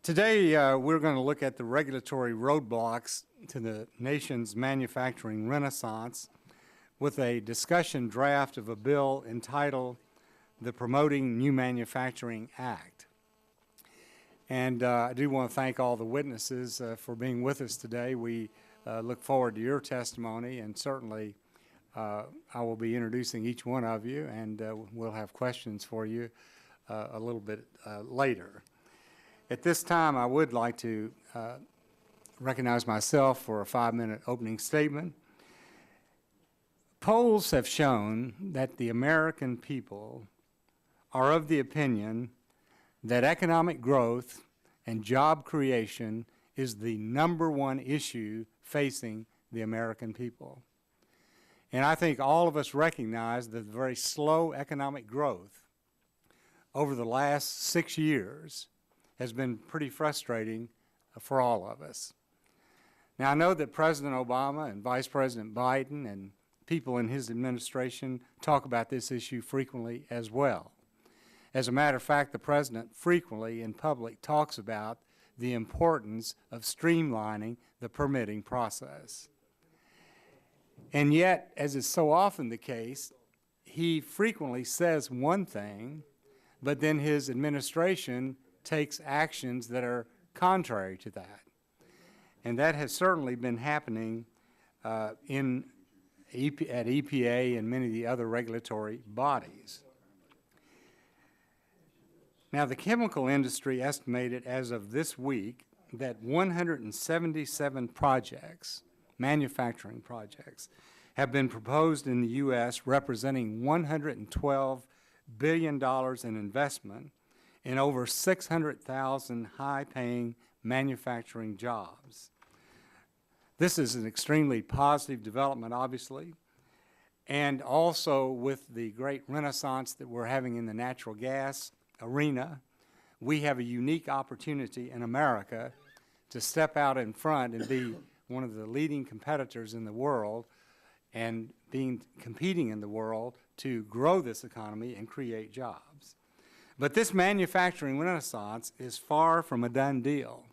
Today, we're going to look at the regulatory roadblocks to the nation's manufacturing renaissance with a discussion draft of a bill entitled the Promoting New Manufacturing Act. And I do want to thank all the witnesses for being with us today. We look forward to your testimony, and certainly I will be introducing each one of you, and we'll have questions for you a little bit later. At this time, I would like to recognize myself for a 5-minute opening statement. Polls have shown that the American people are of the opinion that economic growth and job creation is the #1 issue facing the American people. And I think all of us recognize that the very slow economic growth over the last 6 years has been pretty frustrating for all of us. Now, I know that President Obama and Vice President Biden and people in his administration talk about this issue frequently as well. As a matter of fact, the President frequently in public talks about the importance of streamlining the permitting process. And yet, as is so often the case, he frequently says one thing, but then his administration takes actions that are contrary to that. And that has certainly been happening at EPA and many of the other regulatory bodies. Now, the chemical industry estimated as of this week that 177 projects, manufacturing projects, have been proposed in the U.S. representing $112 billion in investment in over 600,000 high-paying manufacturing jobs. This is an extremely positive development, obviously, and also with the great renaissance that we're having in the natural gas arena, we have a unique opportunity in America to step out in front and be one of the leading competitors in the world and competing in the world to grow this economy and create jobs. But this manufacturing renaissance is far from a done deal,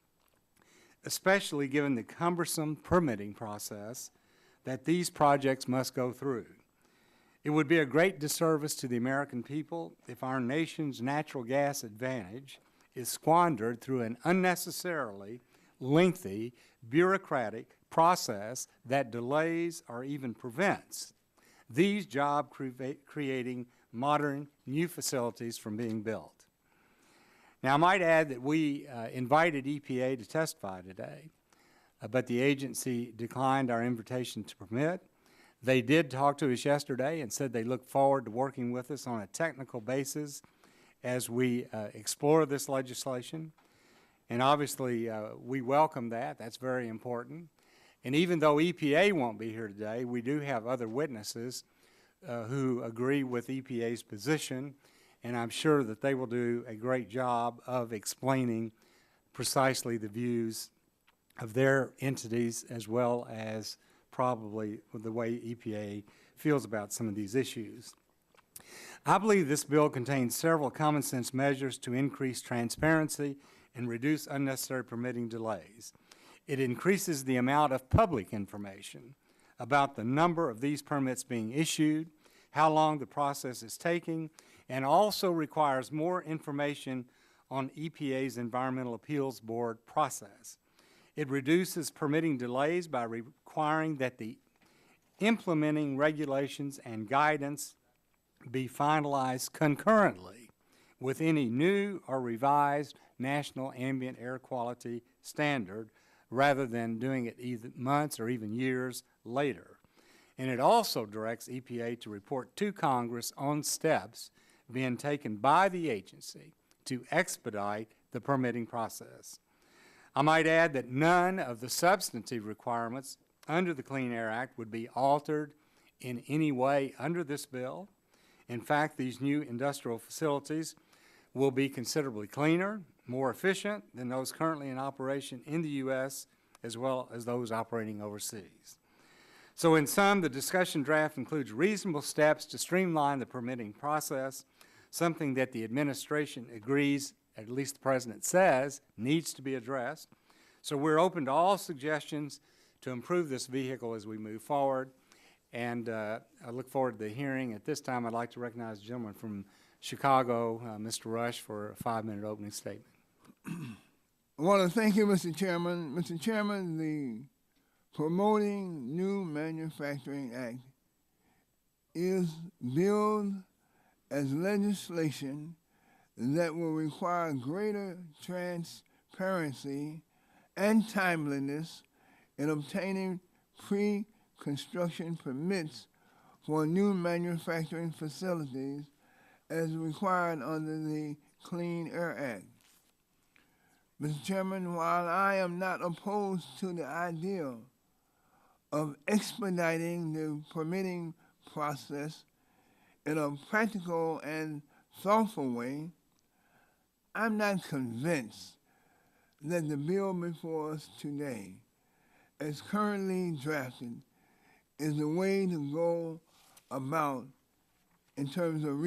especially given the cumbersome permitting process that these projects must go through. It would be a great disservice to the American people if our nation's natural gas advantage is squandered through an unnecessarily lengthy, bureaucratic process that delays or even prevents these job-creating modern new facilities from being built. Now, I might add that we invited EPA to testify today, but the agency declined our invitation to permit. They did talk to us yesterday and said they look forward to working with us on a technical basis as we explore this legislation. And obviously, we welcome that. That's very important. And even though EPA won't be here today, we do have other witnesses who agree with EPA's position, and I'm sure that they will do a great job of explaining precisely the views of their entities as well as probably the way EPA feels about some of these issues. I believe this bill contains several common sense measures to increase transparency and reduce unnecessary permitting delays. It increases the amount of public information about the number of these permits being issued, how long the process is taking, and also requires more information on EPA's Environmental Appeals Board process. It reduces permitting delays by requiring that the implementing regulations and guidance be finalized concurrently with any new or revised national ambient air quality standard rather than doing it either months or even years later. And it also directs EPA to report to Congress on steps being taken by the agency to expedite the permitting process. I might add that none of the substantive requirements under the Clean Air Act would be altered in any way under this bill. In fact, these new industrial facilities will be considerably cleaner, more efficient than those currently in operation in the U.S. as well as those operating overseas. So in sum, the discussion draft includes reasonable steps to streamline the permitting process, something that the administration agrees at least the president says, needs to be addressed. So we're open to all suggestions to improve this vehicle as we move forward. And I look forward to the hearing. At this time, I'd like to recognize the gentleman from Chicago, Mr. Rush, for a 5-minute opening statement. I want to thank you, Mr. Chairman. Mr. Chairman, the Promoting New Manufacturing Act is billed as legislation that will require greater transparency and timeliness in obtaining pre-construction permits for new manufacturing facilities as required under the Clean Air Act. Mr. Chairman, while I am not opposed to the idea of expediting the permitting process in a practical and thoughtful way, I'm not convinced that the bill before us today, as currently drafted, is the way to go about in terms of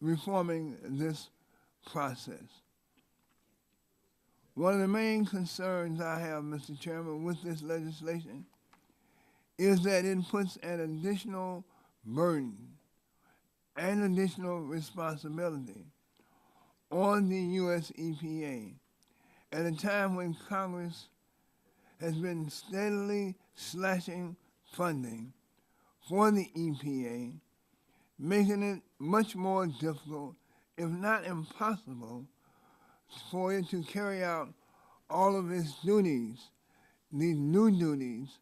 reforming this process. One of the main concerns I have, Mr. Chairman, with this legislation is that it puts an additional burden and additional responsibility on the U.S. EPA at a time when Congress has been steadily slashing funding for the EPA, making it much more difficult, if not impossible, for it to carry out all of its duties, these new duties,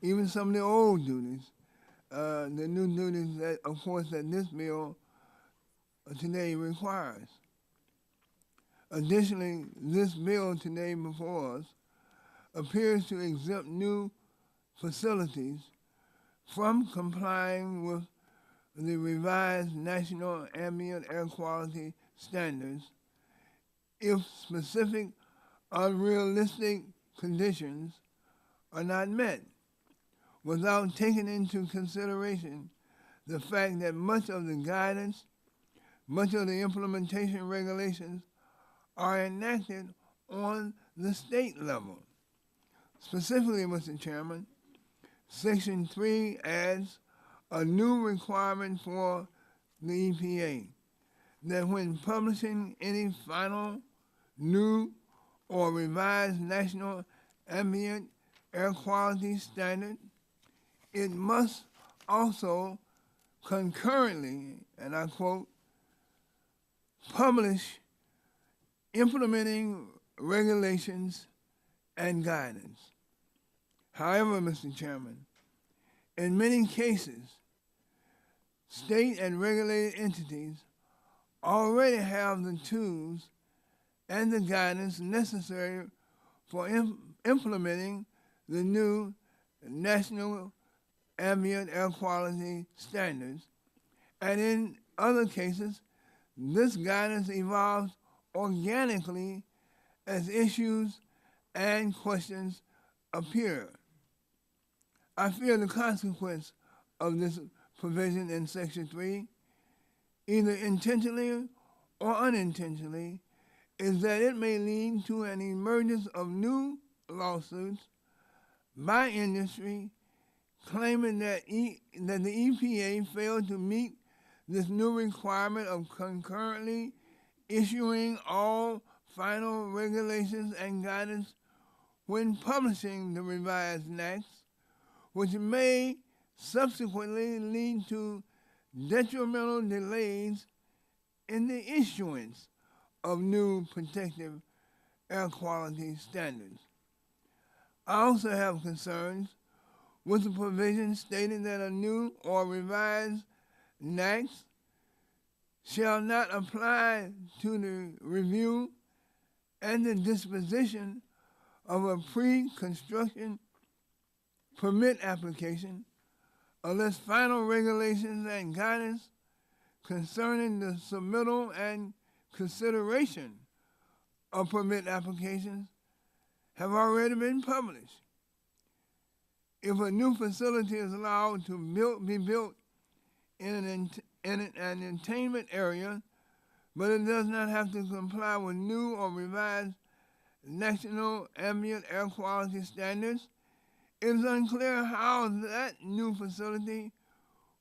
even some of the old duties, the new duties that, of course, that this bill today requires. Additionally, this bill today before us appears to exempt new facilities from complying with the revised National Ambient Air Quality Standards if specific unrealistic conditions are not met, without taking into consideration the fact that much of the guidance, much of the implementation regulations are enacted on the state level. Specifically, Mr. Chairman, Section 3 adds a new requirement for the EPA that when publishing any final, new, or revised national ambient air quality standard, it must also concurrently, and I quote, publish implementing regulations and guidance. However, Mr. Chairman, in many cases, state and regulated entities already have the tools and the guidance necessary for implementing the new national ambient air quality standards, and in other cases, this guidance evolves organically as issues and questions appear. I fear the consequence of this provision in Section 3, either intentionally or unintentionally, is that it may lead to an emergence of new lawsuits by industry claiming that the EPA failed to meet this new requirement of concurrently issuing all final regulations and guidance when publishing the revised NAAQS, which may subsequently lead to detrimental delays in the issuance of new protective air quality standards. I also have concerns with the provision stating that a new or revised NAAQS shall not apply to the review and the disposition of a pre-construction permit application unless final regulations and guidance concerning the submittal and consideration of permit applications have already been published. If a new facility is allowed to be built in an attainment area but it does not have to comply with new or revised national ambient air quality standards. It is unclear how that new facility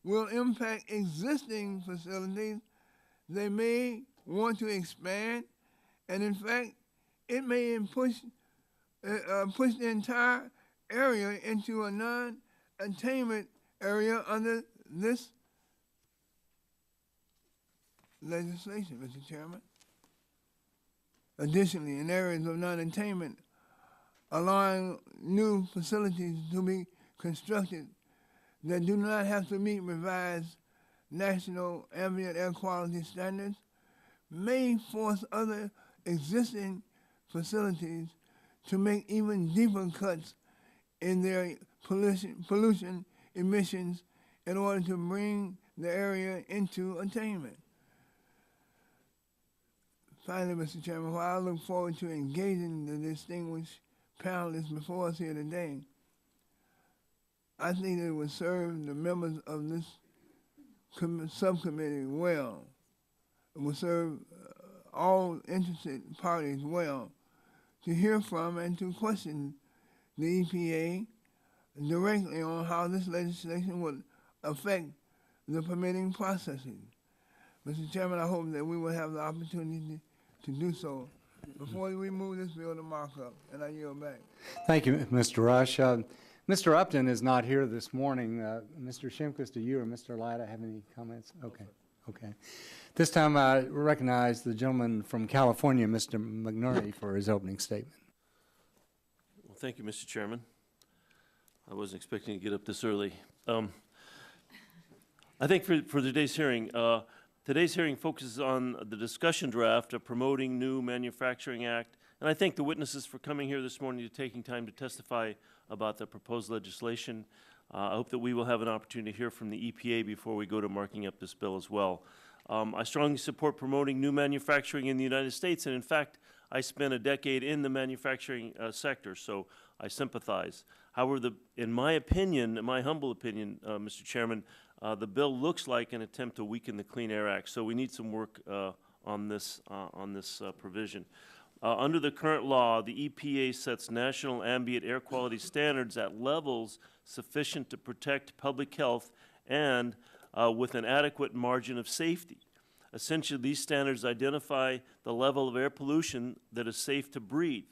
will impact existing facilities they may want to expand, and in fact, it may push the entire area into a non-attainment area under this legislation, Mr. Chairman. Additionally, in areas of non-attainment, allowing new facilities to be constructed that do not have to meet revised national ambient air quality standards may force other existing facilities to make even deeper cuts in their pollution emissions in order to bring the area into attainment. Finally, Mr. Chairman, while I look forward to engaging the distinguished panelists before us here today, I think it would serve the members of this subcommittee well. It will serve all interested parties well to hear from and to question the EPA directly on how this legislation would affect the permitting processes. Mr. Chairman, I hope that we will have the opportunity to do so before we move this bill to markup, and I yield back. Thank you, Mr. Rush. Mr. Upton is not here this morning. Mr. Shimkus, do you or Mr. Latta have any comments? Okay. Okay. This time I recognize the gentleman from California, Mr. McNerney, for his opening statement. Well, thank you, Mr. Chairman. I wasn't expecting to get up this early. I think for today's hearing focuses on the discussion draft of Promoting New Manufacturing Act, and I thank the witnesses for coming here this morning to taking time to testify about the proposed legislation. I hope that we will have an opportunity to hear from the EPA before we go to marking up this bill as well. I strongly support promoting new manufacturing in the United States, and in fact, I spent a decade in the manufacturing sector, so I sympathize. However, in my opinion, my humble opinion, Mr. Chairman, the bill looks like an attempt to weaken the Clean Air Act, so we need some work on this provision. Under the current law, the EPA sets national ambient air quality standards at levels sufficient to protect public health and with an adequate margin of safety. Essentially, these standards identify the level of air pollution that is safe to breathe.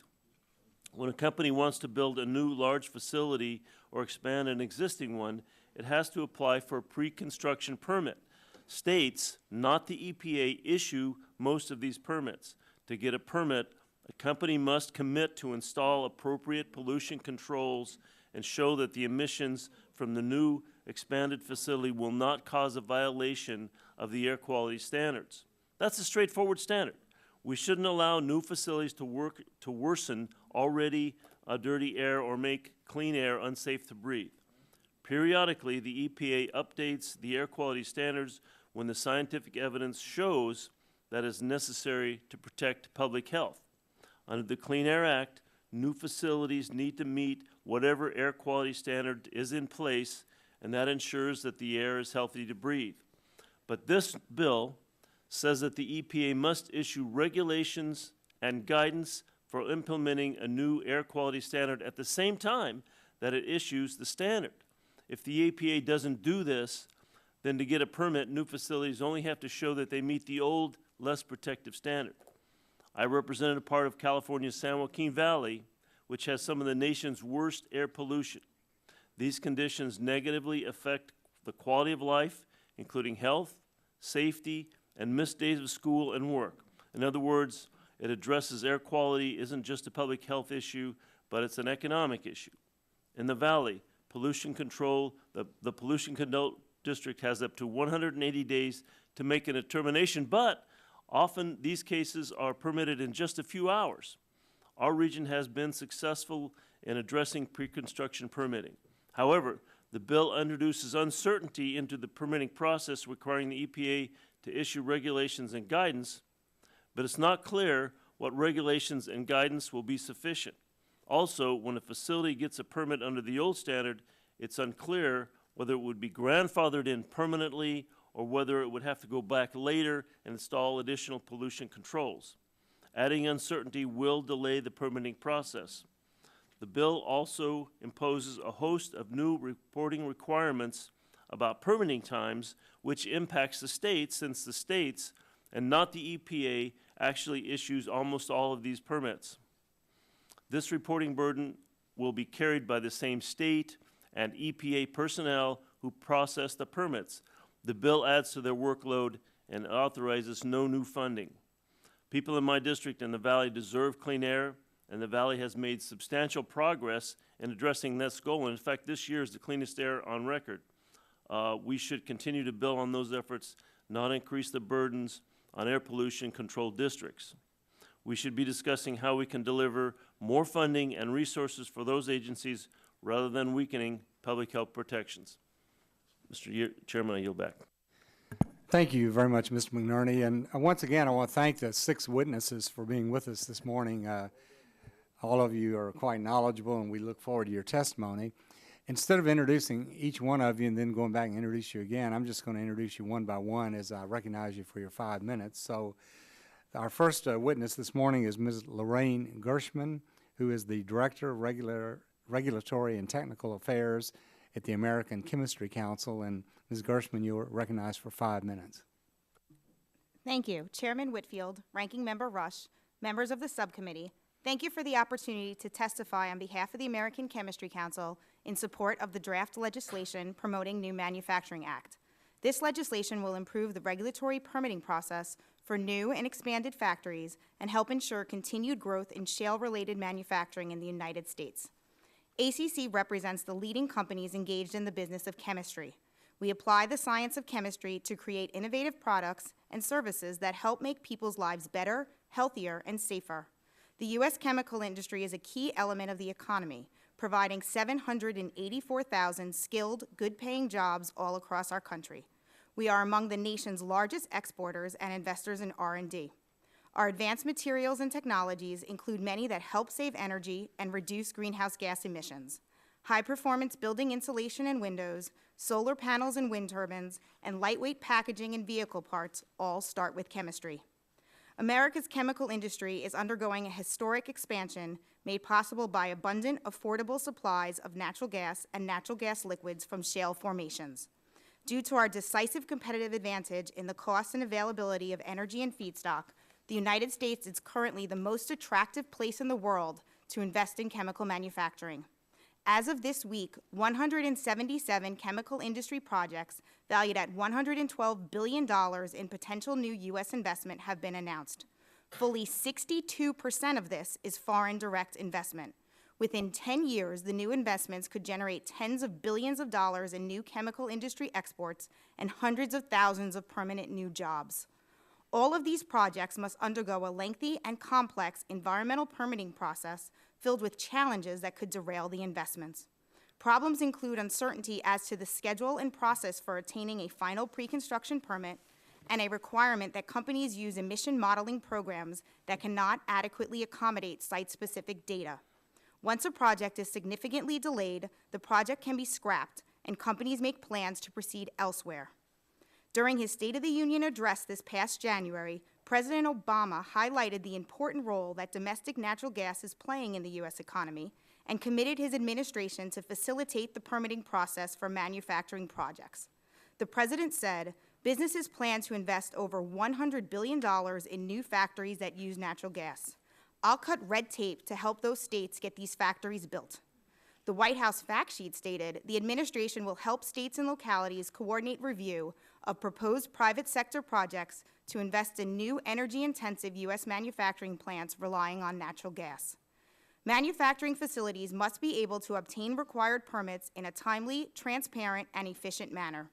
When a company wants to build a new large facility or expand an existing one, it has to apply for a pre-construction permit. States, not the EPA, issue most of these permits. To get a permit, a company must commit to install appropriate pollution controls and show that the emissions from the new expanded facility will not cause a violation of the air quality standards. That's a straightforward standard. We shouldn't allow new facilities to worsen already dirty air or make clean air unsafe to breathe. Periodically, the EPA updates the air quality standards when the scientific evidence shows that is necessary to protect public health. Under the Clean Air Act, new facilities need to meet whatever air quality standard is in place, and that ensures that the air is healthy to breathe. But this bill says that the EPA must issue regulations and guidance for implementing a new air quality standard at the same time that it issues the standard. If the EPA doesn't do this, then to get a permit, new facilities only have to show that they meet the old, less protective standard. I represented a part of California's San Joaquin Valley, which has some of the nation's worst air pollution. These conditions negatively affect the quality of life, including health, safety, and missed days of school and work. In other words, it addresses air quality isn't just a public health issue, but it's an economic issue. In the Valley, pollution control, the Pollution Control District has up to 180 days to make a determination, but often these cases are permitted in just a few hours. Our region has been successful in addressing pre-construction permitting. However, the bill introduces uncertainty into the permitting process, requiring the EPA to issue regulations and guidance, but it's not clear what regulations and guidance will be sufficient. Also, when a facility gets a permit under the old standard, it's unclear whether it would be grandfathered in permanently or whether it would have to go back later and install additional pollution controls. Adding uncertainty will delay the permitting process. The bill also imposes a host of new reporting requirements about permitting times, which impacts the states, since the states, and not the EPA, actually issues almost all of these permits. This reporting burden will be carried by the same state and EPA personnel who process the permits. The bill adds to their workload and authorizes no new funding. People in my district and the Valley deserve clean air, and the Valley has made substantial progress in addressing this goal. And in fact, this year is the cleanest air on record. We should continue to build on those efforts, not increase the burdens on air pollution controlled districts. We should be discussing how we can deliver more funding and resources for those agencies rather than weakening public health protections. Mr. Chairman, I yield back. Thank you very much, Mr. McNerney. And once again, I want to thank the 6 witnesses for being with us this morning. All of you are quite knowledgeable, and we look forward to your testimony. Instead of introducing each one of you and then going back and introduce you again, I'm just going to introduce you one by one as I recognize you for your 5 minutes. So our first witness this morning is Ms. Lorraine Gershman, who is the Director of Regulatory and Technical Affairs at the American Chemistry Council. And Ms. Gershman, you're recognized for 5 minutes. Thank you. Chairman Whitfield, Ranking Member Rush, members of the subcommittee, thank you for the opportunity to testify on behalf of the American Chemistry Council in support of the draft legislation promoting New Manufacturing Act. This legislation will improve the regulatory permitting process for new and expanded factories and help ensure continued growth in shale-related manufacturing in the United States. ACC represents the leading companies engaged in the business of chemistry. We apply the science of chemistry to create innovative products and services that help make people's lives better, healthier, and safer. The U.S. chemical industry is a key element of the economy, providing 784,000 skilled, good-paying jobs all across our country. We are among the nation's largest exporters and investors in R&D. Our advanced materials and technologies include many that help save energy and reduce greenhouse gas emissions. High-performance building insulation and windows, solar panels and wind turbines, and lightweight packaging and vehicle parts all start with chemistry. America's chemical industry is undergoing a historic expansion made possible by abundant, affordable supplies of natural gas and natural gas liquids from shale formations. Due to our decisive competitive advantage in the cost and availability of energy and feedstock, the United States is currently the most attractive place in the world to invest in chemical manufacturing. As of this week, 177 chemical industry projects valued at $112 billion in potential new U.S. investment have been announced. Fully 62% of this is foreign direct investment. Within 10 years, the new investments could generate tens of billions of dollars in new chemical industry exports and hundreds of thousands of permanent new jobs. All of these projects must undergo a lengthy and complex environmental permitting process filled with challenges that could derail the investments. Problems include uncertainty as to the schedule and process for attaining a final pre-construction permit and a requirement that companies use emission modeling programs that cannot adequately accommodate site-specific data. Once a project is significantly delayed, the project can be scrapped and companies make plans to proceed elsewhere. During his State of the Union address this past January, President Obama highlighted the important role that domestic natural gas is playing in the U.S. economy and committed his administration to facilitate the permitting process for manufacturing projects. The President said, businesses plan to invest over $100 billion in new factories that use natural gas. I'll cut red tape to help those states get these factories built. The White House fact sheet stated the administration will help states and localities coordinate review of proposed private sector projects to invest in new energy-intensive U.S. manufacturing plants relying on natural gas. Manufacturing facilities must be able to obtain required permits in a timely, transparent, and efficient manner.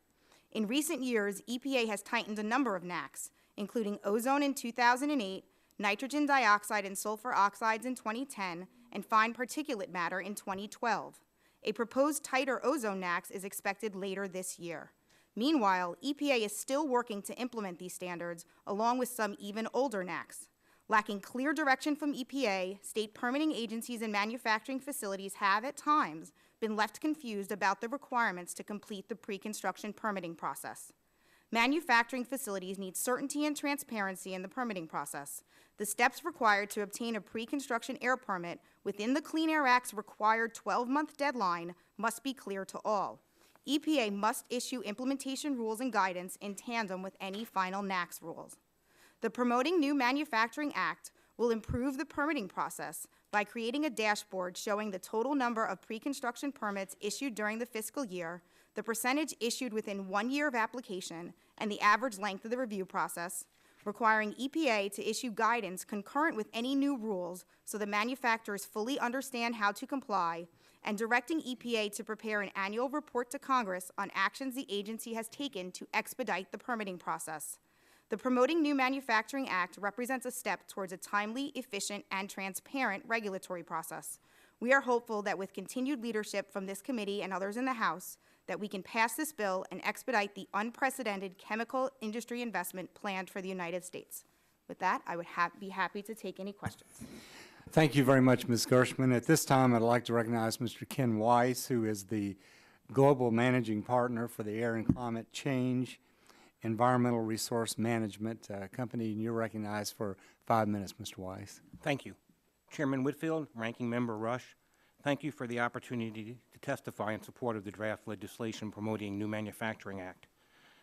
In recent years, EPA has tightened a number of NAAQS, including ozone in 2008, nitrogen dioxide and sulfur oxides in 2010, and fine particulate matter in 2012. A proposed tighter ozone NAAQS is expected later this year. Meanwhile, EPA is still working to implement these standards, along with some even older NAAQS. Lacking clear direction from EPA, state permitting agencies and manufacturing facilities have, at times, been left confused about the requirements to complete the pre-construction permitting process. Manufacturing facilities need certainty and transparency in the permitting process. The steps required to obtain a pre-construction air permit within the Clean Air Act's required 12-month deadline must be clear to all. EPA must issue implementation rules and guidance in tandem with any final NAAQS rules. The Promoting New Manufacturing Act will improve the permitting process by creating a dashboard showing the total number of pre-construction permits issued during the fiscal year, the percentage issued within 1 year of application, and the average length of the review process, requiring EPA to issue guidance concurrent with any new rules so the manufacturers fully understand how to comply, and directing EPA to prepare an annual report to Congress on actions the agency has taken to expedite the permitting process. The Promoting New Manufacturing Act represents a step towards a timely, efficient, and transparent regulatory process. We are hopeful that with continued leadership from this committee and others in the House, that we can pass this bill and expedite the unprecedented chemical industry investment planned for the United States. With that, I would be happy to take any questions. Thank you very much, Ms. Gershman. At this time, I'd like to recognize Mr. Ken Weiss, who is the Global Managing Partner for the Air and Climate Change Environmental Resource Management Company, and you're recognized for 5 minutes, Mr. Weiss. Thank you. Chairman Whitfield, Ranking Member Rush, thank you for the opportunity to testify in support of the draft legislation promoting New Manufacturing Act.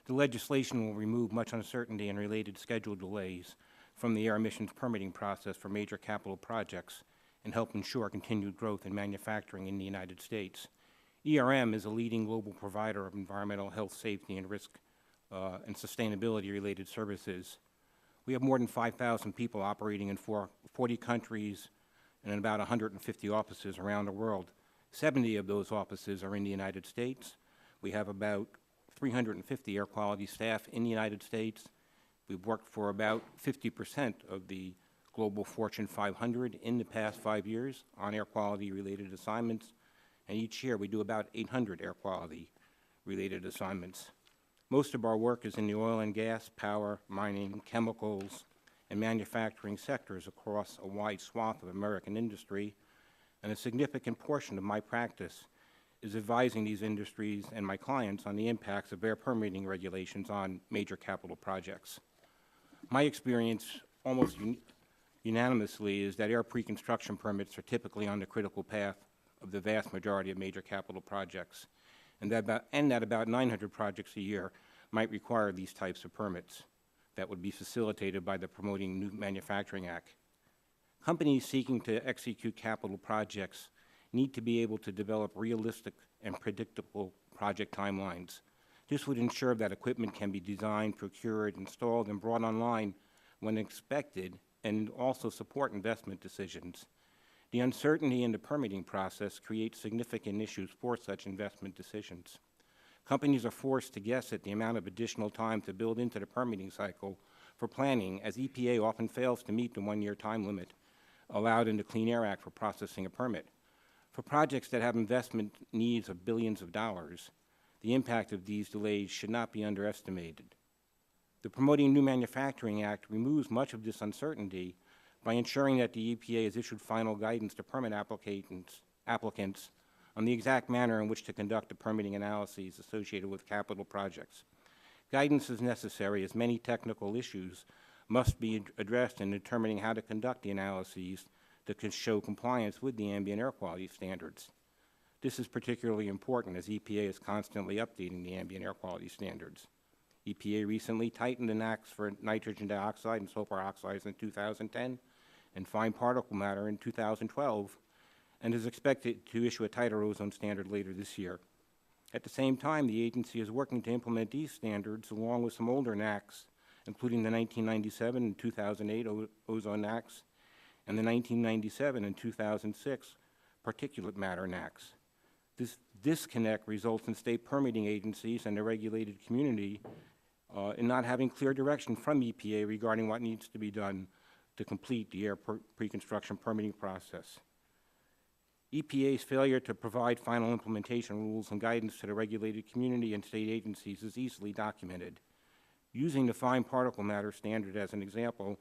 The legislation will remove much uncertainty and related schedule delays from the air emissions permitting process for major capital projects and help ensure continued growth in manufacturing in the United States. ERM is a leading global provider of environmental health, safety, and risk and sustainability-related services. We have more than 5,000 people operating in 40 countries and in about 150 offices around the world. 70 of those offices are in the United States. We have about 350 air quality staff in the United States. We've worked for about 50% of the global Fortune 500 in the past 5 years on air quality-related assignments, and each year we do about 800 air quality-related assignments. Most of our work is in the oil and gas, power, mining, chemicals, and manufacturing sectors across a wide swath of American industry, and a significant portion of my practice is advising these industries and my clients on the impacts of air permitting regulations on major capital projects. My experience almost unanimously is that air pre-construction permits are typically on the critical path of the vast majority of major capital projects, and that about 900 projects a year might require these types of permits that would be facilitated by the Promoting New Manufacturing Act. Companies seeking to execute capital projects need to be able to develop realistic and predictable project timelines. This would ensure that equipment can be designed, procured, installed, and brought online when expected, and also support investment decisions. The uncertainty in the permitting process creates significant issues for such investment decisions. Companies are forced to guess at the amount of additional time to build into the permitting cycle for planning, as EPA often fails to meet the 1-year time limit allowed in the Clean Air Act for processing a permit. For projects that have investment needs of billions of dollars, the impact of these delays should not be underestimated. The Promoting New Manufacturing Act removes much of this uncertainty by ensuring that the EPA has issued final guidance to permit applicants on the exact manner in which to conduct the permitting analyses associated with capital projects. Guidance is necessary as many technical issues must be addressed in determining how to conduct the analyses that can show compliance with the ambient air quality standards. This is particularly important as EPA is constantly updating the ambient air quality standards. EPA recently tightened the NAAQS for nitrogen dioxide and sulfur oxides in 2010 and fine particle matter in 2012, and is expected to issue a tighter ozone standard later this year. At the same time, the agency is working to implement these standards along with some older NAAQS, including the 1997 and 2008 ozone NAAQS and the 1997 and 2006 particulate matter NAAQS. This disconnect results in state permitting agencies and the regulated community in not having clear direction from EPA regarding what needs to be done to complete the air pre-construction permitting process. EPA's failure to provide final implementation rules and guidance to the regulated community and state agencies is easily documented. Using the fine particle matter standard as an example,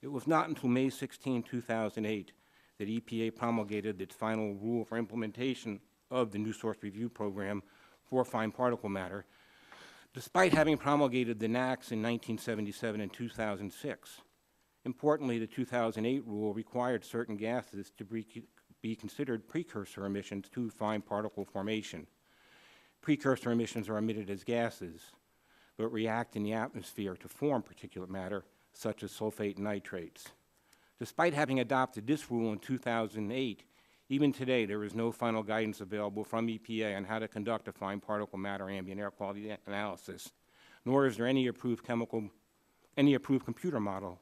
it was not until May 16, 2008 that EPA promulgated its final rule for implementation of the New Source Review Program for fine particle matter Despite having promulgated the NAAQS in 1977 and 2006, importantly, the 2008 rule required certain gases to be considered precursor emissions to fine particle formation. Precursor emissions are emitted as gases, but react in the atmosphere to form particulate matter, such as sulfate and nitrates. Despite having adopted this rule in 2008, even today there is no final guidance available from EPA on how to conduct a fine particle matter ambient air quality analysis, nor is there any approved computer model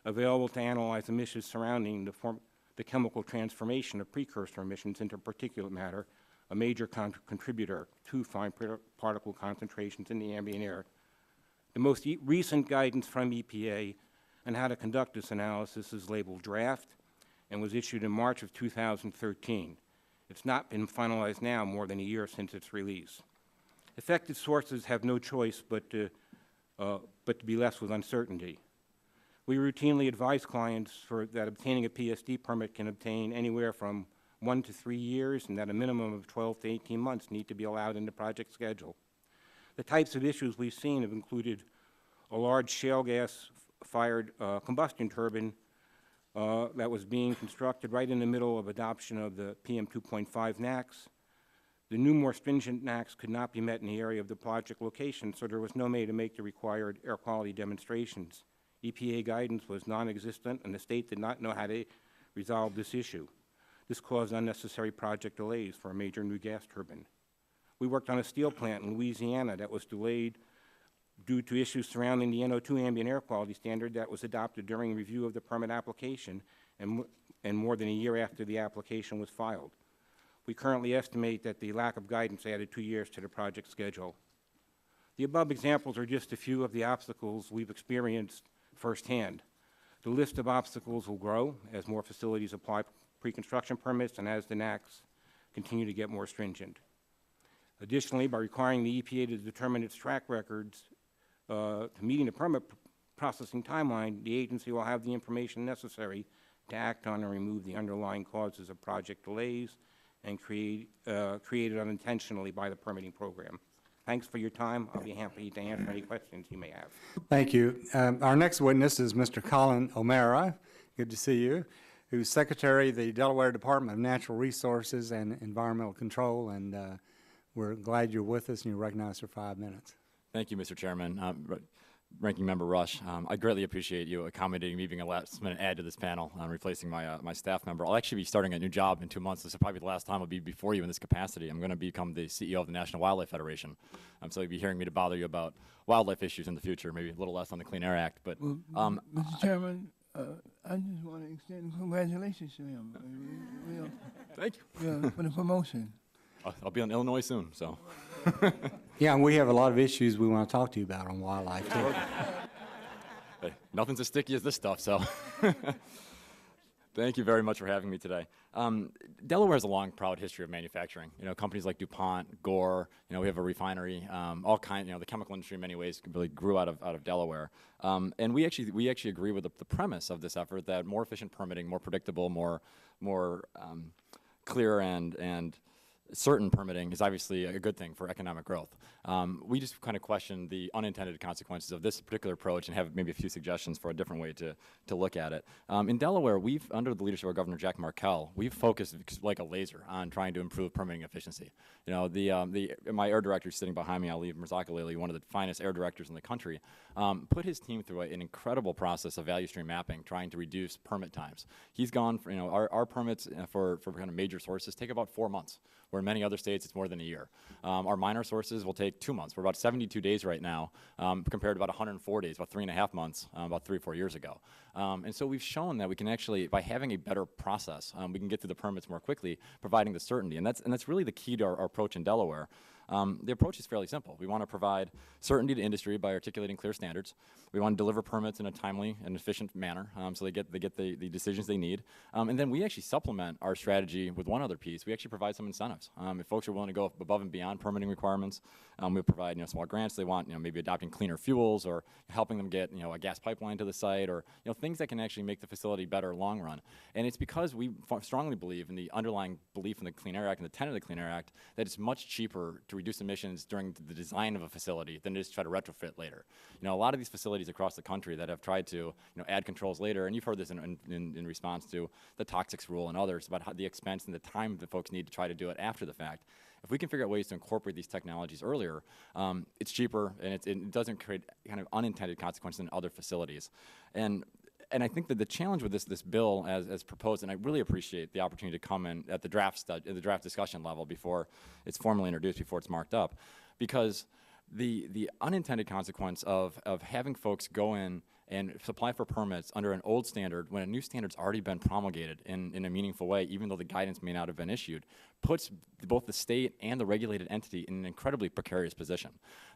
available to analyze emissions surrounding the chemical transformation of precursor emissions into particulate matter, a major contributor to fine particle concentrations in the ambient air. The most recent guidance from EPA on how to conduct this analysis is labeled draft and was issued in March of 2013. It's not been finalized now more than a year since its release. Affected sources have no choice but to be left with uncertainty. We routinely advise clients that obtaining a PSD permit can obtain anywhere from 1 to 3 years, and that a minimum of 12 to 18 months need to be allowed in the project schedule. The types of issues we've seen have included a large shale gas-fired combustion turbine that was being constructed right in the middle of adoption of the PM 2.5 NAAQS. The new, more stringent NAAQS could not be met in the area of the project location, so there was no way to make the required air quality demonstrations. EPA guidance was non-existent, and the state did not know how to resolve this issue. This caused unnecessary project delays for a major new gas turbine. We worked on a steel plant in Louisiana that was delayed due to issues surrounding the NO2 ambient air quality standard that was adopted during review of the permit application and more than a year after the application was filed. We currently estimate that the lack of guidance added 2 years to the project schedule. The above examples are just a few of the obstacles we've experienced firsthand. The list of obstacles will grow as more facilities apply pre-construction permits and as the NAAQS continue to get more stringent. Additionally, by requiring the EPA to determine its track records to meeting the permit processing timeline, the agency will have the information necessary to act on and remove the underlying causes of project delays and created unintentionally by the permitting program. Thanks for your time. I'll be happy to answer any questions you may have. Thank you. Our next witness is Mr. Colin O'Mara. Good to see you. Who's Secretary of the Delaware Department of Natural Resources and Environmental Control, and we're glad you're with us and you're recognized for 5 minutes. Thank you, Mr. Chairman. Ranking Member Rush, I greatly appreciate you accommodating me being a last-minute add to this panel, replacing my staff member. I'll actually be starting a new job in 2 months. This will probably be the last time I'll be before you in this capacity. I'm going to become the CEO of the National Wildlife Federation. So you'll be hearing me to bother you about wildlife issues in the future, maybe a little less on the Clean Air Act. But Mr. Chairman, I just want to extend congratulations to him. Thank you. Yeah, for the promotion. I'll be in Illinois soon, so. Yeah, and we have a lot of issues we want to talk to you about on wildlife, too. Hey, nothing's as sticky as this stuff, so. Thank you very much for having me today. Delaware has a long, proud history of manufacturing. You know, companies like DuPont, Gore, you know, we have a refinery, all kinds, you know, the chemical industry in many ways really grew out of Delaware. And we actually agree with the premise of this effort that more efficient permitting, more predictable, more clear and certain permitting is obviously a good thing for economic growth. We just kind of question the unintended consequences of this particular approach and have maybe a few suggestions for a different way to look at it. In Delaware, we've, under the leadership of Governor Jack Markell, we've focused like a laser on trying to improve permitting efficiency. You know, my air director sitting behind me, Ali Mirzakalili, one of the finest air directors in the country, put his team through an incredible process of value stream mapping, trying to reduce permit times. He's gone for, you know, our permits for kind of major sources take about 4 months, where in many other states it's more than a year. Our minor sources will take 2 months. We're about 72 days right now, compared to about 104 days, about 3.5 months, about 3 or 4 years ago. And so we've shown that we can actually, by having a better process, we can get through the permits more quickly, providing the certainty. And that's really the key to our approach in Delaware. The approach is fairly simple. We want to provide certainty to industry by articulating clear standards. We want to deliver permits in a timely and efficient manner, so they get the decisions they need. And then we actually supplement our strategy with one other piece. We actually provide some incentives. If folks are willing to go above and beyond permitting requirements, we provide, you know, small grants. They want, you know, maybe adopting cleaner fuels or helping them get, you know, a gas pipeline to the site, or, you know, things that can actually make the facility better long run. And it's because we strongly believe in the underlying belief in the Clean Air Act and the tenet of the Clean Air Act that it's much cheaper to reduce emissions during the design of a facility than it is to try to retrofit later. You know, a lot of these facilities across the country that have tried to, you know, add controls later, and you've heard this in response to the toxics rule and others about how the expense and the time that folks need to try to do it after the fact. If we can figure out ways to incorporate these technologies earlier, it's cheaper and it doesn't create kind of unintended consequences in other facilities. And I think that the challenge with this bill as proposed, and I really appreciate the opportunity to come in at the draft discussion level before it's formally introduced, before it's marked up, because the unintended consequence of having folks go in and apply for permits under an old standard when a new standard's already been promulgated in a meaningful way, even though the guidance may not have been issued, puts both the state and the regulated entity in an incredibly precarious position.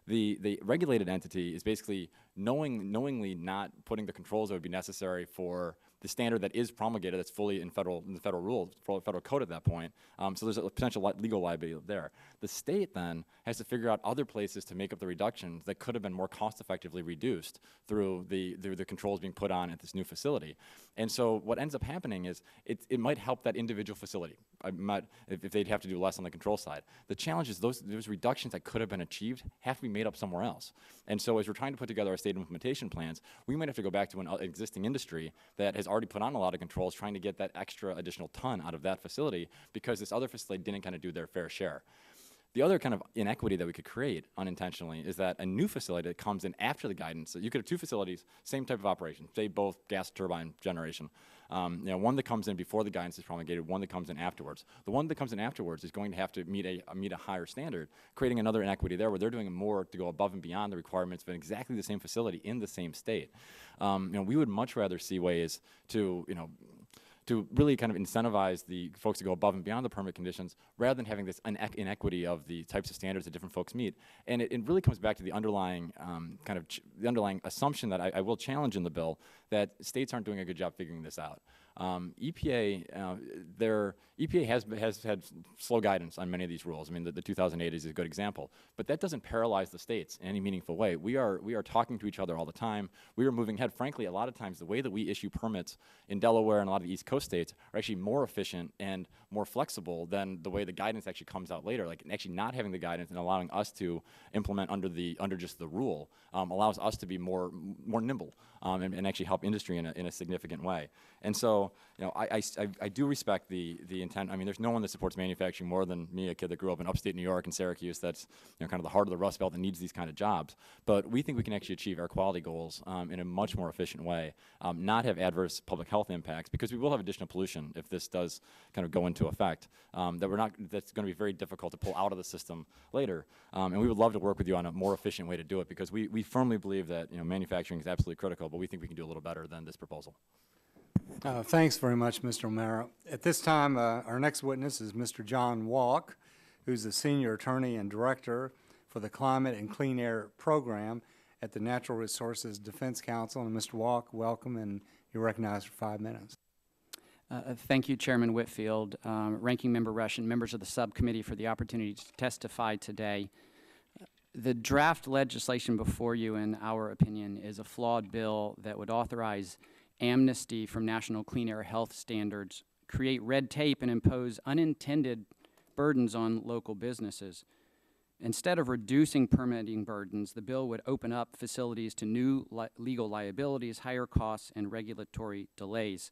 The regulated entity is basically knowingly not putting the controls that would be necessary for the standard that is promulgated, that's fully in the federal rules, federal code at that point. So there's a potential legal liability there. The state then has to figure out other places to make up the reductions that could have been more cost effectively reduced through the controls being put on at this new facility. And so what ends up happening is it might help that individual facility if they'd have to do less on the control side. The challenge is those reductions that could have been achieved have to be made up somewhere else. And so as we're trying to put together our state implementation plans, we might have to go back to an existing industry that has already put on a lot of controls, trying to get that extra additional ton out of that facility because this other facility didn't kind of do their fair share. The other kind of inequity that we could create unintentionally is that a new facility that comes in after the guidance, so you could have two facilities, same type of operation, say both gas turbine generation. You know, one that comes in before the guidance is promulgated, one that comes in afterwards. The one that comes in afterwards is going to have to meet a higher standard, creating another inequity there where they're doing more to go above and beyond the requirements of exactly the same facility in the same state. You know, we would much rather see ways to, you know, to really kind of incentivize the folks to go above and beyond the permit conditions rather than having this inequity of the types of standards that different folks meet. And it really comes back to the underlying the underlying assumption that I will challenge in the bill that states aren't doing a good job figuring this out. EPA has had slow guidance on many of these rules. I mean, the 2008 is a good example, but that doesn't paralyze the states in any meaningful way. We are talking to each other all the time. We are moving ahead. Frankly, a lot of times the way that we issue permits in Delaware and a lot of the East Coast states are actually more efficient and more flexible than the way the guidance actually comes out later. Like actually not having the guidance and allowing us to implement under just the rule allows us to be more nimble and actually help industry in a significant way. And so, you know, I do respect the intent. I mean, there's no one that supports manufacturing more than me, a kid that grew up in upstate New York and Syracuse. That's, you know, kind of the heart of the Rust Belt that needs these kind of jobs. But we think we can actually achieve our quality goals in a much more efficient way, not have adverse public health impacts, because we will have additional pollution if this does kind of go into effect. That's going to be very difficult to pull out of the system later. And we would love to work with you on a more efficient way to do it, because we firmly believe that, you know, manufacturing is absolutely critical, but we think we can do a little better than this proposal. Thanks very much, Mr. O'Mara. At this time, our next witness is Mr. John Walk, who's the Senior Attorney and Director for the Climate and Clean Air Program at the Natural Resources Defense Council. And Mr. Walk, welcome, and you're recognized for 5 minutes. Thank you, Chairman Whitfield, Ranking Member Rush, and members of the subcommittee for the opportunity to testify today. The draft legislation before you, in our opinion, is a flawed bill that would authorize amnesty from national clean air health standards, create red tape, and impose unintended burdens on local businesses. Instead of reducing permitting burdens, the bill would open up facilities to new legal liabilities, higher costs, and regulatory delays.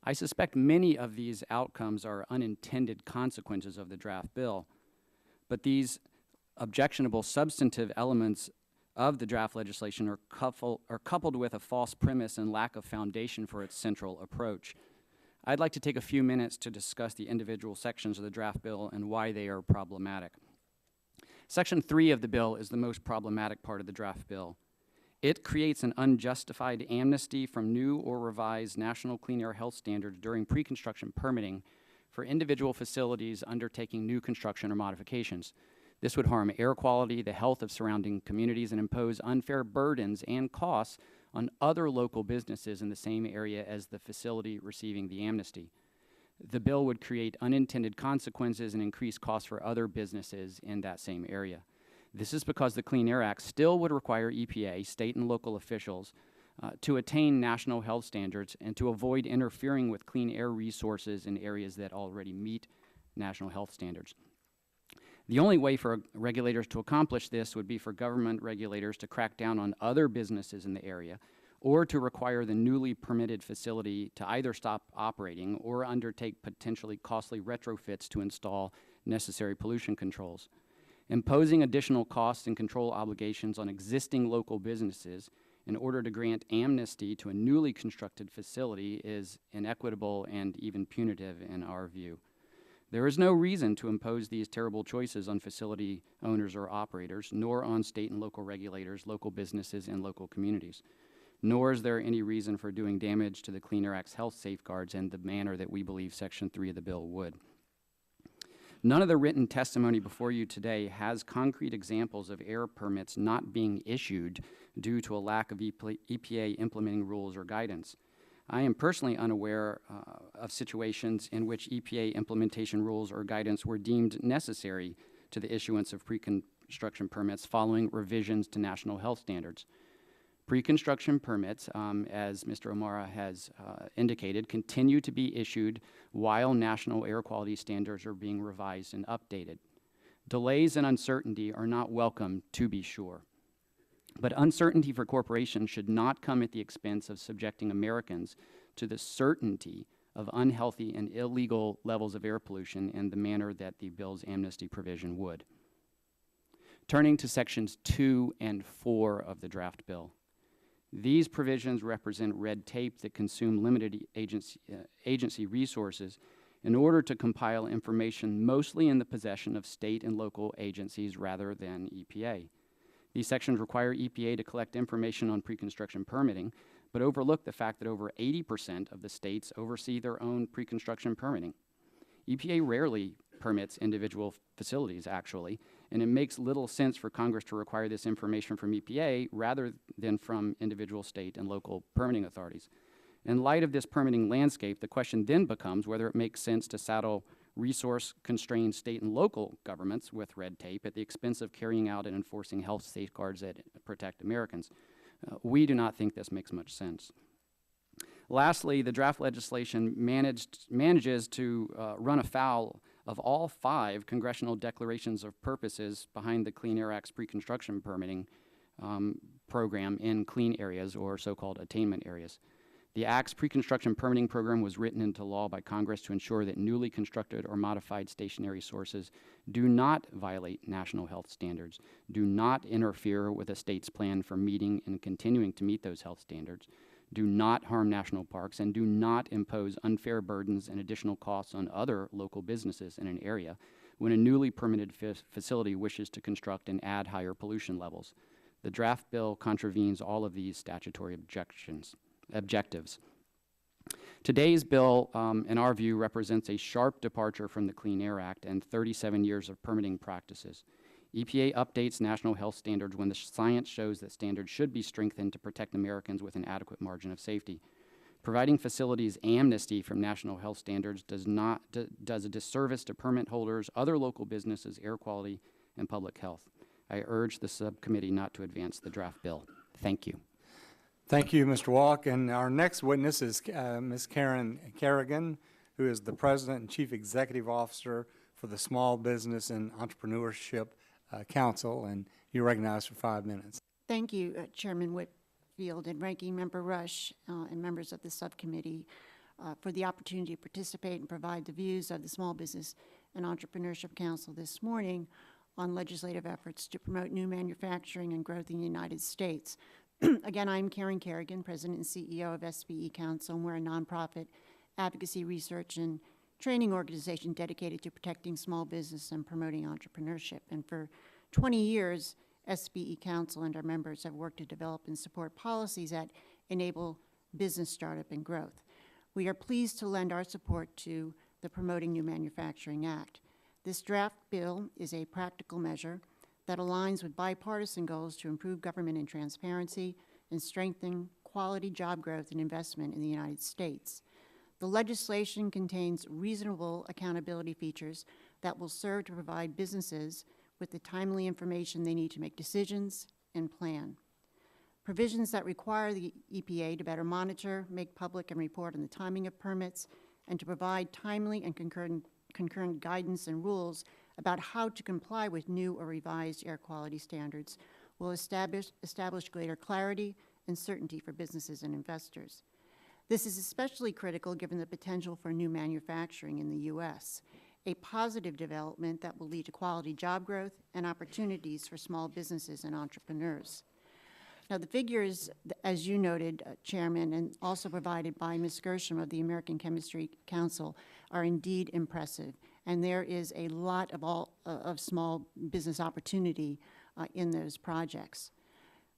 I suspect many of these outcomes are unintended consequences of the draft bill, but these objectionable substantive elements of the draft legislation are coupled with a false premise and lack of foundation for its central approach. I'd like to take a few minutes to discuss the individual sections of the draft bill and why they are problematic. Section 3 of the bill is the most problematic part of the draft bill. It creates an unjustified amnesty from new or revised national clean air health standards during pre-construction permitting for individual facilities undertaking new construction or modifications. This would harm air quality, the health of surrounding communities, and impose unfair burdens and costs on other local businesses in the same area as the facility receiving the amnesty. The bill would create unintended consequences and increase costs for other businesses in that same area. This is because the Clean Air Act still would require EPA, state and local officials, to attain national health standards and to avoid interfering with clean air resources in areas that already meet national health standards. The only way for regulators to accomplish this would be for government regulators to crack down on other businesses in the area, or to require the newly permitted facility to either stop operating or undertake potentially costly retrofits to install necessary pollution controls. Imposing additional costs and control obligations on existing local businesses in order to grant amnesty to a newly constructed facility is inequitable and even punitive in our view. There is no reason to impose these terrible choices on facility owners or operators, nor on state and local regulators, local businesses, and local communities. Nor is there any reason for doing damage to the Clean Air Act's health safeguards in the manner that we believe Section 3 of the bill would. None of the written testimony before you today has concrete examples of air permits not being issued due to a lack of EPA implementing rules or guidance. I am personally unaware of situations in which EPA implementation rules or guidance were deemed necessary to the issuance of pre-construction permits following revisions to national health standards. Pre-construction permits, as Mr. O'Mara has indicated, continue to be issued while national air quality standards are being revised and updated. Delays and uncertainty are not welcome, to be sure. But uncertainty for corporations should not come at the expense of subjecting Americans to the certainty of unhealthy and illegal levels of air pollution in the manner that the bill's amnesty provision would. Turning to Sections 2 and 4 of the draft bill. These provisions represent red tape that consume limited agency resources in order to compile information mostly in the possession of state and local agencies rather than EPA. These sections require EPA to collect information on pre-construction permitting, but overlook the fact that over 80% of the states oversee their own pre-construction permitting. EPA rarely permits individual facilities, actually, and it makes little sense for Congress to require this information from EPA rather than from individual state and local permitting authorities. In light of this permitting landscape, the question then becomes whether it makes sense to saddle resource-constrained state and local governments with red tape at the expense of carrying out and enforcing health safeguards that protect Americans. We do not think this makes much sense. Lastly, the draft legislation manages to run afoul of all 5 congressional declarations of purposes behind the Clean Air Act's pre-construction permitting program in clean areas, or so-called attainment areas. The Act's pre-construction permitting program was written into law by Congress to ensure that newly constructed or modified stationary sources do not violate national health standards, do not interfere with a state's plan for meeting and continuing to meet those health standards, do not harm national parks, and do not impose unfair burdens and additional costs on other local businesses in an area when a newly permitted facility wishes to construct and add higher pollution levels. The draft bill contravenes all of these statutory objectives. Today's bill, in our view, represents a sharp departure from the Clean Air Act and 37 years of permitting practices. EPA updates national health standards when the science shows that standards should be strengthened to protect Americans with an adequate margin of safety. Providing facilities amnesty from national health standards does a disservice to permit holders, other local businesses, air quality, and public health. I urge the subcommittee not to advance the draft bill. Thank you. Thank you, Mr. Walk. And our next witness is Ms. Karen Kerrigan, who is the President and Chief Executive Officer for the Small Business and Entrepreneurship Council, and you're recognized for 5 minutes. Thank you, Chairman Whitfield and Ranking Member Rush and members of the subcommittee for the opportunity to participate and provide the views of the Small Business and Entrepreneurship Council this morning on legislative efforts to promote new manufacturing and growth in the United States. Again, I'm Karen Kerrigan, President and CEO of SBE Council, and we're a nonprofit advocacy, research, and training organization dedicated to protecting small business and promoting entrepreneurship. And for 20 years, SBE Council and our members have worked to develop and support policies that enable business startup and growth. We are pleased to lend our support to the Promoting New Manufacturing Act. This draft bill is a practical measure that aligns with bipartisan goals to improve government and transparency and strengthen quality job growth and investment in the United States. The legislation contains reasonable accountability features that will serve to provide businesses with the timely information they need to make decisions and plan. Provisions that require the EPA to better monitor, make public, and report on the timing of permits, and to provide timely and concurrent guidance and rules about how to comply with new or revised air quality standards will establish greater clarity and certainty for businesses and investors. This is especially critical given the potential for new manufacturing in the U.S., a positive development that will lead to quality job growth and opportunities for small businesses and entrepreneurs. Now, the figures, as you noted, Chairman, and also provided by Ms. Gershom of the American Chemistry Council, are indeed impressive, and there is a lot of small business opportunity in those projects.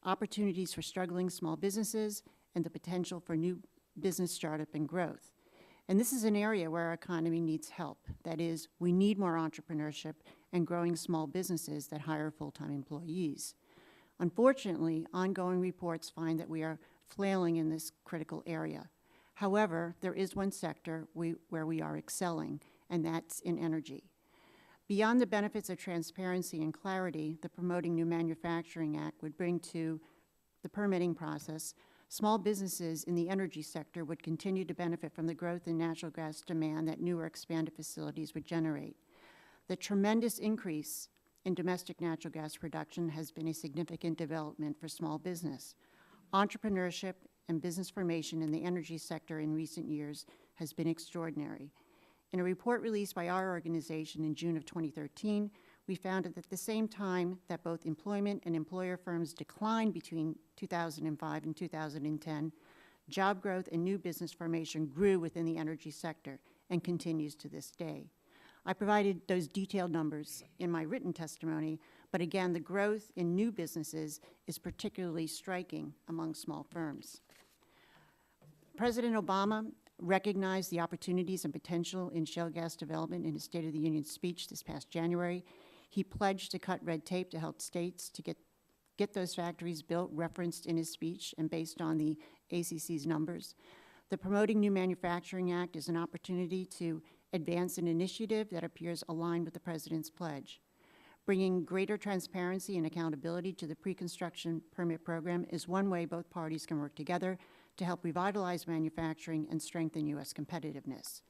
Opportunities for struggling small businesses and the potential for new business startup and growth. And this is an area where our economy needs help. That is, we need more entrepreneurship and growing small businesses that hire full-time employees. Unfortunately, ongoing reports find that we are flailing in this critical area. However, there is one sector where we are excelling, and that's in energy. Beyond the benefits of transparency and clarity the Promoting New Manufacturing Act would bring to the permitting process, small businesses in the energy sector would continue to benefit from the growth in natural gas demand that new or expanded facilities would generate. The tremendous increase in domestic natural gas production has been a significant development for small business. Entrepreneurship and business formation in the energy sector in recent years has been extraordinary. In a report released by our organization in June of 2013, we found that at the same time that both employment and employer firms declined between 2005 and 2010, job growth and new business formation grew within the energy sector and continues to this day. I provided those detailed numbers in my written testimony, but again, the growth in new businesses is particularly striking among small firms. President Obama recognized the opportunities and potential in shale gas development in his State of the Union speech this past January. He pledged to cut red tape to help states to get those factories built, referenced in his speech and based on the ACC's numbers. The Promoting New Manufacturing Act is an opportunity to advance an initiative that appears aligned with the President's pledge. Bringing greater transparency and accountability to the pre-construction permit program is one way both parties can work together to help revitalize manufacturing and strengthen U.S. competitiveness.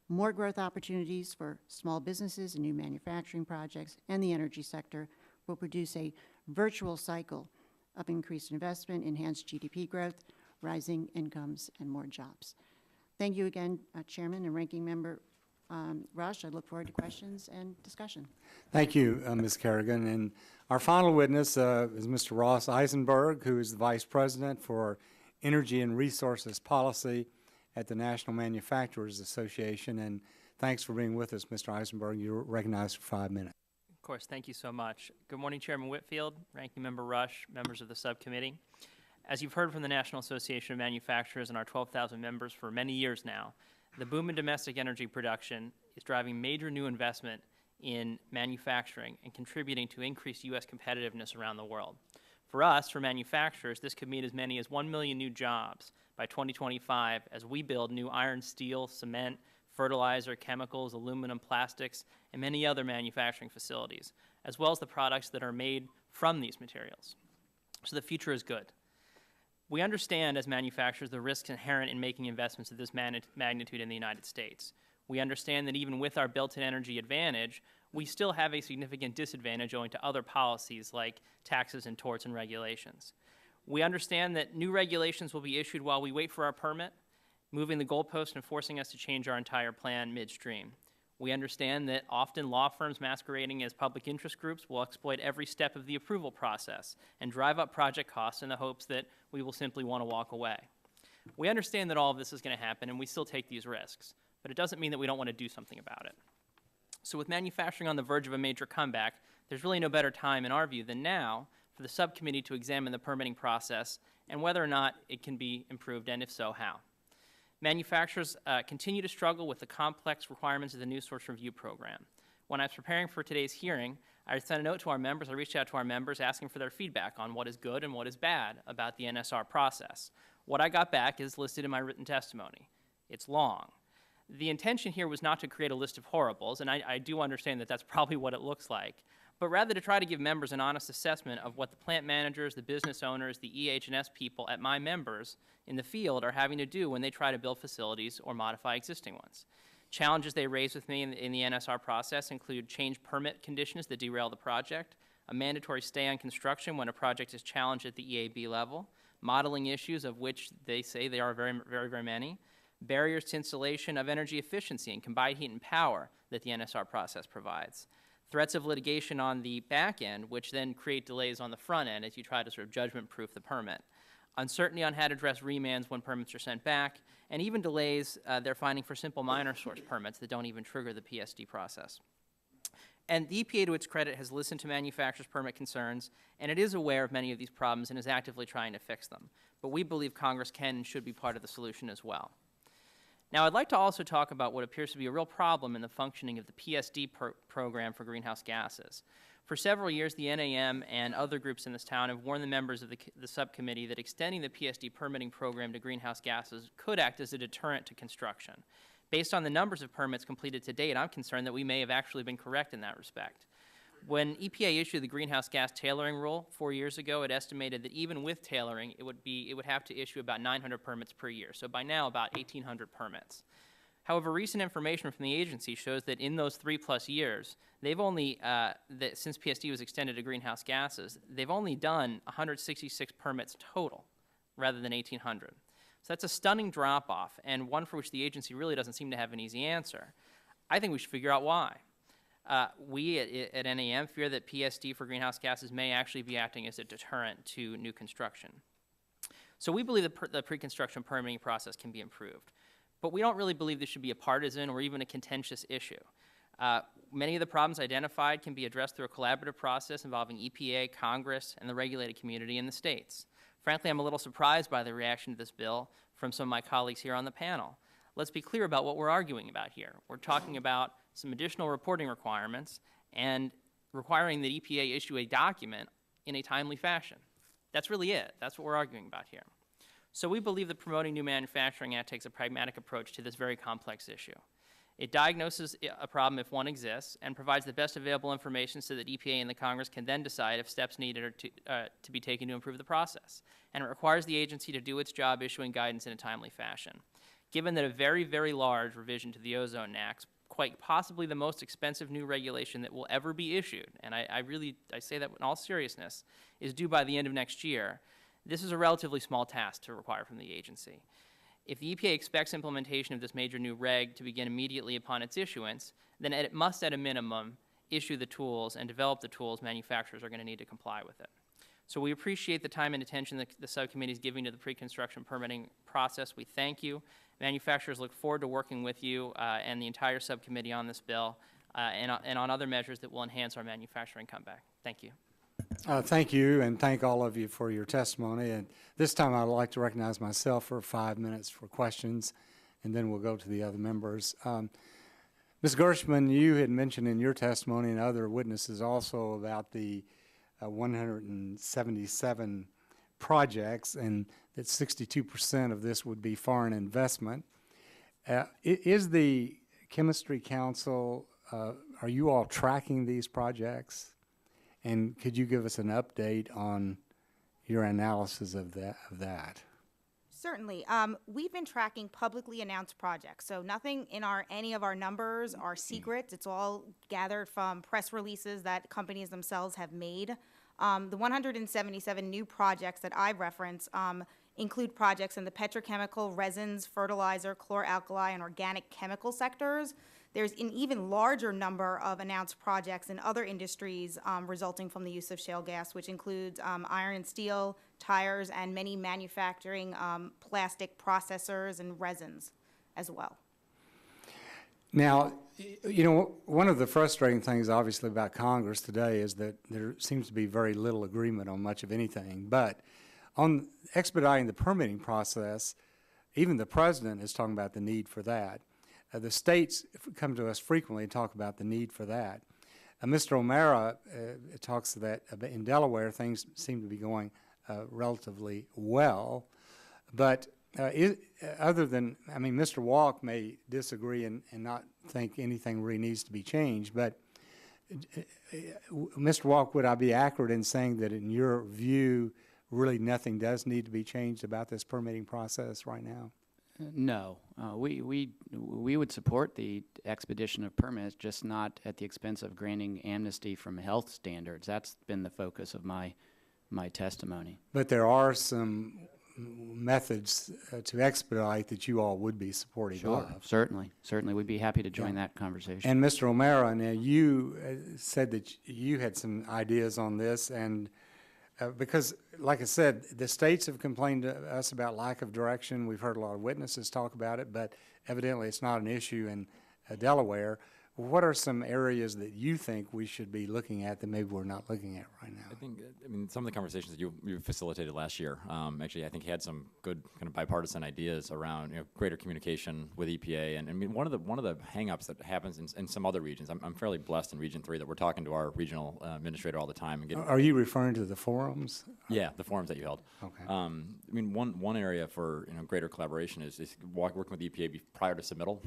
More growth opportunities for small businesses and new manufacturing projects and the energy sector will produce a virtual cycle of increased investment, enhanced GDP growth, rising incomes, and more jobs. Thank you again, Chairman and Ranking Member Rush. I look forward to questions and discussion. Thank you, Ms. Kerrigan. And our final witness is Mr. Ross Eisenberg, who is the Vice President for Energy and Resources Policy at the National Manufacturers Association. And thanks for being with us, Mr. Eisenberg. You're recognized for 5 minutes. Of course, thank you so much. Good morning, Chairman Whitfield, Ranking Member Rush, members of the subcommittee. As you've heard from the National Association of Manufacturers and our 12,000 members for many years now, the boom in domestic energy production is driving major new investment in manufacturing and contributing to increased U.S. competitiveness around the world. For us, for manufacturers, this could mean as many as 1 million new jobs by 2025 as we build new iron, steel, cement, fertilizer, chemicals, aluminum, plastics, and many other manufacturing facilities, as well as the products that are made from these materials. So the future is good. We understand as manufacturers the risks inherent in making investments of this magnitude in the United States. We understand that even with our built-in energy advantage, we still have a significant disadvantage owing to other policies like taxes and torts and regulations. We understand that new regulations will be issued while we wait for our permit, moving the goalpost and forcing us to change our entire plan midstream. We understand that often law firms masquerading as public interest groups will exploit every step of the approval process and drive up project costs in the hopes that we will simply want to walk away. We understand that all of this is going to happen, and we still take these risks, but it doesn't mean that we don't want to do something about it. So with manufacturing on the verge of a major comeback, there's really no better time, in our view, than now for the subcommittee to examine the permitting process and whether or not it can be improved, and if so, how. Manufacturers continue to struggle with the complex requirements of the New Source Review Program. When I was preparing for today's hearing, I sent a note to our members. I reached out to our members asking for their feedback on what is good and what is bad about the NSR process. What I got back is listed in my written testimony. It's long. The intention here was not to create a list of horribles, and I do understand that that's probably what it looks like, but rather to try to give members an honest assessment of what the plant managers, the business owners, the EH&S people at my members in the field are having to do when they try to build facilities or modify existing ones. Challenges they raise with me in the NSR process include changed permit conditions that derail the project, a mandatory stay on construction when a project is challenged at the EAB level, modeling issues of which they say there are very, very, very many, barriers to installation of energy efficiency and combined heat and power that the NSR process provides, threats of litigation on the back end, which then create delays on the front end as you try to sort of judgment-proof the permit, uncertainty on how to address remands when permits are sent back, and even delays they're finding for simple minor source permits that don't even trigger the PSD process. And the EPA, to its credit, has listened to manufacturers' permit concerns, and it is aware of many of these problems and is actively trying to fix them. But we believe Congress can and should be part of the solution as well. Now, I'd like to also talk about what appears to be a real problem in the functioning of the PSD program for greenhouse gases. For several years, the NAM and other groups in this town have warned the members of the subcommittee that extending the PSD permitting program to greenhouse gases could act as a deterrent to construction. Based on the numbers of permits completed to date, I'm concerned that we may have actually been correct in that respect. When EPA issued the greenhouse gas tailoring rule 4 years ago, it estimated that even with tailoring, it would have to issue about 900 permits per year. So by now, about 1,800 permits. However, recent information from the agency shows that in those 3+ years, they've only, since PSD was extended to greenhouse gases, they've only done 166 permits total, rather than 1,800. So that's a stunning drop-off, and one for which the agency really doesn't seem to have an easy answer. I think we should figure out why. We at NAM fear that PSD for greenhouse gases may actually be acting as a deterrent to new construction. So we believe that the pre-construction permitting process can be improved. But we don't really believe this should be a partisan or even a contentious issue. Many of the problems identified can be addressed through a collaborative process involving EPA, Congress, and the regulated community in the states. Frankly, I'm a little surprised by the reaction to this bill from some of my colleagues here on the panel. Let's be clear about what we're arguing about here. We're talking about some additional reporting requirements and requiring that EPA issue a document in a timely fashion. That's really it. That's what we're arguing about here. So we believe the Promoting New Manufacturing Act takes a pragmatic approach to this very complex issue. It diagnoses a problem if one exists and provides the best available information so that EPA and the Congress can then decide if steps needed are to be taken to improve the process. And it requires the agency to do its job issuing guidance in a timely fashion. Given that a very, very large revision to the Ozone Act, quite possibly the most expensive new regulation that will ever be issued, and I say that in all seriousness, is due by the end of next year, this is a relatively small task to require from the agency. If the EPA expects implementation of this major new reg to begin immediately upon its issuance, then it must, at a minimum, issue the tools and develop the tools manufacturers are going to need to comply with it. So we appreciate the time and attention that the subcommittee is giving to the pre-construction permitting process. We thank you. Manufacturers look forward to working with you and the entire subcommittee on this bill and on other measures that will enhance our manufacturing comeback. Thank you. Thank you, and thank all of you for your testimony. And this time I'd like to recognize myself for 5 minutes for questions, and then we'll go to the other members. Ms. Gershman, you had mentioned in your testimony and other witnesses also about the 177 projects, and that 62% of this would be foreign investment. Is the Chemistry Council, are you all tracking these projects? And could you give us an update on your analysis of that? Certainly. We've been tracking publicly announced projects, so nothing in any of our numbers are secret. It's all gathered from press releases that companies themselves have made. The 177 new projects that I reference include projects in the petrochemical, resins, fertilizer, chlor-alkali, and organic chemical sectors. There's an even larger number of announced projects in other industries resulting from the use of shale gas, which includes iron and steel, tires, and many manufacturing plastic processors and resins as well. Now, you know, one of the frustrating things obviously about Congress today is that there seems to be very little agreement on much of anything. But on expediting the permitting process, even the president is talking about the need for that. The states come to us frequently and talk about the need for that. Mr. O'Mara talks that in Delaware things seem to be going relatively well, but other than, I mean, Mr. Walk may disagree and not think anything really needs to be changed, but Mr. Walk, would I be accurate in saying that in your view, really nothing does need to be changed about this permitting process right now? No, we would support the expedition of permits, just not at the expense of granting amnesty from health standards. That's been the focus of my testimony. But there are some methods to expedite that you all would be supportive of. Certainly, we'd be happy to join that conversation. And Mr. O'Mara, now you said that you had some ideas on this, and because, like I said, the states have complained to us about lack of direction. We've heard a lot of witnesses talk about it, but evidently it's not an issue in Delaware. What are some areas that you think we should be looking at that maybe we're not looking at right now? I mean, some of the conversations that you facilitated last year, actually, I think had some good kind of bipartisan ideas around, you know, greater communication with EPA. And I mean, one of the hang-ups that happens in some other regions, I'm fairly blessed in Region 3 that we're talking to our regional administrator all the time. And getting, Are you referring to the forums? yeah, the forums that you held. Okay. I mean, one area for, you know, greater collaboration is working with the EPA prior to submittal.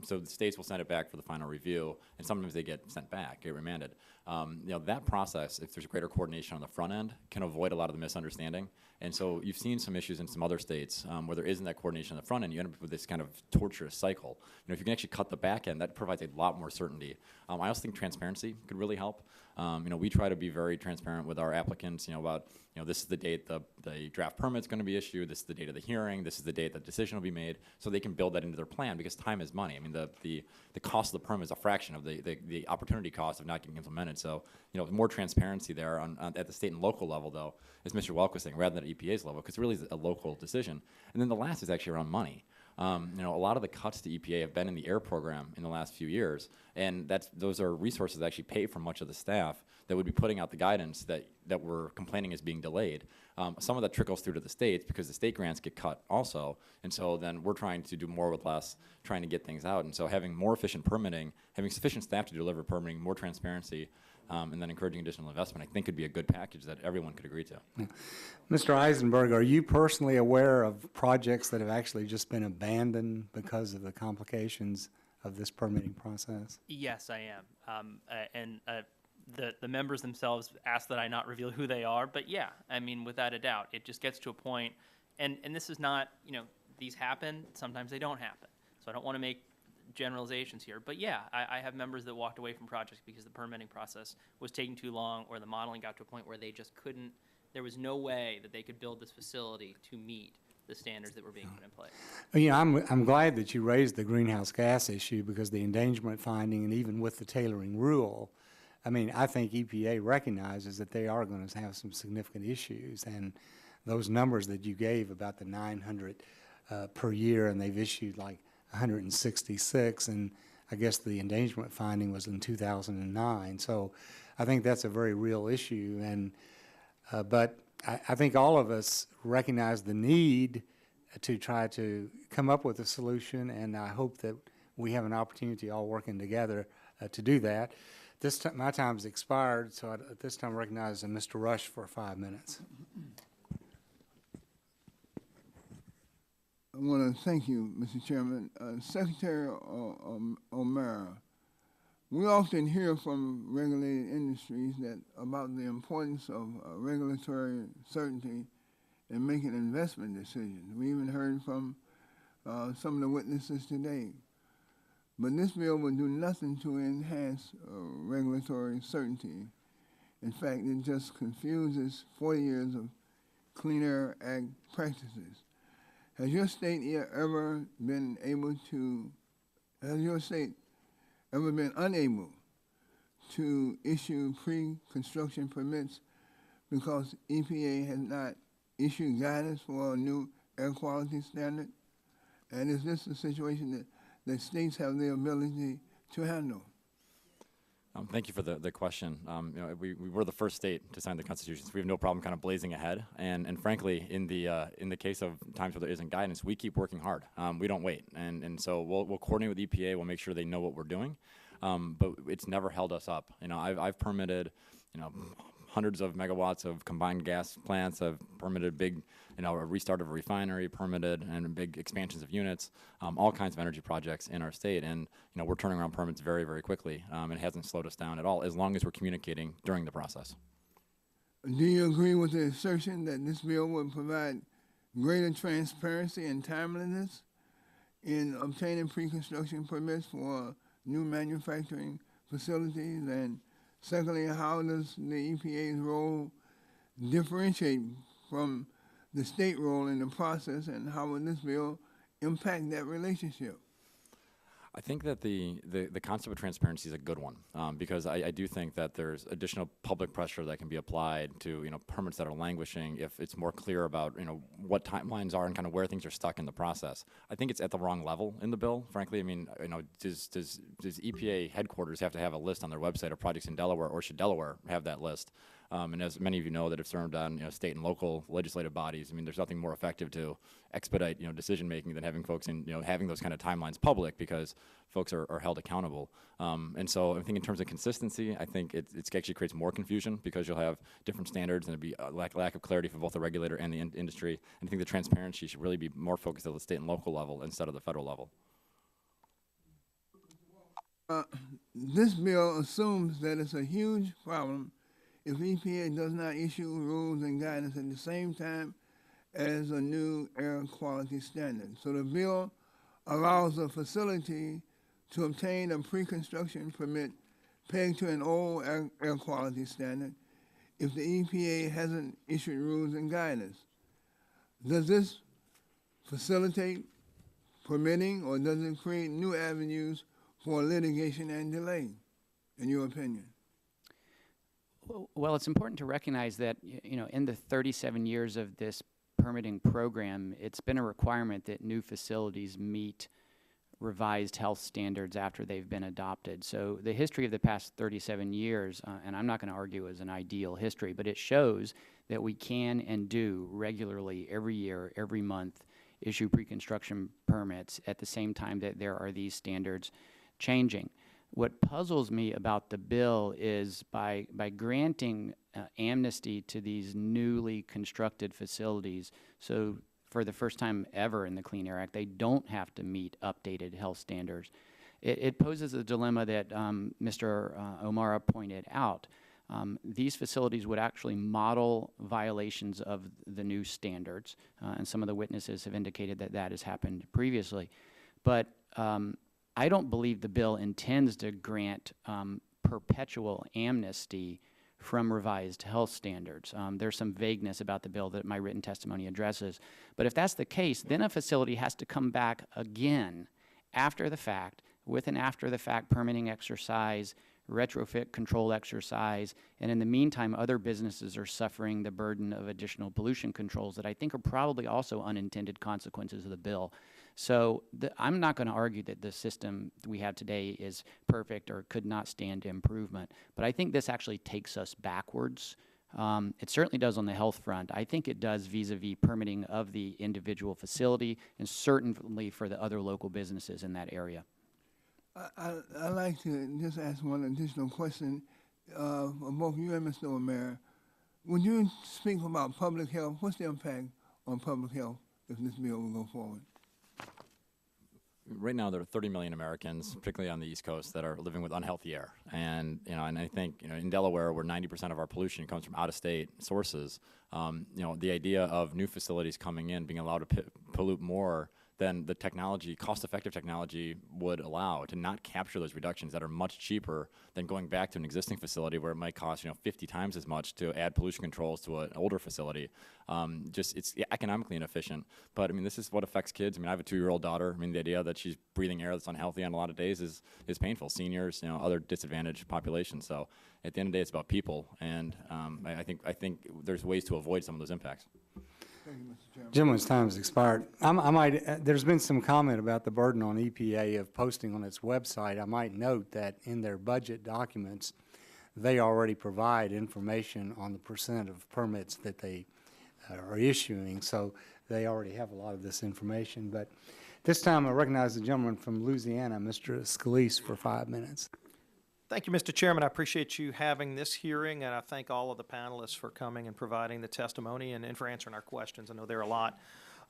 So the states will send it back for the final review, and sometimes they get sent back, get remanded. You know, that process, if there's greater coordination on the front end, can avoid a lot of the misunderstanding. And so you've seen some issues in some other states where there isn't that coordination on the front end. You end up with this kind of torturous cycle. You know, if you can actually cut the back end, that provides a lot more certainty. I also think transparency could really help. You know, we try to be very transparent with our applicants, you know, about, you know, this is the date the draft permit's going to be issued, this is the date of the hearing, this is the date the decision will be made, so they can build that into their plan, because time is money. I mean, the cost of the permit is a fraction of the opportunity cost of not getting implemented. So, you know, more transparency there at the state and local level, though, as Mr. Welk was saying, rather than at EPA's level, because it really is a local decision. And then the last is actually around money. You know, a lot of the cuts to EPA have been in the AIR program in the last few years, and those are resources that actually pay for much of the staff that would be putting out the guidance that we're complaining is being delayed. Some of that trickles through to the states because the state grants get cut also, and so then we're trying to do more with less, trying to get things out. And so having more efficient permitting, having sufficient staff to deliver permitting, more transparency, and then encouraging additional investment, I think could be a good package that everyone could agree to. Yeah. Mr. Eisenberg, are you personally aware of projects that have actually just been abandoned because of the complications of this permitting process? Yes, I am. The members themselves ask that I not reveal who they are, but yeah, I mean, without a doubt, it just gets to a point, and this is not, you know, these happen, sometimes they don't happen. So I don't want to make generalizations here, but yeah, I have members that walked away from projects because the permitting process was taking too long, or the modeling got to a point where they just couldn't, there was no way that they could build this facility to meet the standards that were being put in place. You know, I'm glad that you raised the greenhouse gas issue, because the endangerment finding, and even with the tailoring rule, I mean, I think EPA recognizes that they are going to have some significant issues, and those numbers that you gave about the 900 per year, and they've issued like 166, and I guess the endangerment finding was in 2009. So I think that's a very real issue, and but I think all of us recognize the need to try to come up with a solution, and I hope that we have an opportunity all working together to do that. This time, my time's expired, so at this time I recognize Mr. Rush for 5 minutes. I want to thank you, Mr. Chairman. Secretary O'Mara, we often hear from regulated industries about the importance of regulatory certainty in making investment decisions. We even heard from some of the witnesses today. But this bill will do nothing to enhance regulatory certainty. In fact, it just confuses 40 years of Clean Air Act practices. Has your state ever been unable to issue pre-construction permits because EPA has not issued guidance for a new air quality standard? And is this a situation that states have the ability to handle? Thank you for the question. You know, we were the first state to sign the Constitution, so we have no problem kind of blazing ahead. And frankly, in the case of times where there isn't guidance, we keep working hard. We don't wait. And so we'll coordinate with EPA. We'll make sure they know what we're doing. But it's never held us up. You know, I've permitted, you know, hundreds of megawatts of combined gas plants. I've permitted big, you know, a restart of a refinery, permitted, and big expansions of units, all kinds of energy projects in our state. And, you know, we're turning around permits very, very quickly. It hasn't slowed us down at all, as long as we're communicating during the process. Do you agree with the assertion that this bill would provide greater transparency and timeliness in obtaining pre-construction permits for new manufacturing facilities? And secondly, how does the EPA's role differentiate from the state role in the process, and how will this bill impact that relationship? I think that the concept of transparency is a good one, because I do think that there's additional public pressure that can be applied to, permits that are languishing if it's more clear about, what timelines are and kind of where things are stuck in the process. I think it's at the wrong level in the bill, frankly. I mean, does EPA headquarters have to have a list on their website of projects in Delaware, or should Delaware have that list? And as many of you know that have served on state and local legislative bodies, I mean, there's nothing more effective to expedite decision making than having folks in having those kind of timelines public, because folks are held accountable. And so I think in terms of consistency, I think it actually creates more confusion, because you'll have different standards and there'll be a lack of clarity for both the regulator and the industry. And I think the transparency should really be more focused at the state and local level instead of the federal level. This bill assumes that it's a huge problem if EPA does not issue rules and guidance at the same time as a new air quality standard. So the bill allows a facility to obtain a pre-construction permit pegged to an old air quality standard if the EPA hasn't issued rules and guidance. Does this facilitate permitting, or does it create new avenues for litigation and delay, in your opinion? Well, it's important to recognize that, in the 37 years of this permitting program, it's been a requirement that new facilities meet revised health standards after they've been adopted. So the history of the past 37 years, and I'm not going to argue is an ideal history, but it shows that we can and do regularly, every year, every month, issue pre-construction permits at the same time that there are these standards changing. What puzzles me about the bill is by granting amnesty to these newly constructed facilities, so for the first time ever in the Clean Air Act, they don't have to meet updated health standards. It poses a dilemma that Mr. O'Mara pointed out. These facilities would actually model violations of the new standards, and some of the witnesses have indicated that that has happened previously. But I don't believe the bill intends to grant perpetual amnesty from revised health standards. There's some vagueness about the bill that my written testimony addresses. But if that's the case, then a facility has to come back again after the fact with an after-the-fact permitting exercise, retrofit control exercise, and in the meantime, other businesses are suffering the burden of additional pollution controls that I think are probably also unintended consequences of the bill. So I'm not going to argue that the system we have today is perfect or could not stand improvement, but I think this actually takes us backwards. It certainly does on the health front. I think it does vis-a-vis permitting of the individual facility, and certainly for the other local businesses in that area. I'd like to just ask one additional question of both you and Mr. O'Mara. Would you speak about public health? What's the impact on public health if this bill will go forward? Right now, there are 30 million Americans, particularly on the East Coast, that are living with unhealthy air. And and I think in Delaware, where 90% of our pollution comes from out-of-state sources, the idea of new facilities coming in, being allowed to pollute more than the technology, cost-effective technology would allow, to not capture those reductions that are much cheaper than going back to an existing facility where it might cost 50 times as much to add pollution controls to an older facility. It's economically inefficient. But I mean, this is what affects kids. I mean, I have a 2-year-old daughter. I mean, the idea that she's breathing air that's unhealthy on a lot of days is painful. Seniors, other disadvantaged populations. So at the end of the day, it's about people, and I think there's ways to avoid some of those impacts. Thank you, Mr. Chairman. Gentleman's time has expired. There's been some comment about the burden on EPA of posting on its website. I might note that in their budget documents, they already provide information on the percent of permits that they are issuing, so they already have a lot of this information. But this time I recognize the gentleman from Louisiana, Mr. Scalise, for 5 minutes. Thank you, Mr. Chairman. I appreciate you having this hearing, and I thank all of the panelists for coming and providing the testimony and for answering our questions. I know there are a lot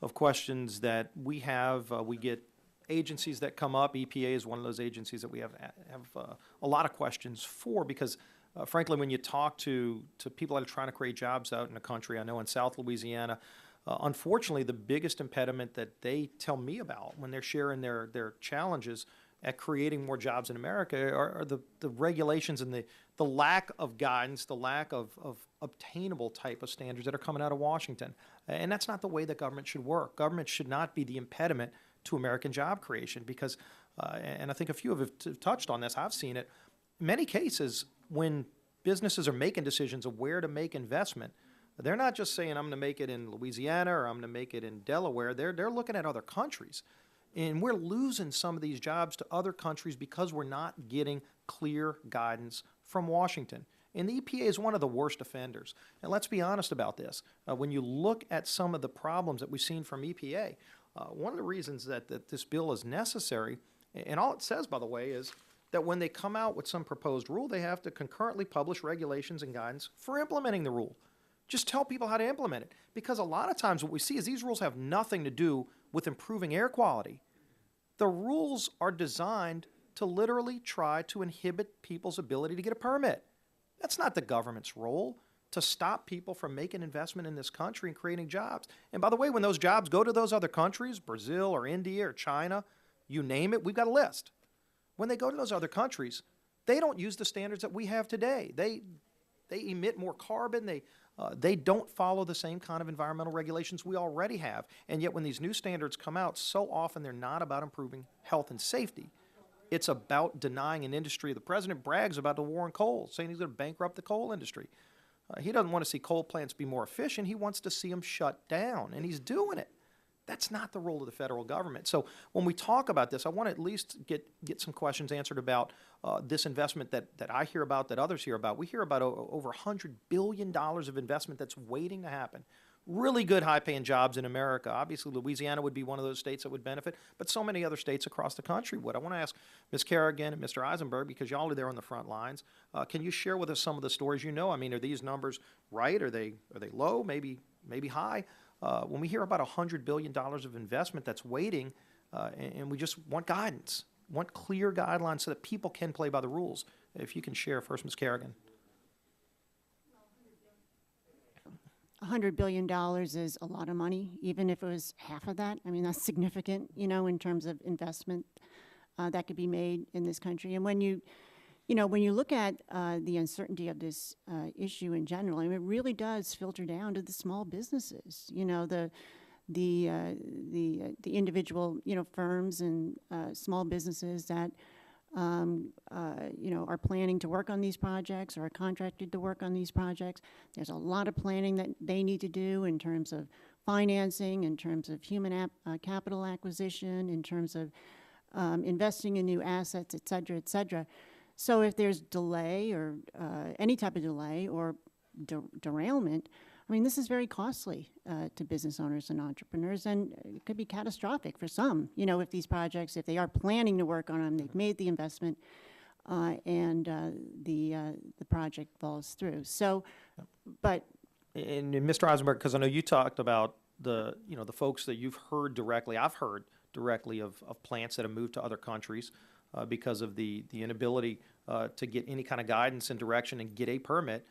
of questions that we have. We get agencies that come up. EPA is one of those agencies that we have a lot of questions for, because frankly, when you talk to people that are trying to create jobs out in the country, I know in South Louisiana, Unfortunately, the biggest impediment that they tell me about when they're sharing their challenges at creating more jobs in America are the regulations and the lack of guidance, the lack of obtainable type of standards that are coming out of Washington. And that's not the way that government should work. Government should not be the impediment to American job creation because, and I think a few have touched on this, I've seen it, in many cases when businesses are making decisions of where to make investment, they're not just saying, I'm going to make it in Louisiana or I'm going to make it in Delaware. They're looking at other countries. And we're losing some of these jobs to other countries because we're not getting clear guidance from Washington. And the EPA is one of the worst offenders. And let's be honest about this. When you look at some of the problems that we've seen from EPA, one of the reasons that this bill is necessary, and all it says, by the way, is that when they come out with some proposed rule, they have to concurrently publish regulations and guidance for implementing the rule. Just tell people how to implement it. Because a lot of times what we see is these rules have nothing to do with improving air quality. The rules are designed to literally try to inhibit people's ability to get a permit. That's not the government's role, to stop people from making investment in this country and creating jobs. And by the way, when those jobs go to those other countries, Brazil or India or China, you name it, we've got a list. When they go to those other countries, they don't use the standards that we have today. They emit more carbon. They don't follow the same kind of environmental regulations we already have. And yet when these new standards come out, so often they're not about improving health and safety. It's about denying an industry. The president brags about the war on coal, saying he's going to bankrupt the coal industry. He doesn't want to see coal plants be more efficient. He wants to see them shut down, and he's doing it. That's not the role of the federal government. So when we talk about this, I want to at least get some questions answered about this investment that I hear about, that others hear about. We hear about over $100 billion of investment that's waiting to happen. Really good high-paying jobs in America. Obviously, Louisiana would be one of those states that would benefit, but so many other states across the country would. I want to ask Ms. Kerrigan and Mr. Eisenberg, because y'all are there on the front lines, can you share with us some of the stories you know? I mean, are these numbers right? Are they low? Maybe high? When we hear about $100 billion of investment that's waiting, and we just want guidance, want clear guidelines so that people can play by the rules. If you can share first, Ms. Kerrigan. $100 billion is a lot of money, even if it was half of that. I mean, that's significant, you know, in terms of investment that could be made in this country. And when you look at the uncertainty of this issue in general, I mean, it really does filter down to the small businesses. You know, the individual, you know, firms and small businesses that are planning to work on these projects or are contracted to work on these projects. There's a lot of planning that they need to do in terms of financing, in terms of human capital acquisition, in terms of investing in new assets, et cetera, et cetera. So if there's delay or any type of delay or derailment, I mean, this is very costly to business owners and entrepreneurs, and it could be catastrophic for some. You know, if these projects, if they are planning to work on them, they've made the investment, and the project falls through. So, but and Mr. Eisenberg, because I know you talked about the folks that you've heard directly. I've heard directly of plants that have moved to other countries because of the inability to get any kind of guidance and direction and get a permit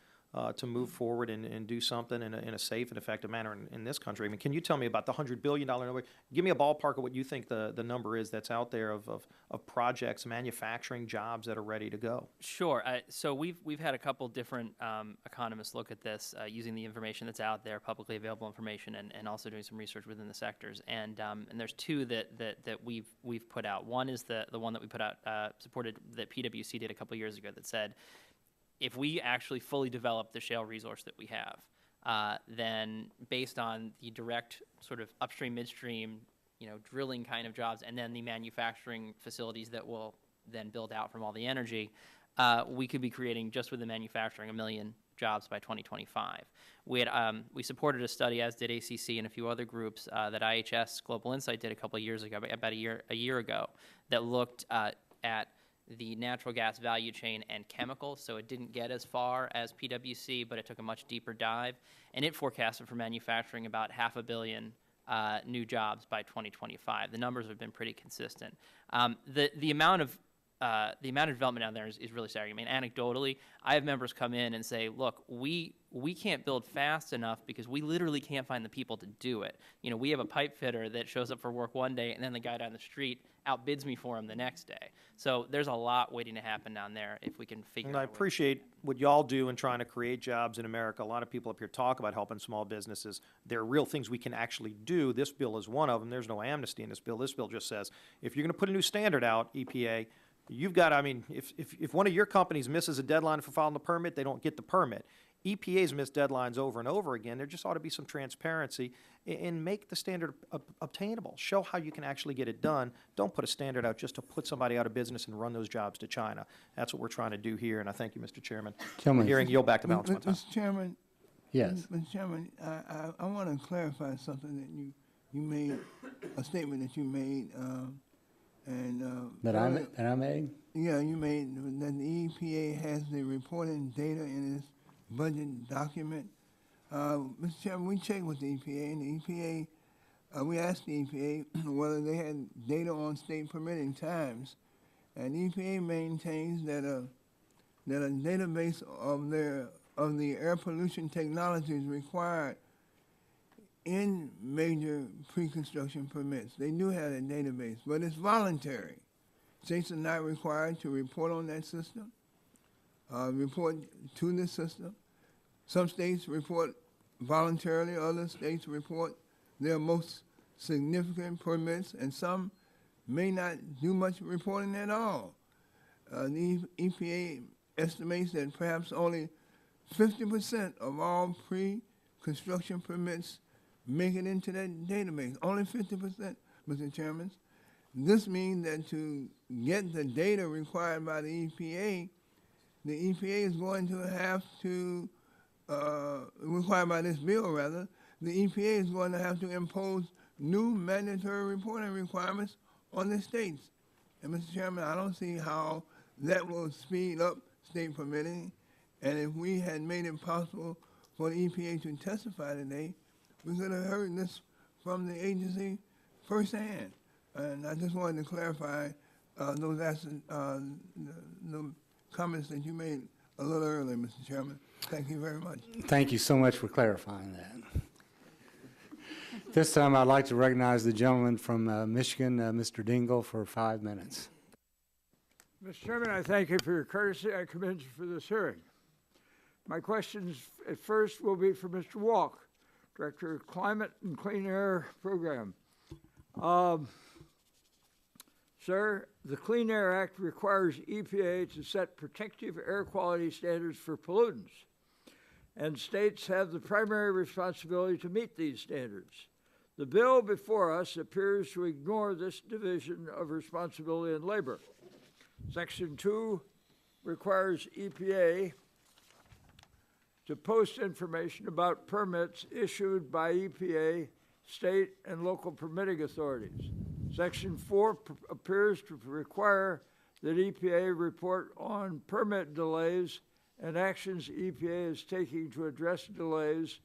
to move forward and do something in a safe and effective manner in this country. I mean, can you tell me about the $100 billion number? Give me a ballpark of what you think the number is that's out there of projects, manufacturing jobs that are ready to go. Sure. So we've had a couple different economists look at this using the information that's out there, publicly available information, and also doing some research within the sectors. And there's two that we've put out. One is the one that we put out, supported, that PwC did a couple years ago, that said, if we actually fully develop the shale resource that we have, then based on the direct sort of upstream, midstream, drilling kind of jobs, and then the manufacturing facilities that will then build out from all the energy, we could be creating, just with the manufacturing, 1 million jobs by 2025. We supported a study, as did ACC and a few other groups, that IHS Global Insight did a couple of years ago, about a year ago, that looked at the natural gas value chain and chemicals. So it didn't get as far as PwC, but it took a much deeper dive, and it forecasted for manufacturing about 500 million new jobs by 2025. The numbers have been pretty consistent. The amount of the amount of development down there is really staggering. I mean, anecdotally, I have members come in and say, look, we can't build fast enough because we literally can't find the people to do it. You know, we have a pipe fitter that shows up for work one day and then the guy down the street outbids me for him the next day. So there's a lot waiting to happen down there if we can figure And out I a way. appreciate what y'all do in trying to create jobs in America. A lot of people up here talk about helping small businesses. There are real things we can actually do. This bill is one of them. There's no amnesty in this bill. This bill just says, if you're going to put a new standard out, EPA, you've got, I mean, if one of your companies misses a deadline for filing the permit, they don't get the permit. EPA's missed deadlines over and over again. There just ought to be some transparency and make the standard obtainable. Show how you can actually get it done. Don't put a standard out just to put somebody out of business and run those jobs to China. That's what we're trying to do here, and I thank you, Mr. Chairman. Chairman. Hearing yield back the balance of my time. Mr. Chairman, Yes. Mr. Chairman, I want to clarify something that you made, a statement that you made, That I made? yeah, you made that the EPA has the reporting data in its budget document. Mr. Chairman, we checked with the EPA, and the EPA, we asked the EPA whether they had data on state permitting times, and the EPA maintains that a database of the air pollution technologies required in major pre-construction permits. They do have a database, but it's voluntary. States are not required to report on that system, report to the system. Some states report voluntarily, other states report their most significant permits, and some may not do much reporting at all. The EPA estimates that perhaps only 50% of all pre-construction permits make it into that database. Only 50%, Mr. Chairman. This means that to get the data required by the EPA is going to have to, required by this bill rather, the EPA is going to have to impose new mandatory reporting requirements on the states. And Mr. Chairman, I don't see how that will speed up state permitting. And if we had made it possible for the EPA to testify today, we could have heard this from the agency firsthand. And I just wanted to clarify the comments that you made a little earlier, Mr. Chairman. Thank you very much. Thank you so much for clarifying that. This time, I'd like to recognize the gentleman from Michigan, Mr. Dingle, for 5 minutes. Mr. Chairman, I thank you for your courtesy. I commend you for this hearing. My questions at first will be for Mr. Walk, Director of Climate and Clean Air Program. Sir, the Clean Air Act requires EPA to set protective air quality standards for pollutants, and states have the primary responsibility to meet these standards. The bill before us appears to ignore this division of responsibility and labor. Section 2 requires EPA to post information about permits issued by EPA, state, and local permitting authorities. Section 4 appears to require that EPA report on permit delays and actions EPA is taking to address delays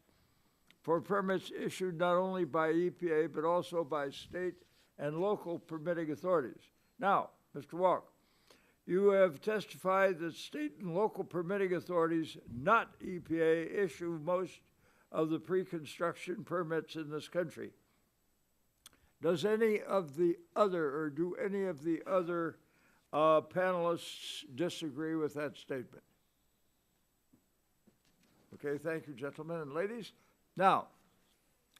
for permits issued not only by EPA but also by state and local permitting authorities. Now, Mr. Walk, you have testified that state and local permitting authorities, not EPA, issue most of the pre-construction permits in this country. Does any of the other, or do any of the other panelists disagree with that statement? Okay, thank you, gentlemen and ladies. Now,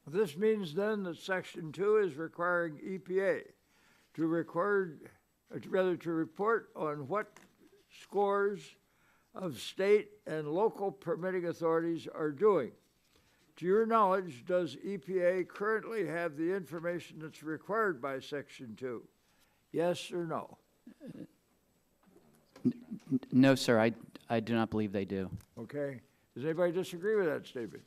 this means then that Section 2 is requiring EPA to report on what scores of state and local permitting authorities are doing. To your knowledge, does EPA currently have the information that's required by Section 2? Yes or no? No, sir, I do not believe they do. Okay. Does anybody disagree with that statement?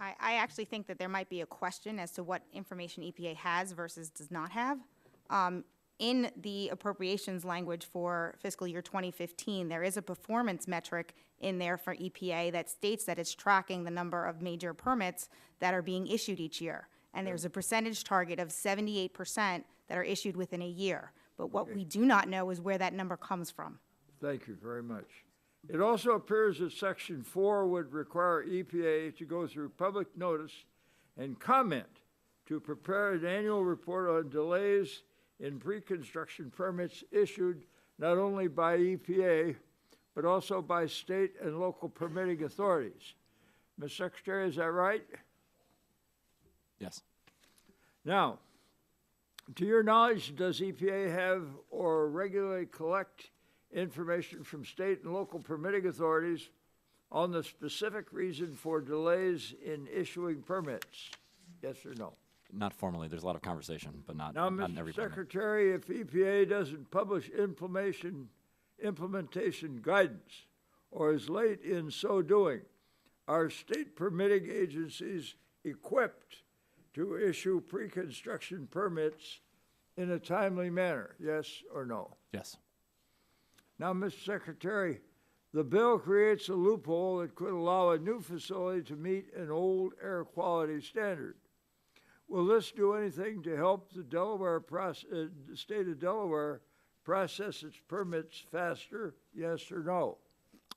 I actually think that there might be a question as to what information EPA has versus does not have. In the appropriations language for fiscal year 2015, there is a performance metric in there for EPA that states that it's tracking the number of major permits that are being issued each year. And there's a percentage target of 78% that are issued within a year. But what we do not know is where that number comes from. Thank you very much. It also appears that Section 4 would require EPA to go through public notice and comment to prepare an annual report on delays in pre-construction permits issued not only by EPA, but also by state and local permitting authorities. Ms. Secretary, is that right? Yes. Now, to your knowledge, does EPA have or regularly collect information from state and local permitting authorities on the specific reason for delays in issuing permits? Yes or no? Not formally. There's a lot of conversation, but not, Now, not in every Mr. permit. Secretary, if EPA doesn't publish implementation guidance or is late in so doing, are state permitting agencies equipped to issue pre-construction permits in a timely manner? Yes or no? Yes. Now, Mr. Secretary, the bill creates a loophole that could allow a new facility to meet an old air quality standard. Will this do anything to help the state of Delaware process its permits faster? Yes or no?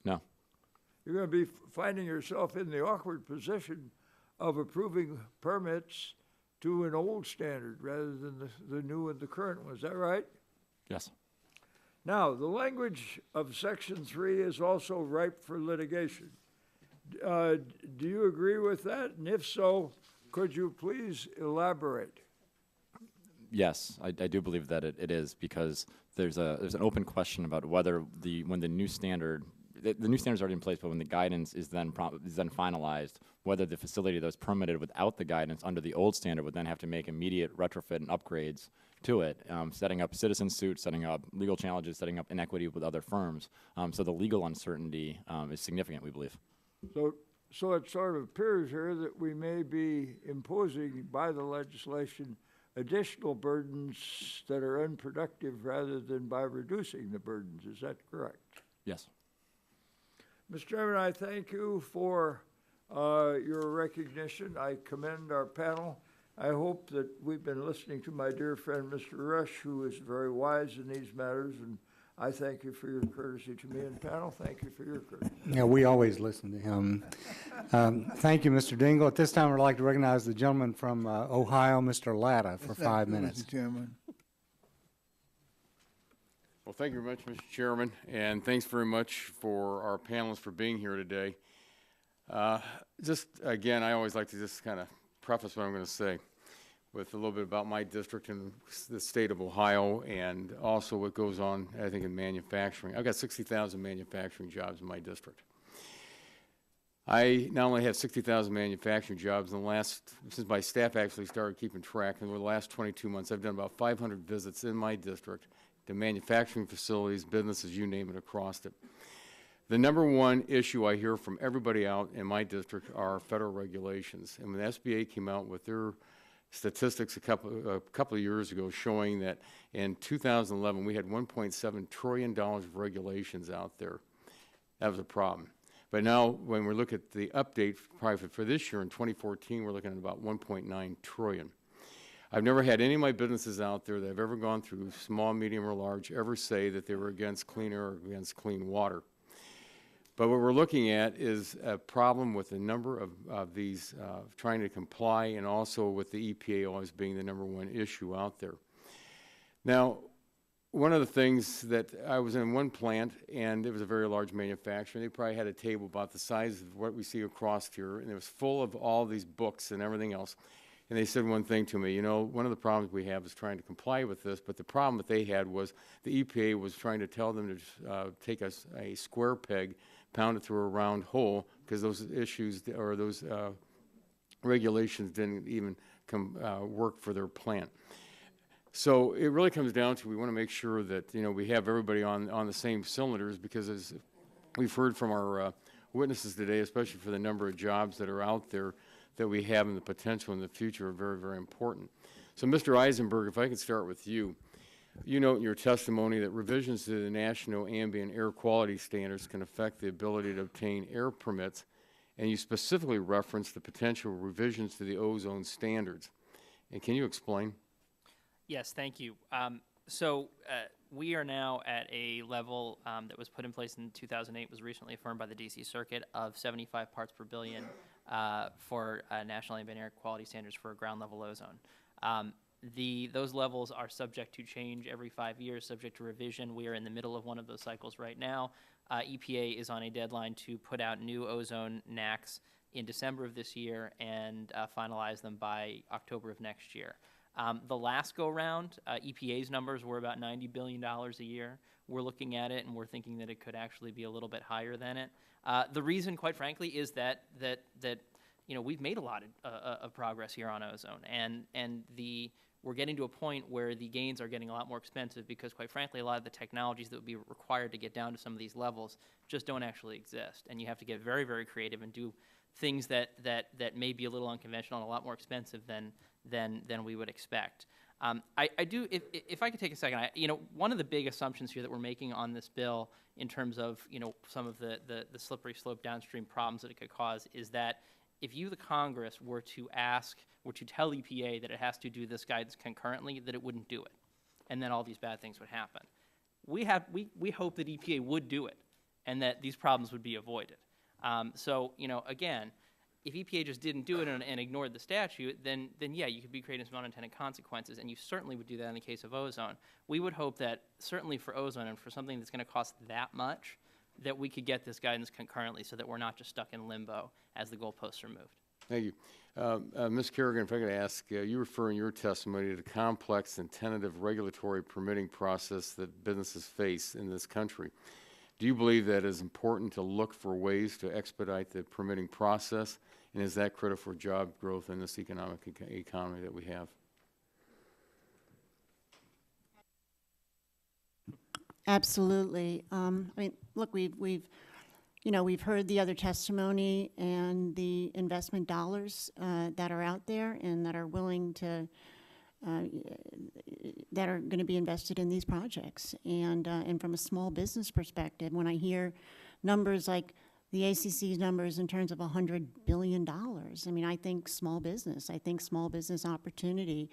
No. You're going to be finding yourself in the awkward position of approving permits to an old standard rather than the new and the current one. Is that right? Yes. Now, the language of Section 3 is also ripe for litigation. Do you agree with that? And if so, could you please elaborate? Yes, I do believe that it is, because there's an open question about whether when the new standard, the new standard is already in place, but when the guidance is then finalized, whether the facility that was permitted without the guidance under the old standard would then have to make immediate retrofit and upgrades to it, setting up citizen suits, setting up legal challenges, setting up inequity with other firms. So the legal uncertainty is significant, we believe. So it sort of appears here that we may be imposing by the legislation additional burdens that are unproductive rather than by reducing the burdens. Is that correct? Yes. Mr. Chairman, I thank you for your recognition. I commend our panel. I hope that we've been listening to my dear friend, Mr. Rush, who is very wise in these matters, and I thank you for your courtesy to me and panel. Thank you for your courtesy. Yeah, we always listen to him. Thank you, Mr. Dingle. At this time, I'd like to recognize the gentleman from Ohio, Mr. Latta, for 5 minutes. Mr. Chairman. Well, thank you very much, Mr. Chairman, and thanks very much for our panelists for being here today. Just, again, I always like to just kind of preface what I'm going to say with a little bit about my district and the state of Ohio, and also what goes on, I think, in manufacturing. I've got 60,000 manufacturing jobs in my district. I not only have 60,000 manufacturing jobs, since my staff actually started keeping track, and over the last 22 months, I've done about 500 visits in my district to manufacturing facilities, businesses, you name it, across it. The number one issue I hear from everybody out in my district are federal regulations. And when the SBA came out with their statistics a couple of years ago showing that in 2011 we had $1.7 trillion of regulations out there, that was a problem. But now when we look at the update for this year in 2014, we're looking at about 1.9 trillion. I've never had any of my businesses out there that have ever gone through, small, medium, or large, ever say that they were against clean air or against clean water. But what we're looking at is a problem with the number of these trying to comply, and also with the EPA always being the number one issue out there. Now, one of the things that I was in one plant, and it was a very large manufacturer. They probably had a table about the size of what we see across here, and it was full of all these books and everything else. And they said one thing to me, you know, one of the problems we have is trying to comply with this, but the problem that they had was the EPA was trying to tell them to take a square peg, pound it through a round hole, because those issues or those regulations didn't even work for their plant. So it really comes down to, we want to make sure that, you know, we have everybody on the same cylinders, because as we've heard from our witnesses today, especially for the number of jobs that are out there that we have and the potential in the future are very, very important. So Mr. Eisenberg, if I could start with you. You note in your testimony that revisions to the national ambient air quality standards can affect the ability to obtain air permits, and you specifically referenced the potential revisions to the ozone standards. And can you explain? Yes, thank you. So we are now at a level that was put in place in 2008, was recently affirmed by the DC Circuit, of 75 parts per billion for national ambient air quality standards for ground level ozone. Those levels are subject to change every 5 years, subject to revision. We are in the middle of one of those cycles right now. EPA is on a deadline to put out new ozone NACs in December of this year and finalize them by October of next year. The last go-round, EPA's numbers were about $90 billion a year. We're looking at it, and we're thinking that it could actually be a little bit higher than it. The reason, quite frankly, is that we've made a lot of progress here on ozone, and we're getting to a point where the gains are getting a lot more expensive because, quite frankly, a lot of the technologies that would be required to get down to some of these levels just don't actually exist, and you have to get very, very creative and do things that may be a little unconventional and a lot more expensive than we would expect. I do, if I could take a second, one of the big assumptions here that we're making on this bill in terms of, some of the slippery slope downstream problems that it could cause is that if you, the Congress, were to tell EPA that it has to do this guidance concurrently, that it wouldn't do it, and then all these bad things would happen. We hope that EPA would do it, and that these problems would be avoided. So, again, if EPA just didn't do it and ignored the statute, then yeah, you could be creating some unintended consequences, and you certainly would do that in the case of ozone. We would hope that, certainly for ozone and for something that's going to cost that much, that we could get this guidance concurrently so that we're not just stuck in limbo as the goalposts are moved. Thank you. Ms. Kerrigan, if I could ask, you refer in your testimony to the complex and tentative regulatory permitting process that businesses face in this country. Do you believe that it is important to look for ways to expedite the permitting process, and is that critical for job growth in this economic economy that we have? Absolutely. I mean, look, we've heard the other testimony and the investment dollars that are out there and that are willing to, that are going to be invested in these projects. And from a small business perspective, when I hear numbers like the ACC's numbers in terms of $100 billion, I mean, I think small business opportunity,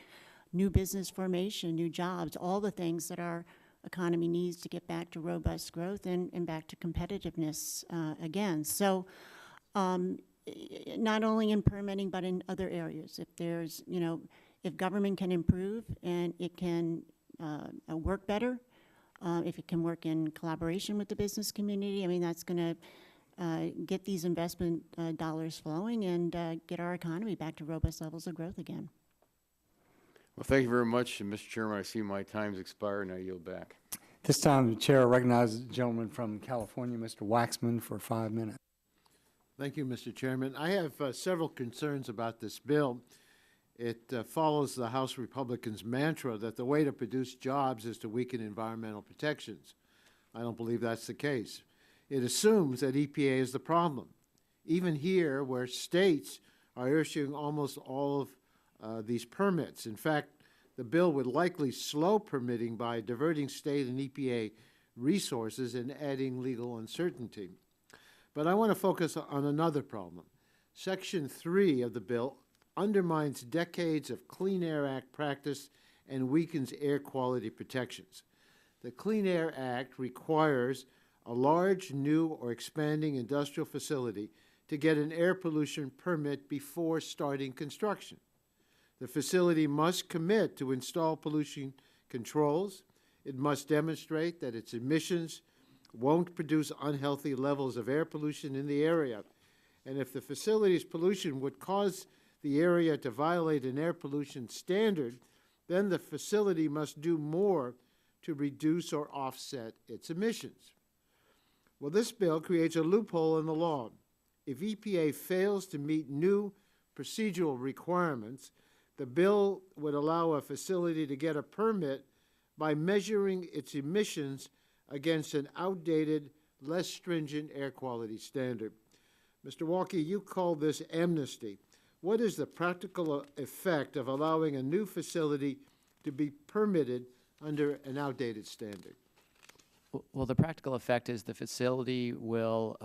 new business formation, new jobs, all the things that our economy needs to get back to robust growth and back to competitiveness again. So not only in permitting, but in other areas. If there's, if government can improve and it can work better, if it can work in collaboration with the business community, I mean, that's going to get these investment dollars flowing and get our economy back to robust levels of growth again. Well, thank you very much. And Mr. Chairman, I see my time's expired, and I yield back. This time, the chair recognizes the gentleman from California, Mr. Waxman, for 5 minutes. Thank you, Mr. Chairman. I have several concerns about this bill. It follows the House Republicans' mantra that the way to produce jobs is to weaken environmental protections. I don't believe that's the case. It assumes that EPA is the problem. Even here, where states are issuing almost all of these permits. In fact, the bill would likely slow permitting by diverting state and EPA resources and adding legal uncertainty. But I want to focus on another problem. Section 3 of the bill undermines decades of Clean Air Act practice and weakens air quality protections. The Clean Air Act requires a large, new, or expanding industrial facility to get an air pollution permit before starting construction. The facility must commit to install pollution controls. It must demonstrate that its emissions won't produce unhealthy levels of air pollution in the area. And if the facility's pollution would cause the area to violate an air pollution standard, then the facility must do more to reduce or offset its emissions. Well, this bill creates a loophole in the law. If EPA fails to meet new procedural requirements, the bill would allow a facility to get a permit by measuring its emissions against an outdated, less stringent air quality standard. Mr. Walke, you call this amnesty. What is the practical effect of allowing a new facility to be permitted under an outdated standard? Well, the practical effect is the facility will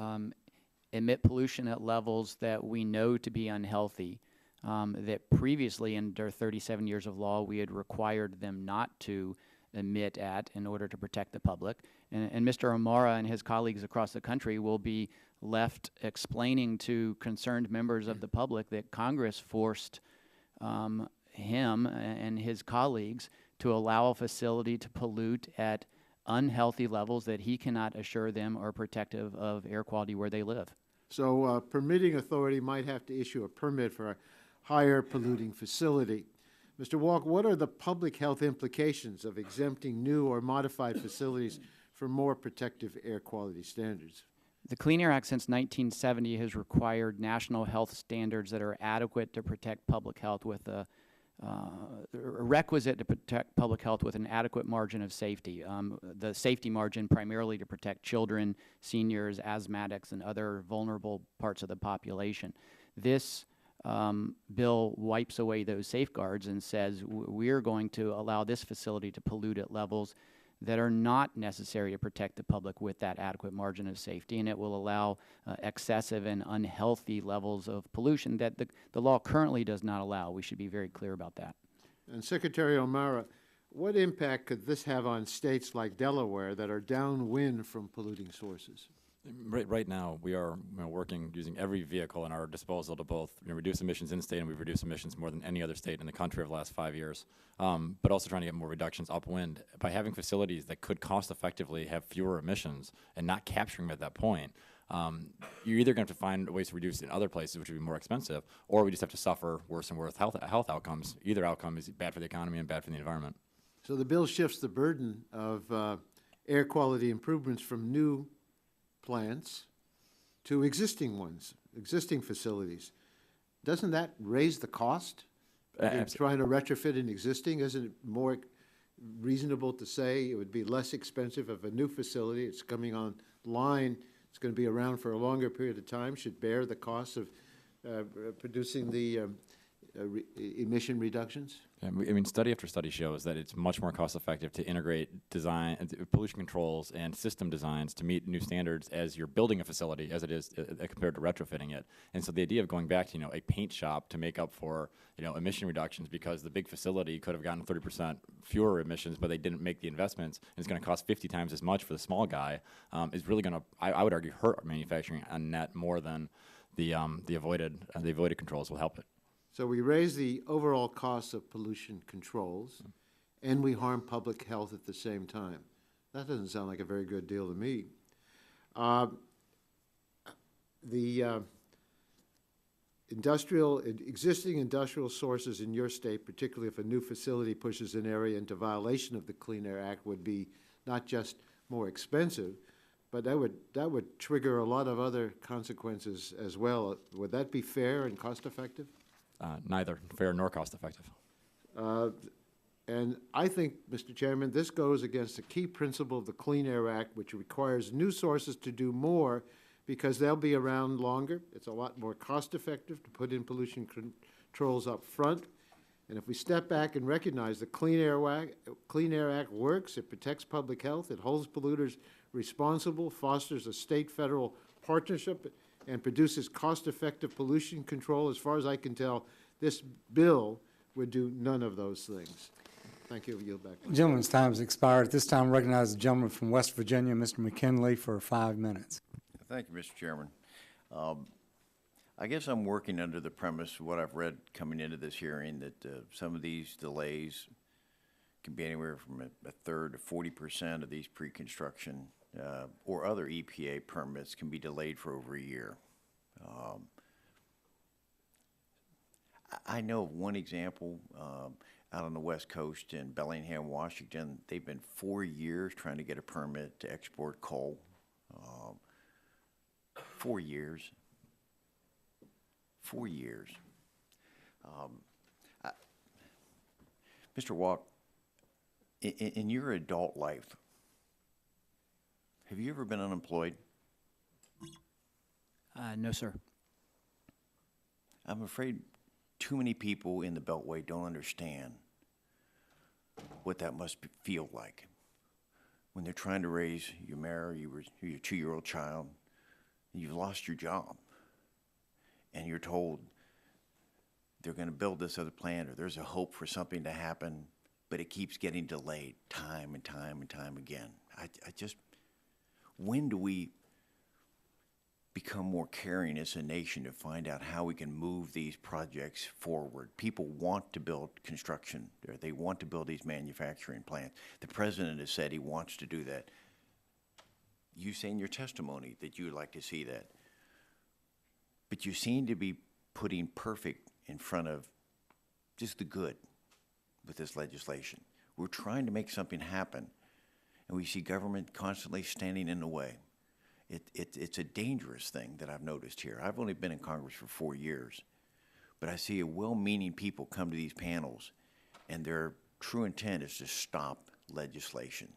emit pollution at levels that we know to be unhealthy. That previously, under 37 years of law, we had required them not to emit at in order to protect the public. And Mr. O'Mara and his colleagues across the country will be left explaining to concerned members of the public that Congress forced him and his colleagues to allow a facility to pollute at unhealthy levels that he cannot assure them are protective of air quality where they live. So permitting authority might have to issue a permit for a higher polluting facility. Mr. Walk, what are the public health implications of exempting new or modified facilities from more protective air quality standards? The Clean Air Act since 1970 has required national health standards that are adequate to protect public health with a requisite to protect public health with an adequate margin of safety. The safety margin primarily to protect children, seniors, asthmatics, and other vulnerable parts of the population. This bill wipes away those safeguards and says we're going to allow this facility to pollute at levels that are not necessary to protect the public with that adequate margin of safety, and it will allow excessive and unhealthy levels of pollution that the law currently does not allow. We should be very clear about that. And Secretary O'Mara, what impact could this have on states like Delaware that are downwind from polluting sources? Right now, we are working using every vehicle in our disposal to both reduce emissions in-state, and we've reduced emissions more than any other state in the country over the last 5 years, but also trying to get more reductions upwind. By having facilities that could cost-effectively have fewer emissions and not capturing them at that point, you're either going to have to find ways to reduce it in other places, which would be more expensive, or we just have to suffer worse and worse health outcomes. Either outcome is bad for the economy and bad for the environment. So the bill shifts the burden of air quality improvements from new plants to existing ones, existing facilities. Doesn't that raise the cost? Trying to retrofit an existing, isn't it more reasonable to say it would be less expensive if a new facility, it's coming online, it's going to be around for a longer period of time, should bear the cost of producing the emission reductions? I mean, study after study shows that it's much more cost-effective to integrate design, pollution controls, and system designs to meet new standards as you're building a facility, as it is compared to retrofitting it. And so the idea of going back to a paint shop to make up for emission reductions because the big facility could have gotten 30% fewer emissions, but they didn't make the investments, and it's going to cost 50 times as much for the small guy, is really going to, I would argue, hurt manufacturing on net more than the avoided controls will help it. So we raise the overall cost of pollution controls, and we harm public health at the same time. That doesn't sound like a very good deal to me. The existing industrial sources in your state, particularly if a new facility pushes an area into violation of the Clean Air Act, would be not just more expensive, but that would trigger a lot of other consequences as well. Would that be fair and cost-effective? Neither fair nor cost-effective. And I think, Mr. Chairman, this goes against the key principle of the Clean Air Act, which requires new sources to do more because they'll be around longer. It's a lot more cost-effective to put in pollution controls up front. And if we step back and recognize the Clean Air Act works, it protects public health, it holds polluters responsible, fosters a state-federal partnership, and produces cost-effective pollution control, as far as I can tell, this bill would do none of those things. Thank you. Yield back. The gentleman's time has expired. At this time, I recognize the gentleman from West Virginia, Mr. McKinley, for 5 minutes. Thank you, Mr. Chairman. I guess I'm working under the premise of what I've read coming into this hearing, that some of these delays can be anywhere from a third to 40% of these pre-construction or other EPA permits can be delayed for over a year. I know of one example out on the West Coast in Bellingham, Washington. They've been 4 years trying to get a permit to export coal. 4 years. 4 years. Mr. Walk, in your adult life, have you ever been unemployed? No, sir. I'm afraid too many people in the Beltway don't understand what that must feel like when they're trying to raise your your 2-year-old child, and you've lost your job, and you're told they're going to build this other plant or there's a hope for something to happen, but it keeps getting delayed time and time and time again. I just, when do we become more caring as a nation to find out how we can move these projects forward? People want to build construction, or they want to build these manufacturing plants. The president has said he wants to do that. You say in your testimony that you would like to see that. But you seem to be putting perfect in front of just the good with this legislation. We're trying to make something happen, and we see government constantly standing in the way. It's a dangerous thing that I've noticed here. I've only been in Congress for 4 years, but I see a well-meaning people come to these panels, and their true intent is to stop legislation.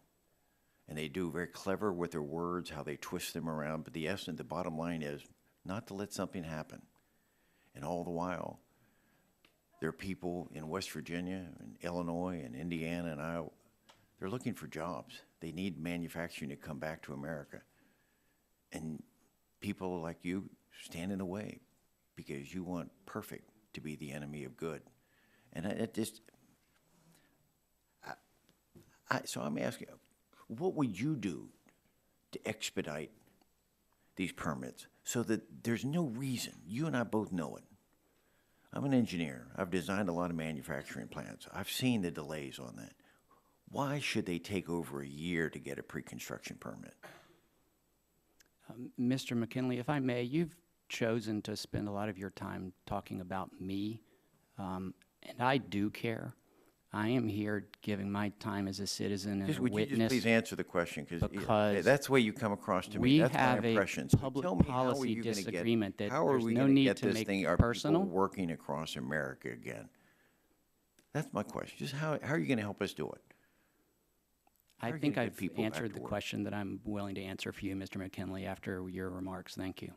And they do very clever with their words, how they twist them around, but the essence, the bottom line is not to let something happen. And all the while, there are people in West Virginia and Illinois and Indiana and Iowa, they're looking for jobs. They need manufacturing to come back to America. And people like you stand in the way because you want perfect to be the enemy of good. And so I'm asking, what would you do to expedite these permits so that there's no reason? You and I both know it. I'm an engineer. I've designed a lot of manufacturing plants. I've seen the delays on that. Why should they take over a year to get a pre-construction permit? Mr. McKinley, if I may, you've chosen to spend a lot of your time talking about me, and I do care. I am here giving my time as a citizen and a Would witness. you just please answer the question? Because that's the way you come across to me. we That's my have impression. a So public tell me, how are policy you gonna disagreement that how are there's we no gonna need get to this make thing? Are personal. people working across America again? That's my question. Just how are you going to help us do it? I How are you think gonna get I've people back answered to the work? question that I'm willing to answer for you, Mr. McKinley, after your remarks. Thank you.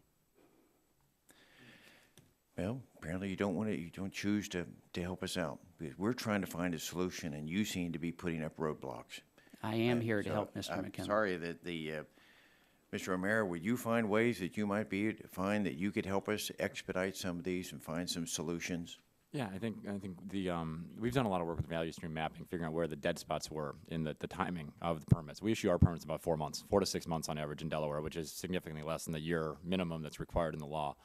Well, apparently you don't choose to help us out, because we're trying to find a solution, and you seem to be putting up roadblocks. I am here to help, Mr. I'm McKinley. sorry that Mr. O'Meara, would you find ways that you might be able to find that you could help us expedite some of these and find some solutions? Yeah, I think the we've done a lot of work with value stream mapping, figuring out where the dead spots were in the timing of the permits. We issue our permits about 4 months, 4 to 6 months on average in Delaware, which is significantly less than the year minimum that's required in the law.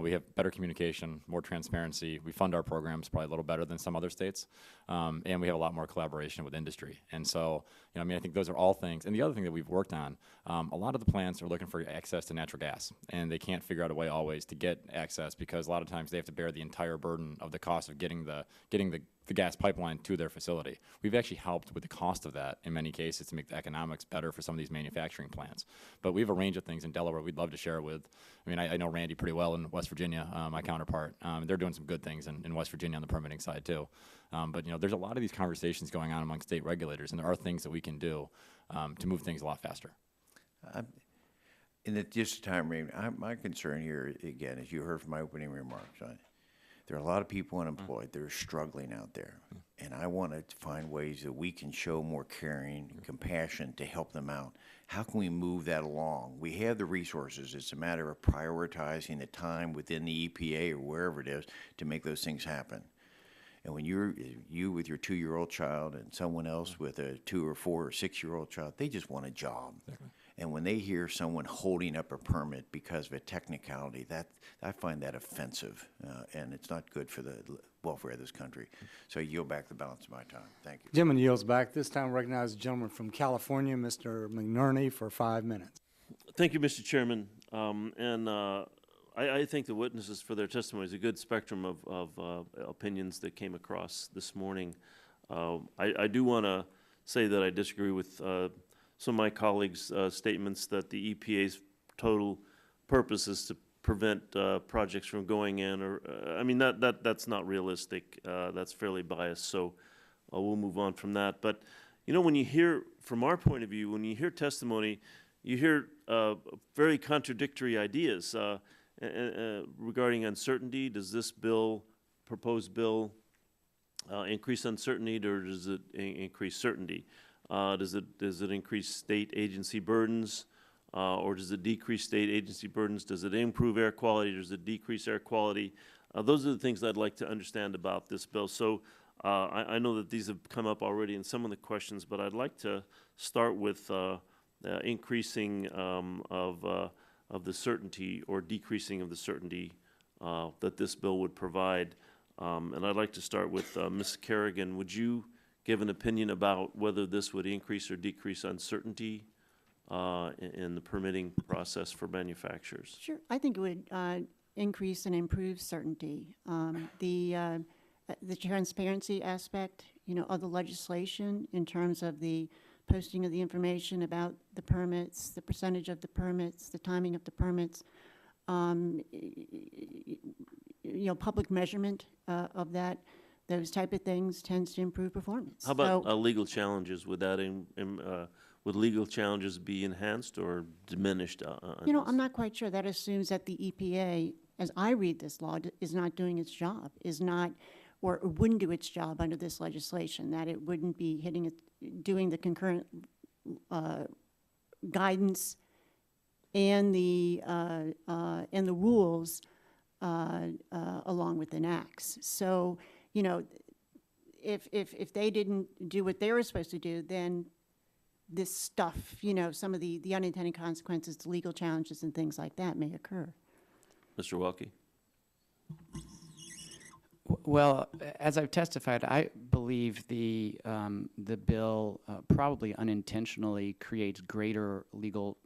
We have better communication, more transparency. We fund our programs probably a little better than some other states, and we have a lot more collaboration with industry. And so, I think those are all things. And the other thing that we've worked on, a lot of the plants are looking for access to natural gas, and they can't figure out a way always to get access, because a lot of times they have to bear the entire burden of the cost of getting the gas pipeline to their facility. We've actually helped with the cost of that in many cases to make the economics better for some of these manufacturing plants. But we have a range of things in Delaware we'd love to share with. I know Randy pretty well in West Virginia, my counterpart. They're doing some good things in West Virginia on the permitting side too. But there's a lot of these conversations going on among state regulators, and there are things that we can do to move things a lot faster. In the just time, my concern here, again, as you heard from my opening remarks, there are a lot of people unemployed that are struggling out there, and I want to find ways that we can show more caring and compassion to help them out. How can we move that along? We have the resources. It's a matter of prioritizing the time within the EPA or wherever it is to make those things happen. And when you with your 2-year-old child and someone else with a 2 or 4 or 6-year-old child, they just want a job. Exactly. And when they hear someone holding up a permit because of a technicality, I find that offensive, and it's not good for the welfare of this country. So I yield back the balance of my time. Thank you. Gentleman yields back. This time recognize the gentleman from California, Mr. McNerney, for 5 minutes. Thank you, Mr. Chairman. I think the witnesses for their testimony is a good spectrum of opinions that came across this morning. I do want to say that I disagree with some of my colleagues' statements that the EPA's total purpose is to prevent projects from going in, or that's not realistic. That's fairly biased. So we'll move on from that. But when you hear, from our point of view, when you hear testimony, you hear very contradictory ideas regarding uncertainty. Does this proposed bill, increase uncertainty, or does it increase certainty? Does it increase state agency burdens, or does it decrease state agency burdens? Does it improve air quality? Does it decrease air quality? Those are the things I'd like to understand about this bill. So I know that these have come up already in some of the questions, but I'd like to start with increasing of the certainty or decreasing of the certainty that this bill would provide. And I'd like to start with Ms. Kerrigan. Would you give an opinion about whether this would increase or decrease uncertainty in the permitting process for manufacturers? Sure, I think it would increase and improve certainty. The transparency aspect, of the legislation in terms of the posting of the information about the permits, the percentage of the permits, the timing of the permits, public measurement of that, those type of things tends to improve performance. How about legal challenges? Would that would legal challenges be enhanced or diminished? I'm not quite sure. That assumes that the EPA, as I read this law, is not doing its job, or wouldn't do its job under this legislation, that it wouldn't be doing the concurrent guidance and the rules along with enacts. So, if they didn't do what they were supposed to do, then this stuff, some of the unintended consequences, the legal challenges and things like that may occur. Mr. Welke? Well, as I've testified, I believe the bill probably unintentionally creates greater legal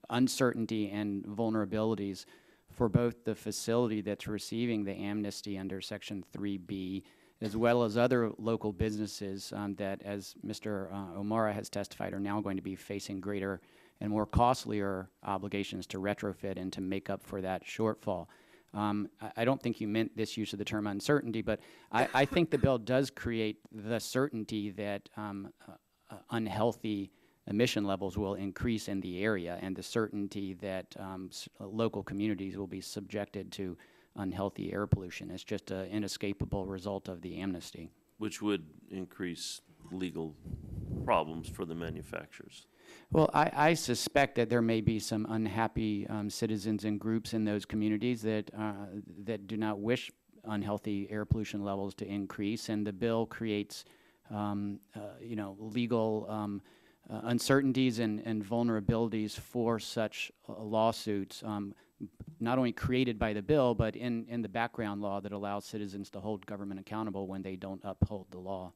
uncertainty and vulnerabilities for both the facility that's receiving the amnesty under Section 3B, as well as other local businesses that, as Mr. O'Mara has testified, are now going to be facing greater and more costlier obligations to retrofit and to make up for that shortfall. I don't think you meant this use of the term uncertainty, but I think the bill does create the certainty that unhealthy emission levels will increase in the area, and the certainty that local communities will be subjected to unhealthy air pollution. It's just an inescapable result of the amnesty. Which would increase legal problems for the manufacturers. Well, I suspect that there may be some unhappy citizens and groups in those communities that do not wish unhealthy air pollution levels to increase, and the bill creates, legal uncertainties and vulnerabilities for such lawsuits, not only created by the bill, but in the background law that allows citizens to hold government accountable when they don't uphold the law.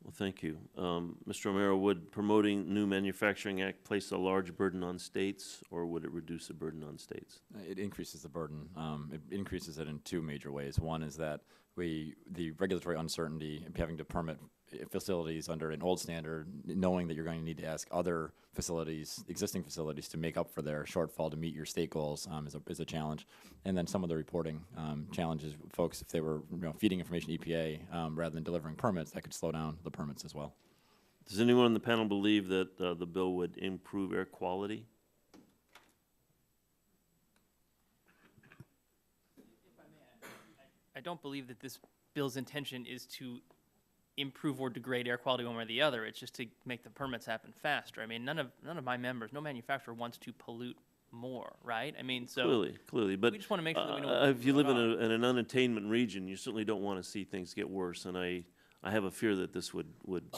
Well, thank you. Mr. O'Mara, would promoting new Manufacturing Act place a large burden on states, or would it reduce the burden on states? It increases the burden. It increases it in two major ways. One is that the regulatory uncertainty of having to permit facilities under an old standard, knowing that you're going to need to ask other facilities, existing facilities, to make up for their shortfall to meet your state goals is a challenge. And then some of the reporting challenges, folks, if they were feeding information to EPA rather than delivering permits, that could slow down the permits as well. Does anyone on the panel believe that the bill would improve air quality? I don't believe that this bill's intention is to improve or degrade air quality one way or the other. It's just to make the permits happen faster. I mean, none of my members, no manufacturer wants to pollute more, right? I mean, so clearly, but we just want to make sure that we know if you live in an unattainment region, you certainly don't want to see things get worse, and I have a fear that this would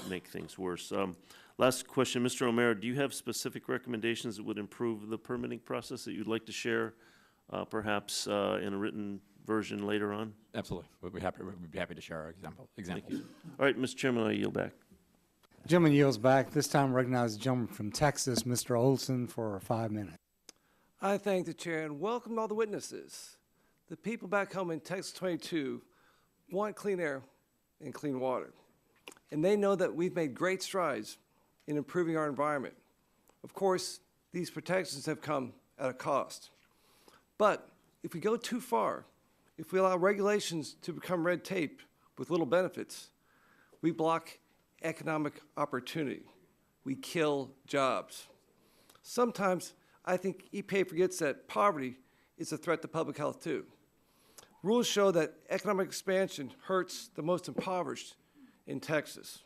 make things worse. Last question, Mr. O'Mara, do you have specific recommendations that would improve the permitting process that you'd like to share, perhaps in a written version later on? Absolutely. We'd be happy to share our examples. Thank you. All right, Mr. Chairman, I yield back. Gentleman yields back. This time recognize the gentleman from Texas, Mr. Olson, for 5 minutes. I thank the chair and welcome all the witnesses. The people back home in Texas 22 want clean air and clean water, and they know that we've made great strides in improving our environment. Of course, these protections have come at a cost. But if we go too far, if we allow regulations to become red tape with little benefits, we block economic opportunity. We kill jobs. Sometimes I think EPA forgets that poverty is a threat to public health too. Rules show that economic expansion hurts the most impoverished in Texas.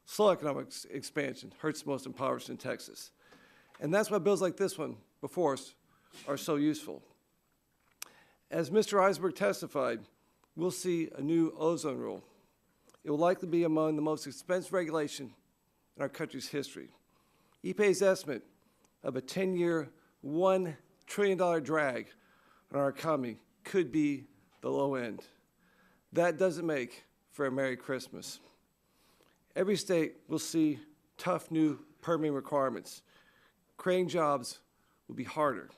Slow economic expansion hurts the most impoverished in Texas. And that's why bills like this one before us are so useful. As Mr. Eisberg testified, we'll see a new ozone rule. It will likely be among the most expensive regulation in our country's history. EPA's estimate of a 10-year, $1 trillion drag on our economy could be the low end. That doesn't make for a Merry Christmas. Every state will see tough new permitting requirements. Creating jobs will be harder.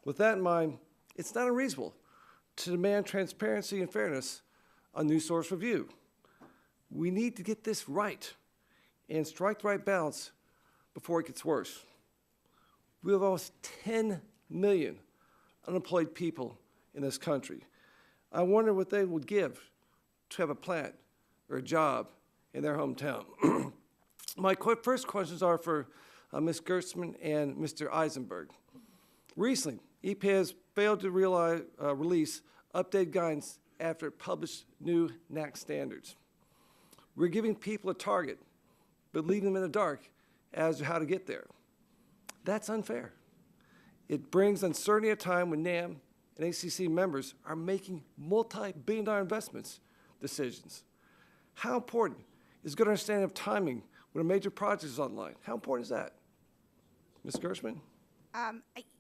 With that in mind, it's not unreasonable to demand transparency and fairness on new source review. We need to get this right and strike the right balance before it gets worse. We have almost 10 million unemployed people in this country. I wonder what they would give to have a plant or a job in their hometown. My first questions are for Ms. Gerstmann and Mr. Eisenberg. Recently, EPA has failed to release updated guidance after it published new NAC standards. We're giving people a target, but leaving them in the dark as to how to get there. That's unfair. It brings uncertainty at a time when NAM and ACC members are making multi-billion-dollar investments decisions. How important is good understanding of timing when a major project is online? How important is that? Ms. Gershman?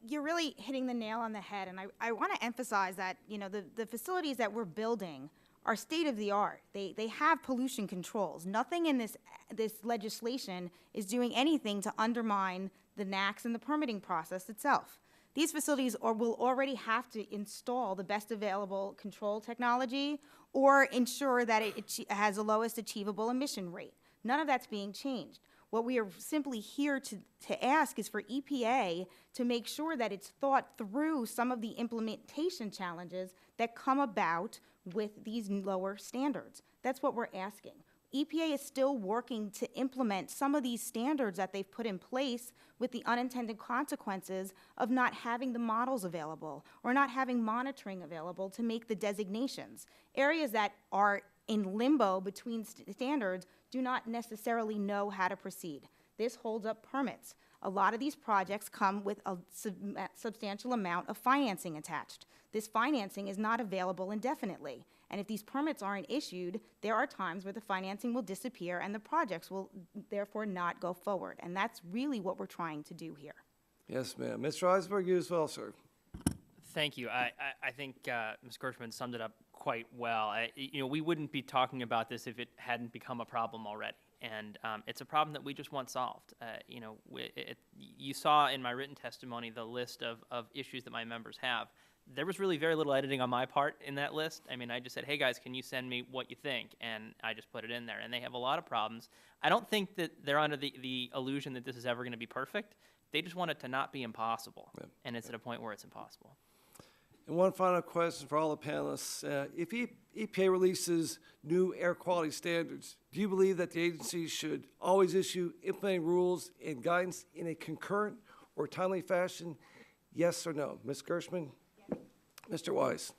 You're really hitting the nail on the head, and I want to emphasize that, you know, the facilities that we're building are state-of-the-art. They have pollution controls. Nothing in this legislation is doing anything to undermine the NACs and the permitting process itself. These facilities will already have to install the best available control technology or ensure that it has the lowest achievable emission rate. None of that's being changed. What we are simply here to ask is for EPA to make sure that it's thought through some of the implementation challenges that come about with these lower standards. That's what we're asking. EPA is still working to implement some of these standards that they've put in place with the unintended consequences of not having the models available or not having monitoring available to make the designations. Areas that are in limbo between standards do not necessarily know how to proceed. This holds up permits. A lot of these projects come with a substantial amount of financing attached. This financing is not available indefinitely. And if these permits aren't issued, there are times where the financing will disappear and the projects will therefore not go forward. And that's really what we're trying to do here. Yes, ma'am. Mr. Eisenberg, you as well, sir. Thank you. I think Ms. Gershman summed it up quite well. We wouldn't be talking about this if it hadn't become a problem already. And it's a problem that we just want solved. You saw in my written testimony the list of issues that my members have. There was really very little editing on my part in that list. I mean, I just said, hey guys, can you send me what you think? And I just put it in there. And they have a lot of problems. I don't think that they're under the illusion that this is ever going to be perfect. They just want it to not be impossible. Yeah. And it's at a point where it's impossible. And one final question for all the panelists. If EPA releases new air quality standards, do you believe that the agency should always issue implementing rules and guidance in a concurrent or timely fashion? Yes or no? Ms. Gershman? Yes. Mr. Weiss?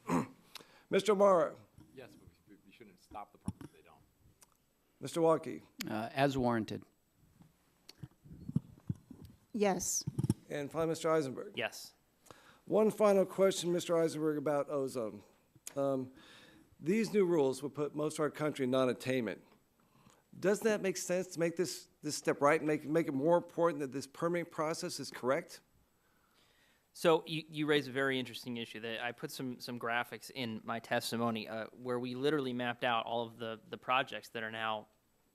Mr. O'Mara? Yes, but we shouldn't stop the permits if they don't. Mr. Waukee? As warranted. Yes. And finally, Mr. Eisenberg? Yes. One final question, Mr. Eisenberg, about ozone. These new rules will put most of our country in non-attainment. Doesn't that make sense to make this step right and make it more important that this permitting process is correct? So you raise a very interesting issue. I put some graphics in my testimony where we literally mapped out all of the projects that are now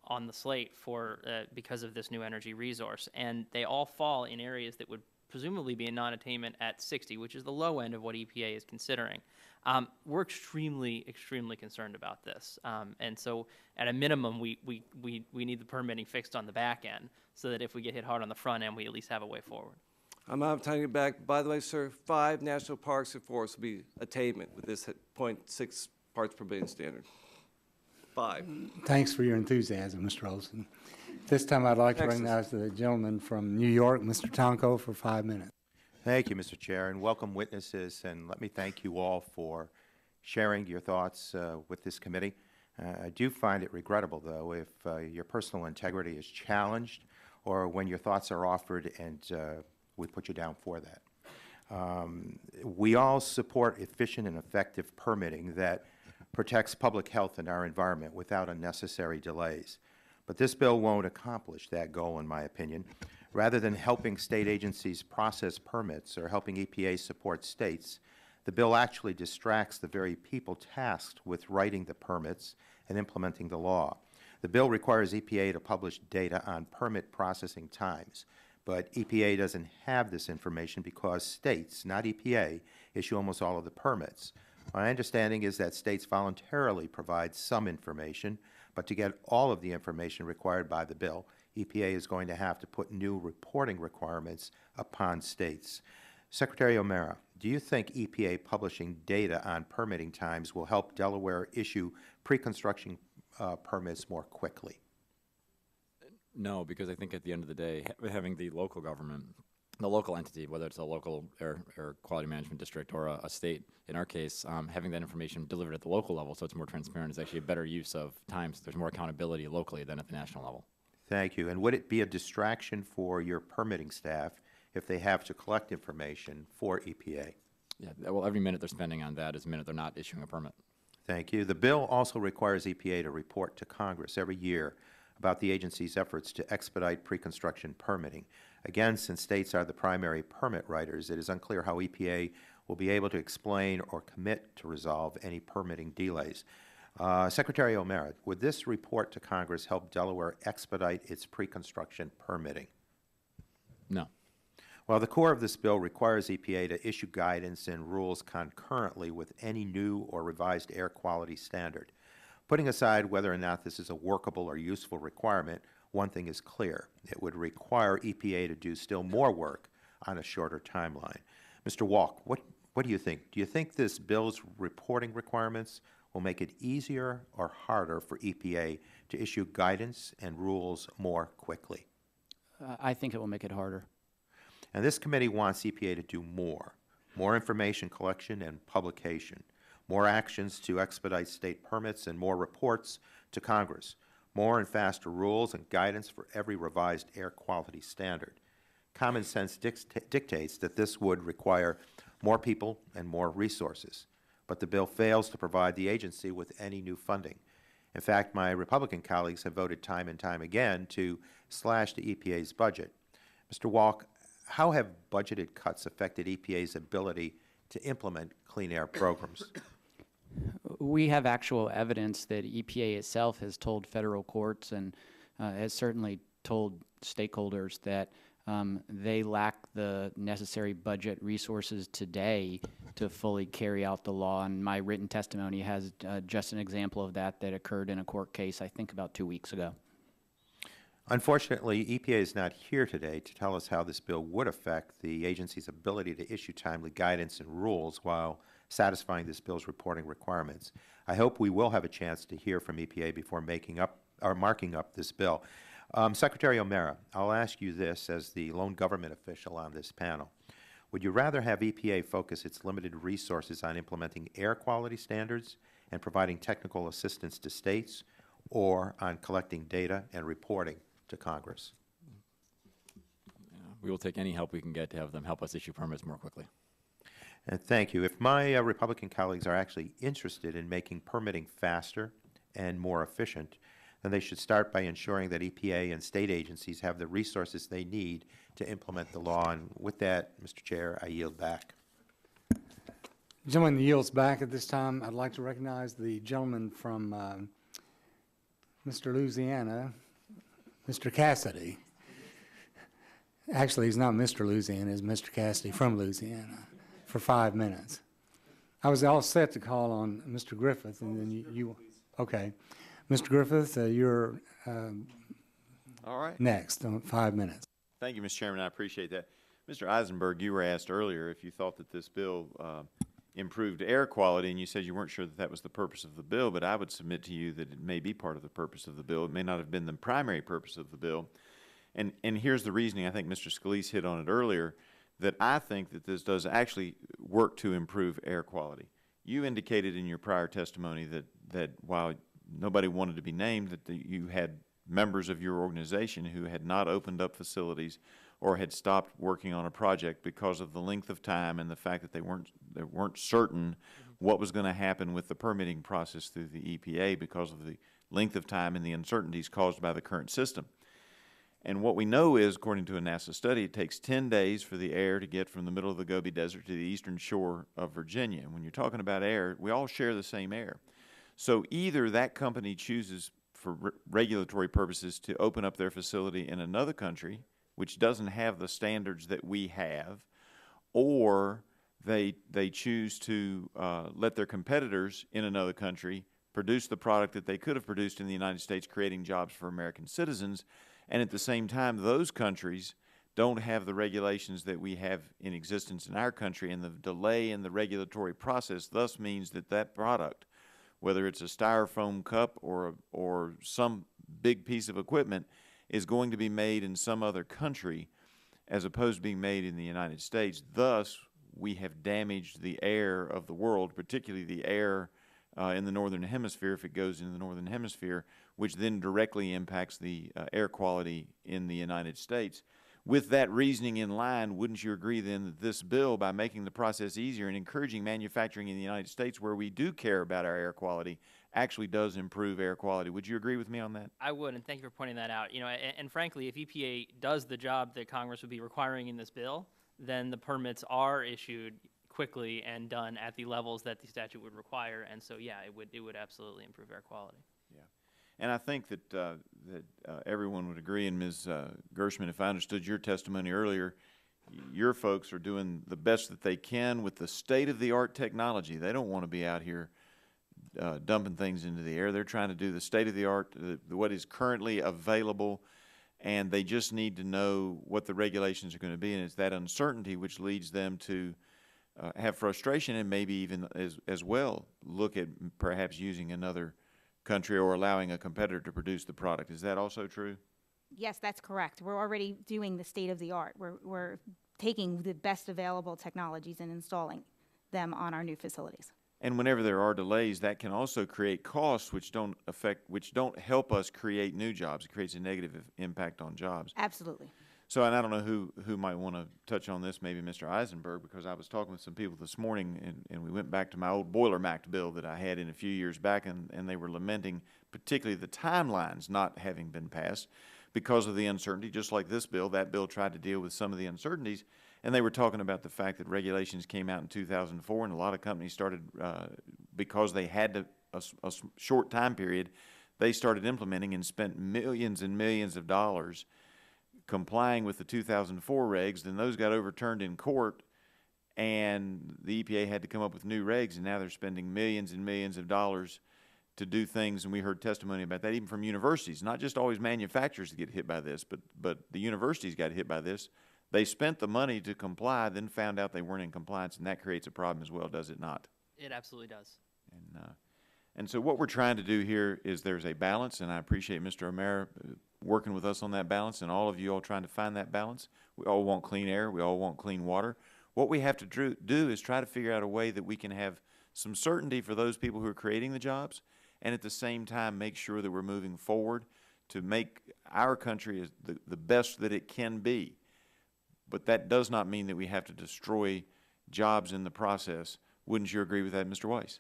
on the slate for because of this new energy resource, and they all fall in areas that would presumably be a non-attainment at 60, which is the low end of what EPA is considering. We're extremely, extremely concerned about this, and so at a minimum, we need the permitting fixed on the back end so that if we get hit hard on the front end, we at least have a way forward. I'm out of time to get back. By the way, sir, 5 national parks and forests will be attainment with this 0.6 parts per billion standard. 5. Thanks for your enthusiasm, Mr. Olson. This time I'd like to recognize the gentleman from New York, Mr. Tonko, for 5 minutes. Thank you, Mr. Chair, and welcome witnesses, and let me thank you all for sharing your thoughts with this committee. I do find it regrettable, though, if your personal integrity is challenged or when your thoughts are offered and we put you down for that. We all support efficient and effective permitting that protects public health and our environment without unnecessary delays. But this bill won't accomplish that goal, in my opinion. Rather than helping state agencies process permits or helping EPA support states, the bill actually distracts the very people tasked with writing the permits and implementing the law. The bill requires EPA to publish data on permit processing times, but EPA doesn't have this information because states, not EPA, issue almost all of the permits. My understanding is that states voluntarily provide some information, but to get all of the information required by the bill, EPA is going to have to put new reporting requirements upon states. Secretary O'Mara, do you think EPA publishing data on permitting times will help Delaware issue pre-construction permits more quickly? No, because I think at the end of the day, having the local government, the local entity, whether it's a local air quality management district or a state, in our case, having that information delivered at the local level so it's more transparent is actually a better use of time. So there's more accountability locally than at the national level. Thank you. And would it be a distraction for your permitting staff if they have to collect information for EPA? Yeah, well, every minute they're spending on that is a minute they're not issuing a permit. Thank you. The bill also requires EPA to report to Congress every year about the agency's efforts to expedite pre-construction permitting. Again, since states are the primary permit writers, it is unclear how EPA will be able to explain or commit to resolve any permitting delays. Secretary O'Mara, would this report to Congress help Delaware expedite its pre-construction permitting? No. Well, the core of this bill requires EPA to issue guidance and rules concurrently with any new or revised air quality standard. Putting aside whether or not this is a workable or useful requirement, one thing is clear. It would require EPA to do still more work on a shorter timeline. Mr. Walk, what do you think? Do you think this bill's reporting requirements will make it easier or harder for EPA to issue guidance and rules more quickly? I think it will make it harder. And this committee wants EPA to do more information collection and publication, more actions to expedite state permits, and more reports to Congress, more and faster rules and guidance for every revised air quality standard. Common sense dictates that this would require more people and more resources, but the bill fails to provide the agency with any new funding. In fact, my Republican colleagues have voted time and time again to slash the EPA's budget. Mr. Walk, how have budgeted cuts affected EPA's ability to implement clean air programs? We have actual evidence that EPA itself has told federal courts and has certainly told stakeholders that they lack the necessary budget resources today to fully carry out the law. And my written testimony has just an example of that occurred in a court case, I think, about 2 weeks ago. Unfortunately, EPA is not here today to tell us how this bill would affect the agency's ability to issue timely guidance and rules while satisfying this bill's reporting requirements. I hope we will have a chance to hear from EPA before marking up this bill. Secretary O'Mara, I'll ask you this as the lone government official on this panel. Would you rather have EPA focus its limited resources on implementing air quality standards and providing technical assistance to states, or on collecting data and reporting to Congress? We will take any help we can get to have them help us issue permits more quickly. And thank you. If my Republican colleagues are actually interested in making permitting faster and more efficient, then they should start by ensuring that EPA and state agencies have the resources they need to implement the law. And with that, Mr. Chair, I yield back. Gentleman yields back at this time. I'd like to recognize the gentleman from Mr. Louisiana, Mr. Cassidy. Actually, he's not Mr. Louisiana, he's Mr. Cassidy from Louisiana, for 5 minutes. I was all set to call on Mr. Griffith, and then you okay. Mr. Griffith, you're all right. Next, 5 minutes. Thank you, Mr. Chairman. I appreciate that. Mr. Eisenberg, you were asked earlier if you thought that this bill improved air quality, and you said you weren't sure that that was the purpose of the bill, but I would submit to you that it may be part of the purpose of the bill. It may not have been the primary purpose of the bill. And here's the reasoning. I think Mr. Scalise hit on it earlier, that I think that this does actually work to improve air quality. You indicated in your prior testimony that while nobody wanted to be named, that you had members of your organization who had not opened up facilities or had stopped working on a project because of the length of time and the fact that they weren't certain what was going to happen with the permitting process through the EPA because of the length of time and the uncertainties caused by the current system. And what we know is, according to a NASA study, it takes 10 days for the air to get from the middle of the Gobi Desert to the eastern shore of Virginia. And when you're talking about air, we all share the same air. So either that company chooses for regulatory purposes to open up their facility in another country, which doesn't have the standards that we have, or they choose to let their competitors in another country produce the product that they could have produced in the United States, creating jobs for American citizens. And at the same time, those countries don't have the regulations that we have in existence in our country, and the delay in the regulatory process thus means that that product, whether it's a styrofoam cup or some big piece of equipment, is going to be made in some other country as opposed to being made in the United States. Thus, we have damaged the air of the world, particularly the air in the Northern Hemisphere, if it goes into the Northern Hemisphere, which then directly impacts the air quality in the United States. With that reasoning in line, wouldn't you agree then that this bill, by making the process easier and encouraging manufacturing in the United States where we do care about our air quality, actually does improve air quality? Would you agree with me on that? I would, and thank you for pointing that out. You know, and frankly, if EPA does the job that Congress would be requiring in this bill, then the permits are issued quickly and done at the levels that the statute would require. And so, yeah, it would absolutely improve air quality. Yeah, and I think that everyone would agree. And Ms. Gershman, if I understood your testimony earlier, your folks are doing the best that they can with the state-of-the-art technology. They don't want to be out here dumping things into the air. They're trying to do the state-of-the-art, what is currently available, and they just need to know what the regulations are going to be. And it's that uncertainty which leads them to have frustration and maybe even as well look at perhaps using another country or allowing a competitor to produce the product. Is that also true? Yes, that's correct. We're already doing the state of the art. We're taking the best available technologies and installing them on our new facilities. And whenever there are delays, that can also create costs which don't help us create new jobs. It creates a negative impact on jobs. Absolutely. So, and I don't know who might want to touch on this, maybe Mr. Eisenberg, because I was talking with some people this morning, and we went back to my old Boiler Mac bill that I had in a few years back, and they were lamenting particularly the timelines not having been passed because of the uncertainty. Just like this bill, that bill tried to deal with some of the uncertainties, and they were talking about the fact that regulations came out in 2004, and a lot of companies started, because they had a short time period, they started implementing and spent millions and millions of dollars complying with the 2004 regs. Then those got overturned in court, and the EPA had to come up with new regs, and now they're spending millions and millions of dollars to do things. And we heard testimony about that even from universities, not just always manufacturers that get hit by this, but the universities got hit by this. They spent the money to comply, then found out they weren't in compliance, and that creates a problem as well, does it not? It absolutely does. And so what we're trying to do here is there's a balance, and I appreciate Mr. O'Mara working with us on that balance, and all of you all trying to find that balance. We all want clean air. We all want clean water. What we have to do is try to figure out a way that we can have some certainty for those people who are creating the jobs, and at the same time make sure that we're moving forward to make our country the best that it can be. But that does not mean that we have to destroy jobs in the process. Wouldn't you agree with that, Mr. Weiss?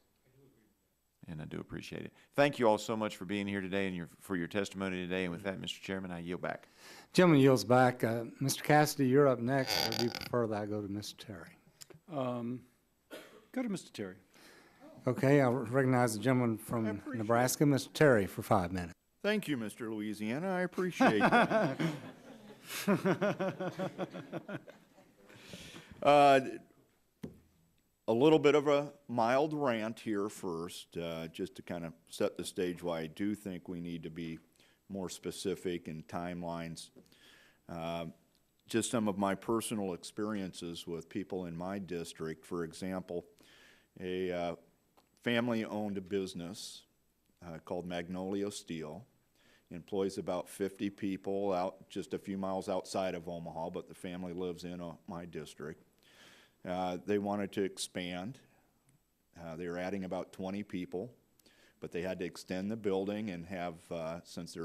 And I do appreciate it. Thank you all so much for being here today and for your testimony today. And with that, Mr. Chairman, I yield back. Gentleman yields back. Mr. Cassidy, you're up next, or do you prefer that I go to Mr. Terry? Go to Mr. Terry. Okay, I'll recognize the gentleman from Nebraska, Mr. Terry, for 5 minutes. Thank you, Mr. Louisiana. I appreciate that. A little bit of a mild rant here first, just to kind of set the stage why I do think we need to be more specific in timelines. Just some of my personal experiences with people in my district. For example, a family-owned business called Magnolia Steel employs about 50 people out just a few miles outside of Omaha, but the family lives in my district. They wanted to expand. They were adding about 20 people, but they had to extend the building and have, since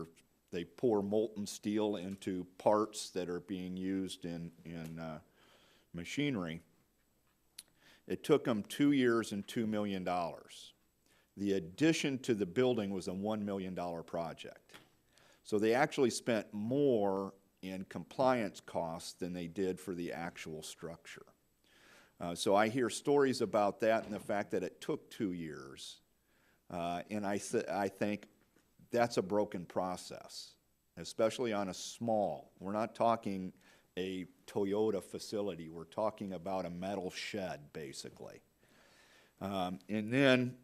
they pour molten steel into parts that are being used in machinery. It took them 2 years and $2 million. The addition to the building was a $1 million project. So they actually spent more in compliance costs than they did for the actual structure. So I hear stories about that and the fact that it took 2 years. And I think that's a broken process, especially on a small. We're not talking a Toyota facility. We're talking about a metal shed, basically. And then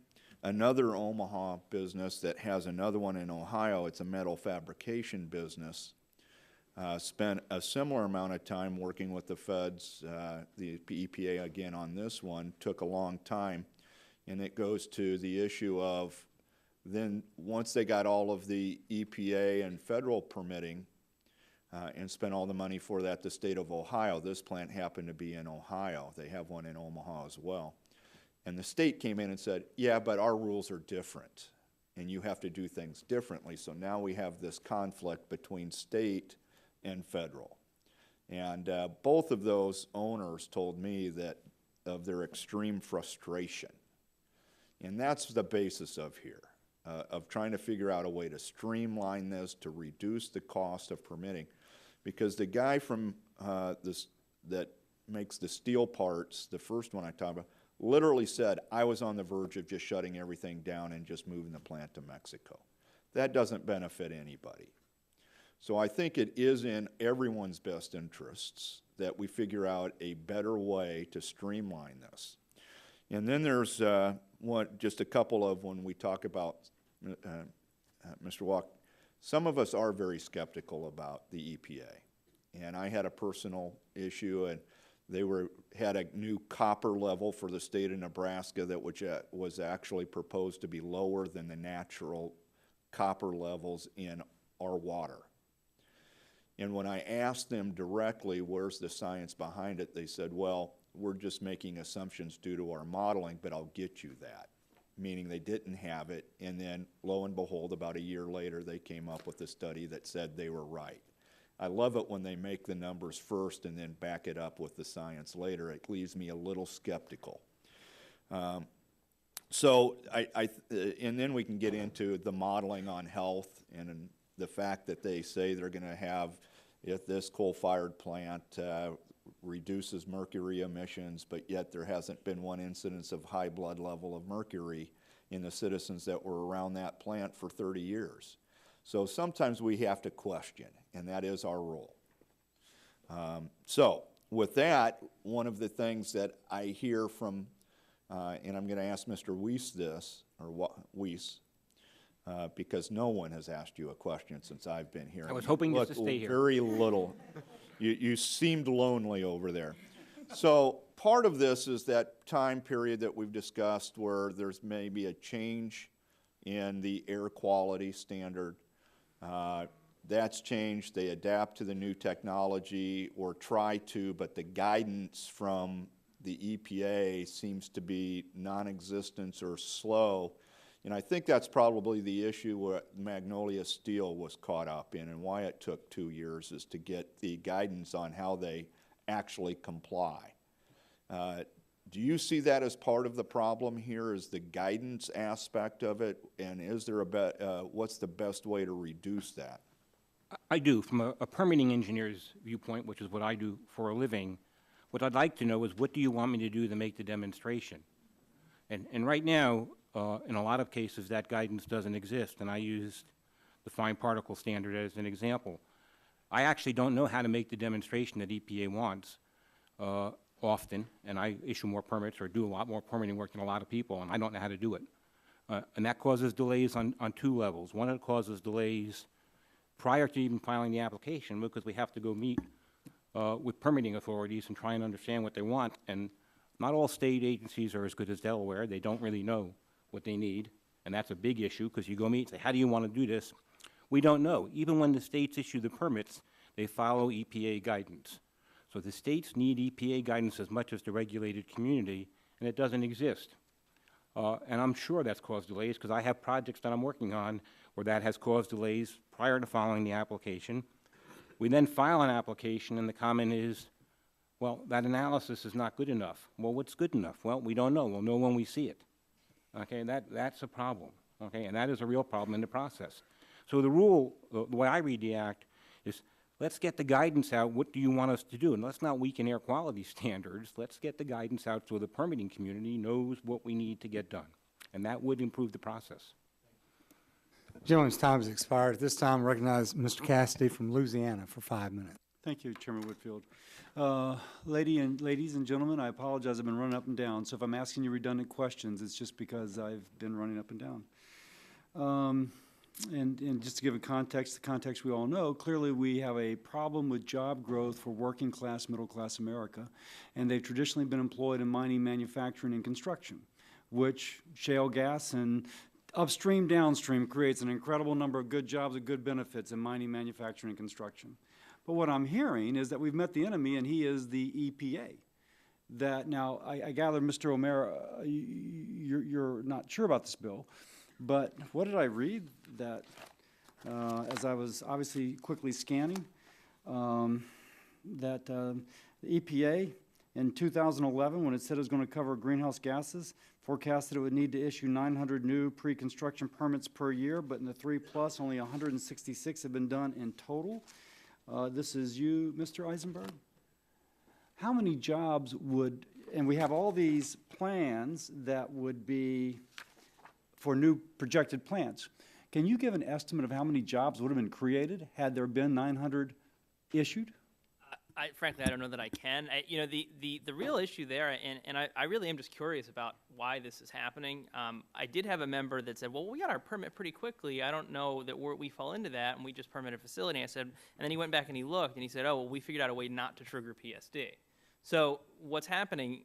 another Omaha business that has another one in Ohio, it's a metal fabrication business, spent a similar amount of time working with the feds, the EPA again on this one, took a long time. And it goes to the issue of then once they got all of the EPA and federal permitting and spent all the money for that, the state of Ohio, this plant happened to be in Ohio. They have one in Omaha as well. And the state came in and said, yeah, but our rules are different, and you have to do things differently. So now we have this conflict between state and federal. And both of those owners told me that of their extreme frustration. And that's the basis of here, of trying to figure out a way to streamline this, to reduce the cost of permitting. Because the guy from that makes the steel parts, the first one I talked about, literally said, I was on the verge of just shutting everything down and just moving the plant to Mexico. That doesn't benefit anybody. So I think it is in everyone's best interests that we figure out a better way to streamline this. And then there's just a couple of, when we talk about, Mr. Walk, some of us are very skeptical about the EPA. And I had a personal issue, and they had a new copper level for the state of Nebraska that was actually proposed to be lower than the natural copper levels in our water. And when I asked them directly, where's the science behind it, they said, well, we're just making assumptions due to our modeling, but I'll get you that. Meaning they didn't have it, and then lo and behold, about a year later, they came up with a study that said they were right. I love it when they make the numbers first and then back it up with the science later. It leaves me a little skeptical. And then we can get into the modeling on health and the fact that they say they're going to have, if this coal-fired plant reduces mercury emissions, but yet there hasn't been one incidence of high blood level of mercury in the citizens that were around that plant for 30 years. So sometimes we have to question, and that is our role. So with that, one of the things that I hear from, and I'm going to ask Mr. Weiss this, or Weiss, because no one has asked you a question since I've been here. I was hoping just to stay here. Very little. You seemed lonely over there. So part of this is that time period that we've discussed where there's maybe a change in the air quality standard. That's changed. They adapt to the new technology or try to, but the guidance from the EPA seems to be non-existent or slow. And I think that's probably the issue what Magnolia Steel was caught up in, and why it took 2 years is to get the guidance on how they actually comply. Do you see that as part of the problem here, is the guidance aspect of it, and is there what's the best way to reduce that? I do. From a permitting engineer's viewpoint, which is what I do for a living, what I'd like to know is, what do you want me to do to make the demonstration? And right now, in a lot of cases, that guidance doesn't exist, and I used the fine particle standard as an example. I actually don't know how to make the demonstration that EPA wants often, and I issue more permits or do a lot more permitting work than a lot of people, and I don't know how to do it. And that causes delays on 2 levels. One, it causes delays prior to even filing the application, because we have to go meet with permitting authorities and try and understand what they want. And not all state agencies are as good as Delaware. They don't really know what they need, and that's a big issue, because you go meet and say, how do you want to do this? We don't know. Even when the states issue the permits, they follow EPA guidance. So the states need EPA guidance as much as the regulated community, and it doesn't exist. And I'm sure that's caused delays, because I have projects that I'm working on or that has caused delays prior to filing the application. We then file an application, and the comment is, well, that analysis is not good enough. Well, what's good enough? Well, we don't know. We'll know when we see it. Okay, that's a problem. Okay, and that is a real problem in the process. So the rule, the way I read the act, is let's get the guidance out. What do you want us to do? And let's not weaken air quality standards. Let's get the guidance out so the permitting community knows what we need to get done. And that would improve the process. Gentleman's time has expired. At this time, I recognize Mr. Cassidy from Louisiana for 5 minutes. Thank you, Chairman Whitfield. Ladies and gentlemen, I apologize. I've been running up and down. So if I'm asking you redundant questions, it's just because I've been running up and down. And just to give a context, the context we all know, clearly we have a problem with job growth for working class, middle class America. And they've traditionally been employed in mining, manufacturing, and construction, which shale gas and upstream, downstream creates an incredible number of good jobs and good benefits in mining, manufacturing, and construction. But what I'm hearing is that we've met the enemy, and he is the EPA. That now, I gather, Mr. O'Meara, you're not sure about this bill, but what did I read? That as I was obviously quickly scanning, that the EPA in 2011, when it said it was going to cover greenhouse gases, forecasted it would need to issue 900 new pre-construction permits per year, but in the 3+, only 166 have been done in total. This is you, Mr. Eisenberg. How many jobs would, and we have all these plans that would be for new projected plants. Can you give an estimate of how many jobs would have been created had there been 900 issued? Frankly, I don't know that I can. You know, the real issue there, and I really am just curious about why this is happening. I did have a member that said, well, we got our permit pretty quickly. I don't know that we fall into that, and we just permit a facility. I said, and then he went back and he looked, and he said, oh, well, we figured out a way not to trigger PSD. So what's happening,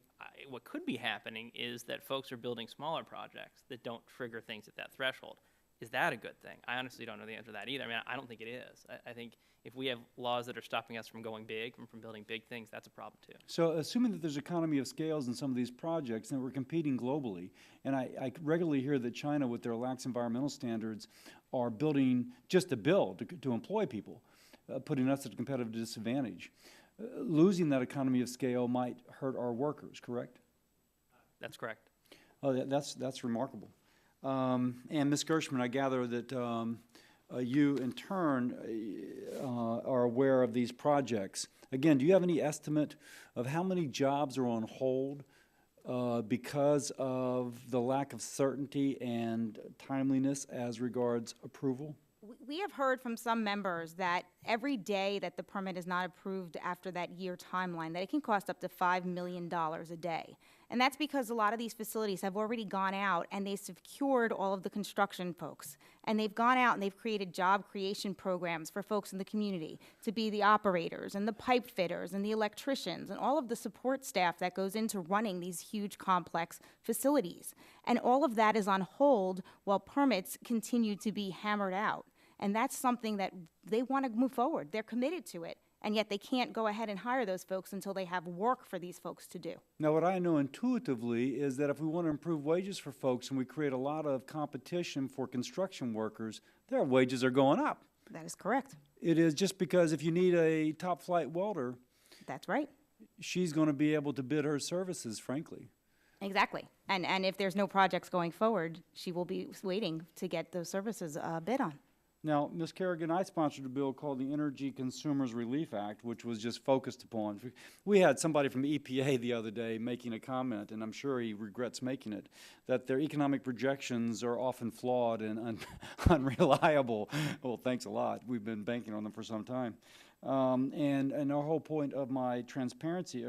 what could be happening is that folks are building smaller projects that don't trigger things at that threshold. Is that a good thing? I honestly don't know the answer to that either. I mean, I don't think it is. I think if we have laws that are stopping us from going big and from building big things, that's a problem too. So assuming that there's economy of scales in some of these projects and we're competing globally, and I regularly hear that China with their lax environmental standards are building just to build, to employ people, putting us at a competitive disadvantage. Losing that economy of scale might hurt our workers, correct? That's correct. Oh, that's remarkable. And Ms. Gershman, I gather that you, in turn, are aware of these projects. Again, do you have any estimate of how many jobs are on hold because of the lack of certainty and timeliness as regards approval? We have heard from some members that every day that the permit is not approved after that year timeline, that it can cost up to $5 million a day. And that's because a lot of these facilities have already gone out and they've secured all of the construction folks. And they've gone out and they've created job creation programs for folks in the community to be the operators and the pipe fitters and the electricians and all of the support staff that goes into running these huge complex facilities. And all of that is on hold while permits continue to be hammered out. And that's something that they want to move forward. They're committed to it. And yet they can't go ahead and hire those folks until they have work for these folks to do. Now, what I know intuitively is that if we want to improve wages for folks and we create a lot of competition for construction workers, their wages are going up. That is correct. It is just because if you need a top-flight welder, that's right, she's going to be able to bid her services, frankly. Exactly. And if there's no projects going forward, she will be waiting to get those services bid on. Now, Ms. Kerrigan, I sponsored a bill called the Energy Consumers Relief Act, which was just focused upon. We had somebody from EPA the other day making a comment, and I'm sure he regrets making it, that their economic projections are often flawed and unreliable. Well, thanks a lot. We've been banking on them for some time. And our whole point of my transparency,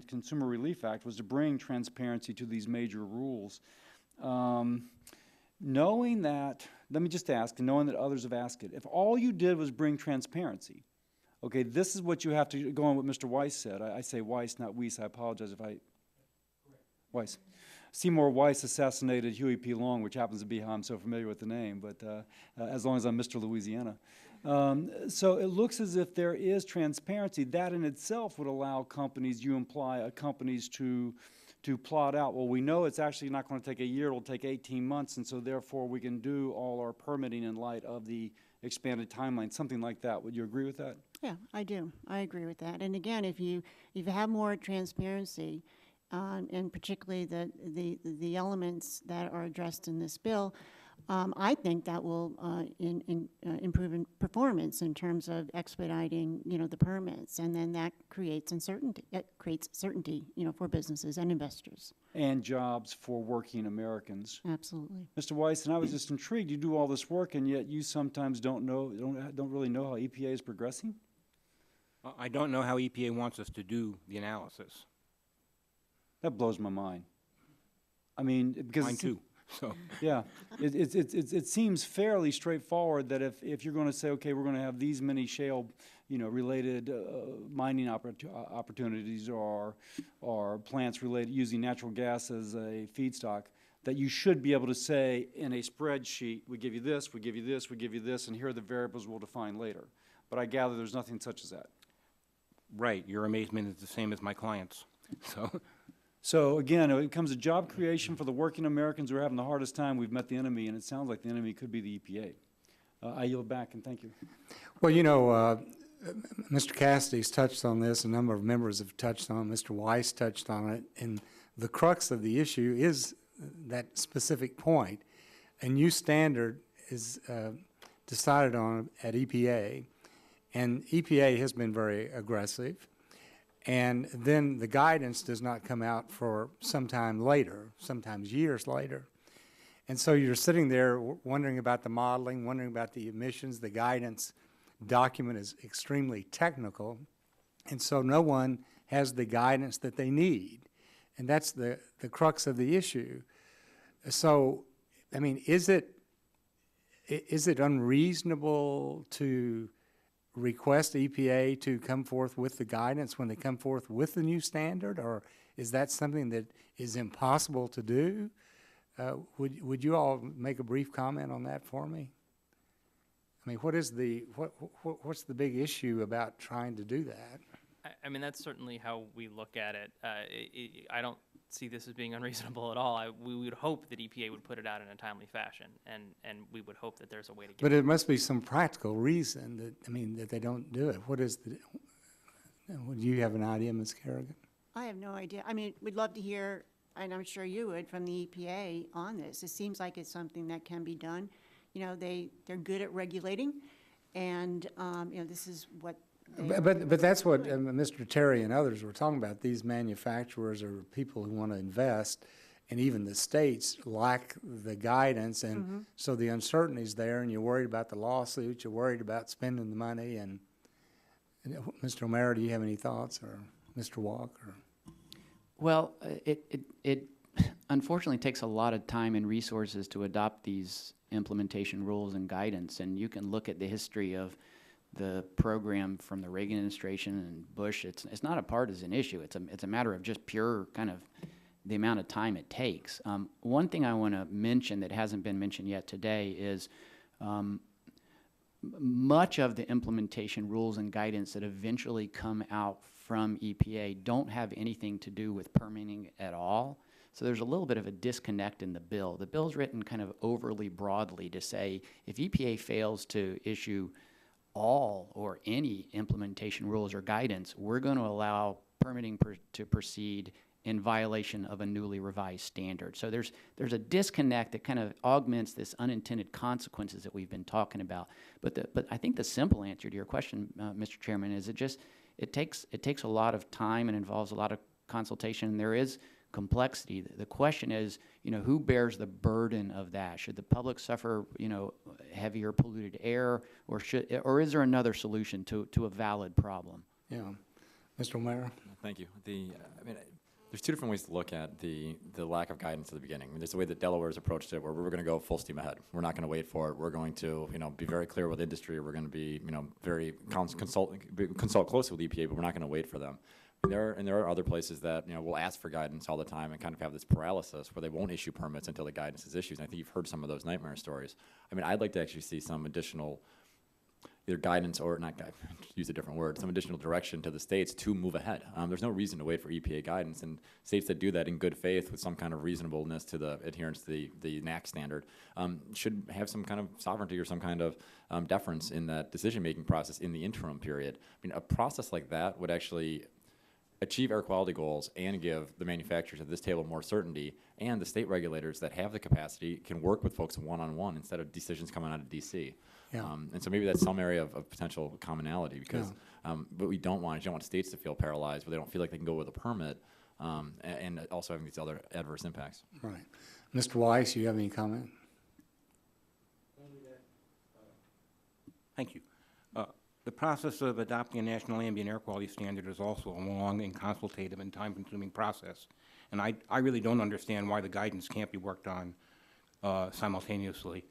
Consumer Relief Act, was to bring transparency to these major rules. Knowing that, let me just ask, and knowing that others have asked it, if all you did was bring transparency, okay, this is what you have to go on what Mr. Weiss said. I say Weiss, not Weiss. I apologize if I, Weiss. Seymour Weiss assassinated Huey P. Long, which happens to be how I'm so familiar with the name, but as long as I'm Mr. Louisiana. So it looks as if there is transparency. That in itself would allow companies, you imply, companies to to plot out, well, we know it's actually not going to take a year, it'll take 18 months, and so therefore we can do all our permitting in light of the expanded timeline, something like that. Would you agree with that? Yeah, I do. I agree with that. And again, if you have more transparency, and particularly the elements that are addressed in this bill, I think that will improve in performance in terms of expediting, the permits, and then that creates uncertainty. It creates certainty, for businesses and investors. And jobs for working Americans. Absolutely. Mr. Weiss, and I was just intrigued. You do all this work, and yet you sometimes don't really know how EPA is progressing. I don't know how EPA wants us to do the analysis. That blows my mind. I mean, because Mine too. So yeah, it seems fairly straightforward that if you're going to say, okay, we're going to have these many shale, related mining opportunities or plants related using natural gas as a feedstock, that you should be able to say in a spreadsheet, we give you this, we give you this, we give you this, and here are the variables we'll define later. But I gather there's nothing such as that. right, your amazement is the same as my clients. So again, when it comes to job creation for the working Americans who are having the hardest time, we've met the enemy, and it sounds like the enemy could be the EPA. I yield back, and thank you. Well, Mr. Cassidy's touched on this, a number of members have touched on it, Mr. Weiss touched on it, and the crux of the issue is that specific point. A new standard is decided on at EPA, and EPA has been very aggressive. And then the guidance does not come out for some time later, sometimes years later. And so you're sitting there wondering about the modeling, wondering about the emissions. The guidance document is extremely technical, and so no one has the guidance that they need. And that's the crux of the issue. So, I mean, is it unreasonable to request EPA to come forth with the guidance when they come forth with the new standard, or is that something that is impossible to do? Would you all make a brief comment on that for me? I mean, what's the big issue about trying to do that? I mean, that's certainly how we look at it. I don't see this as being unreasonable at all. We would hope that EPA would put it out in a timely fashion, and we would hope that there's a way to get it. But it must be some practical reason that they don't do it. What is the? Do you have an idea, Ms. Kerrigan? I have no idea. I mean, we'd love to hear, and I'm sure you would, from the EPA on this. It seems like it's something that can be done. They're good at regulating, and this is what. But that's what Mr. Terry and others were talking about. These manufacturers are people who want to invest, and even the states lack the guidance, and so the uncertainty's there, and you're worried about the lawsuits, you're worried about spending the money. And Mr. O'Mara, do you have any thoughts, or Mr. Walker? Well, it unfortunately takes a lot of time and resources to adopt these implementation rules and guidance, and you can look at the history of the program from the Reagan administration and Bush. It's not a partisan issue. It's a matter of just pure kind of the amount of time it takes. One thing I want to mention that hasn't been mentioned yet today is much of the implementation rules and guidance that eventually come out from EPA don't have anything to do with permitting at all. So there's a little bit of a disconnect in the bill. The bill's written kind of overly broadly to say if EPA fails to issue all or any implementation rules or guidance, we're going to allow permitting to proceed in violation of a newly revised standard. So there's a disconnect that kind of augments this unintended consequences that we've been talking about. But I think the simple answer to your question, Mr. Chairman, is it takes a lot of time and involves a lot of consultation. There is complexity. The question is, who bears the burden of that? Should the public suffer, heavier polluted air, or is there another solution to a valid problem? Yeah, Mr. O'Mara. Thank you. There's two different ways to look at the lack of guidance at the beginning. I mean, there's the way that Delaware's approached it, where we're going to go full steam ahead. We're not going to wait for it. We're going to, be very clear with industry. We're going to be, very consult closely with EPA, but we're not going to wait for them. There are other places that will ask for guidance all the time and kind of have this paralysis where they won't issue permits until the guidance is issued. And I think you've heard some of those nightmare stories. I mean, I'd like to actually see some additional either guidance or not guide, use a different word, some additional direction to the states to move ahead. There's no reason to wait for EPA guidance, and states that do that in good faith with some kind of reasonably to the adherence to the NAC standard should have some kind of sovereignty or some kind of deference in that decision-making process in the interim period. I mean, a process like that would actually achieve air quality goals and give the manufacturers at this table more certainty, and the state regulators that have the capacity can work with folks one-on-one instead of decisions coming out of DC. Yeah. And so maybe that's some area of potential commonality, because what we don't want is you don't want states to feel paralyzed where they don't feel like they can go with a permit, and also having these other adverse impacts. Right. Mr. Weiss, you have any comment? Thank you. The process of adopting a national ambient air quality standard is also a long and consultative and time-consuming process. And I really don't understand why the guidance can't be worked on simultaneously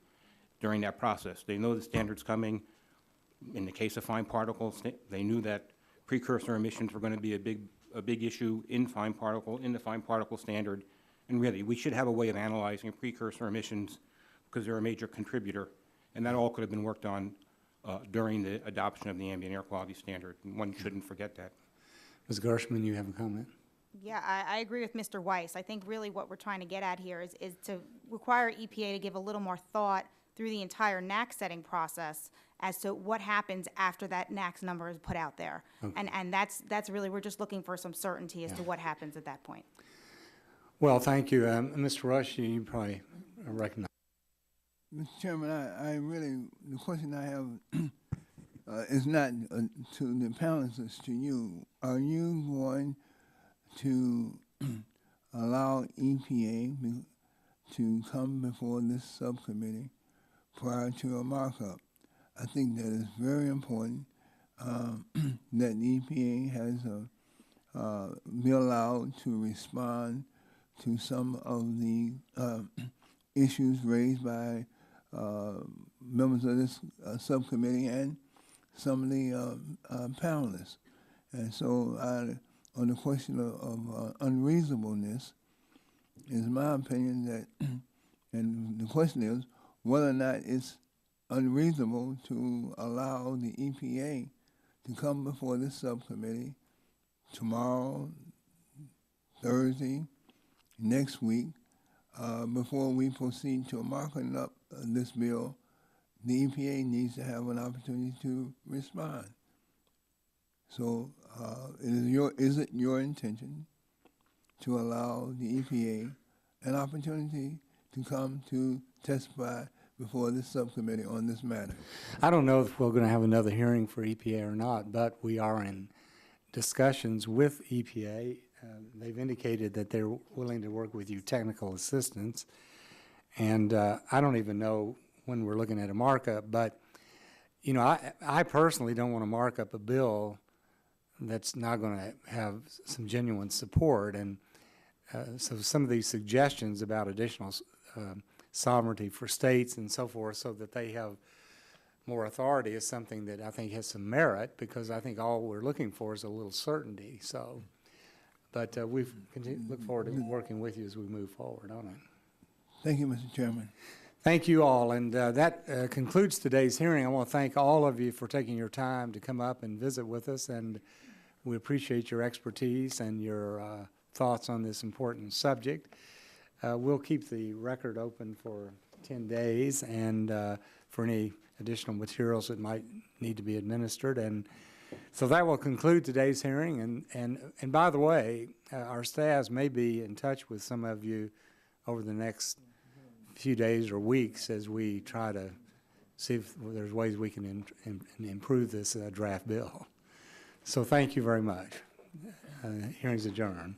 during that process. They know the standard's coming. In the case of fine particles, they knew that precursor emissions were going to be a big issue in the fine particle standard. And really, we should have a way of analyzing precursor emissions because they're a major contributor. And that all could have been worked on during the adoption of the ambient air quality standard. And one shouldn't forget that. Ms. Gershman, you have a comment? Yeah, I agree with Mr. Weiss. I think really what we're trying to get at here is to require EPA to give a little more thought through the entire NAC setting process as to what happens after that NAC's number is put out there. Okay. And that's really, we're just looking for some certainty as to what happens at that point. Well, thank you. Mr. Rush, you probably recognize. Mr. Chairman, I really, the question I have is not to the panelists, it's to you. Are you going to allow EPA to come before this subcommittee prior to a markup? I think that is very important that the EPA has be allowed to respond to some of the issues raised by members of this subcommittee and some of the panelists. And so on the question of unreasonableness, is my opinion that, and the question is whether or not it's unreasonable to allow the EPA to come before this subcommittee tomorrow, Thursday, next week, before we proceed to marking up this bill. The EPA needs to have an opportunity to respond. So is it your intention to allow the EPA an opportunity to come to testify before this subcommittee on this matter? I don't know if we're going to have another hearing for EPA or not, but we are in discussions with EPA. They've indicated that they're willing to work with you, technical assistance. And I don't even know when we're looking at a markup, but, you know, I personally don't want to mark up a bill that's not going to have some genuine support. And so some of these suggestions about additional sovereignty for states and so forth so that they have more authority is something that I think has some merit, because I think all we're looking for is a little certainty. So, but we look forward to working with you as we move forward on it. Thank you, Mr. Chairman. Thank you all, and that concludes today's hearing. I want to thank all of you for taking your time to come up and visit with us, and we appreciate your expertise and your thoughts on this important subject. We'll keep the record open for 10 days and for any additional materials that might need to be administered. And so that will conclude today's hearing. And by the way, our staffs may be in touch with some of you over the next few days or weeks as we try to see if there's ways we can improve this draft bill. So thank you very much. Hearing's adjourned.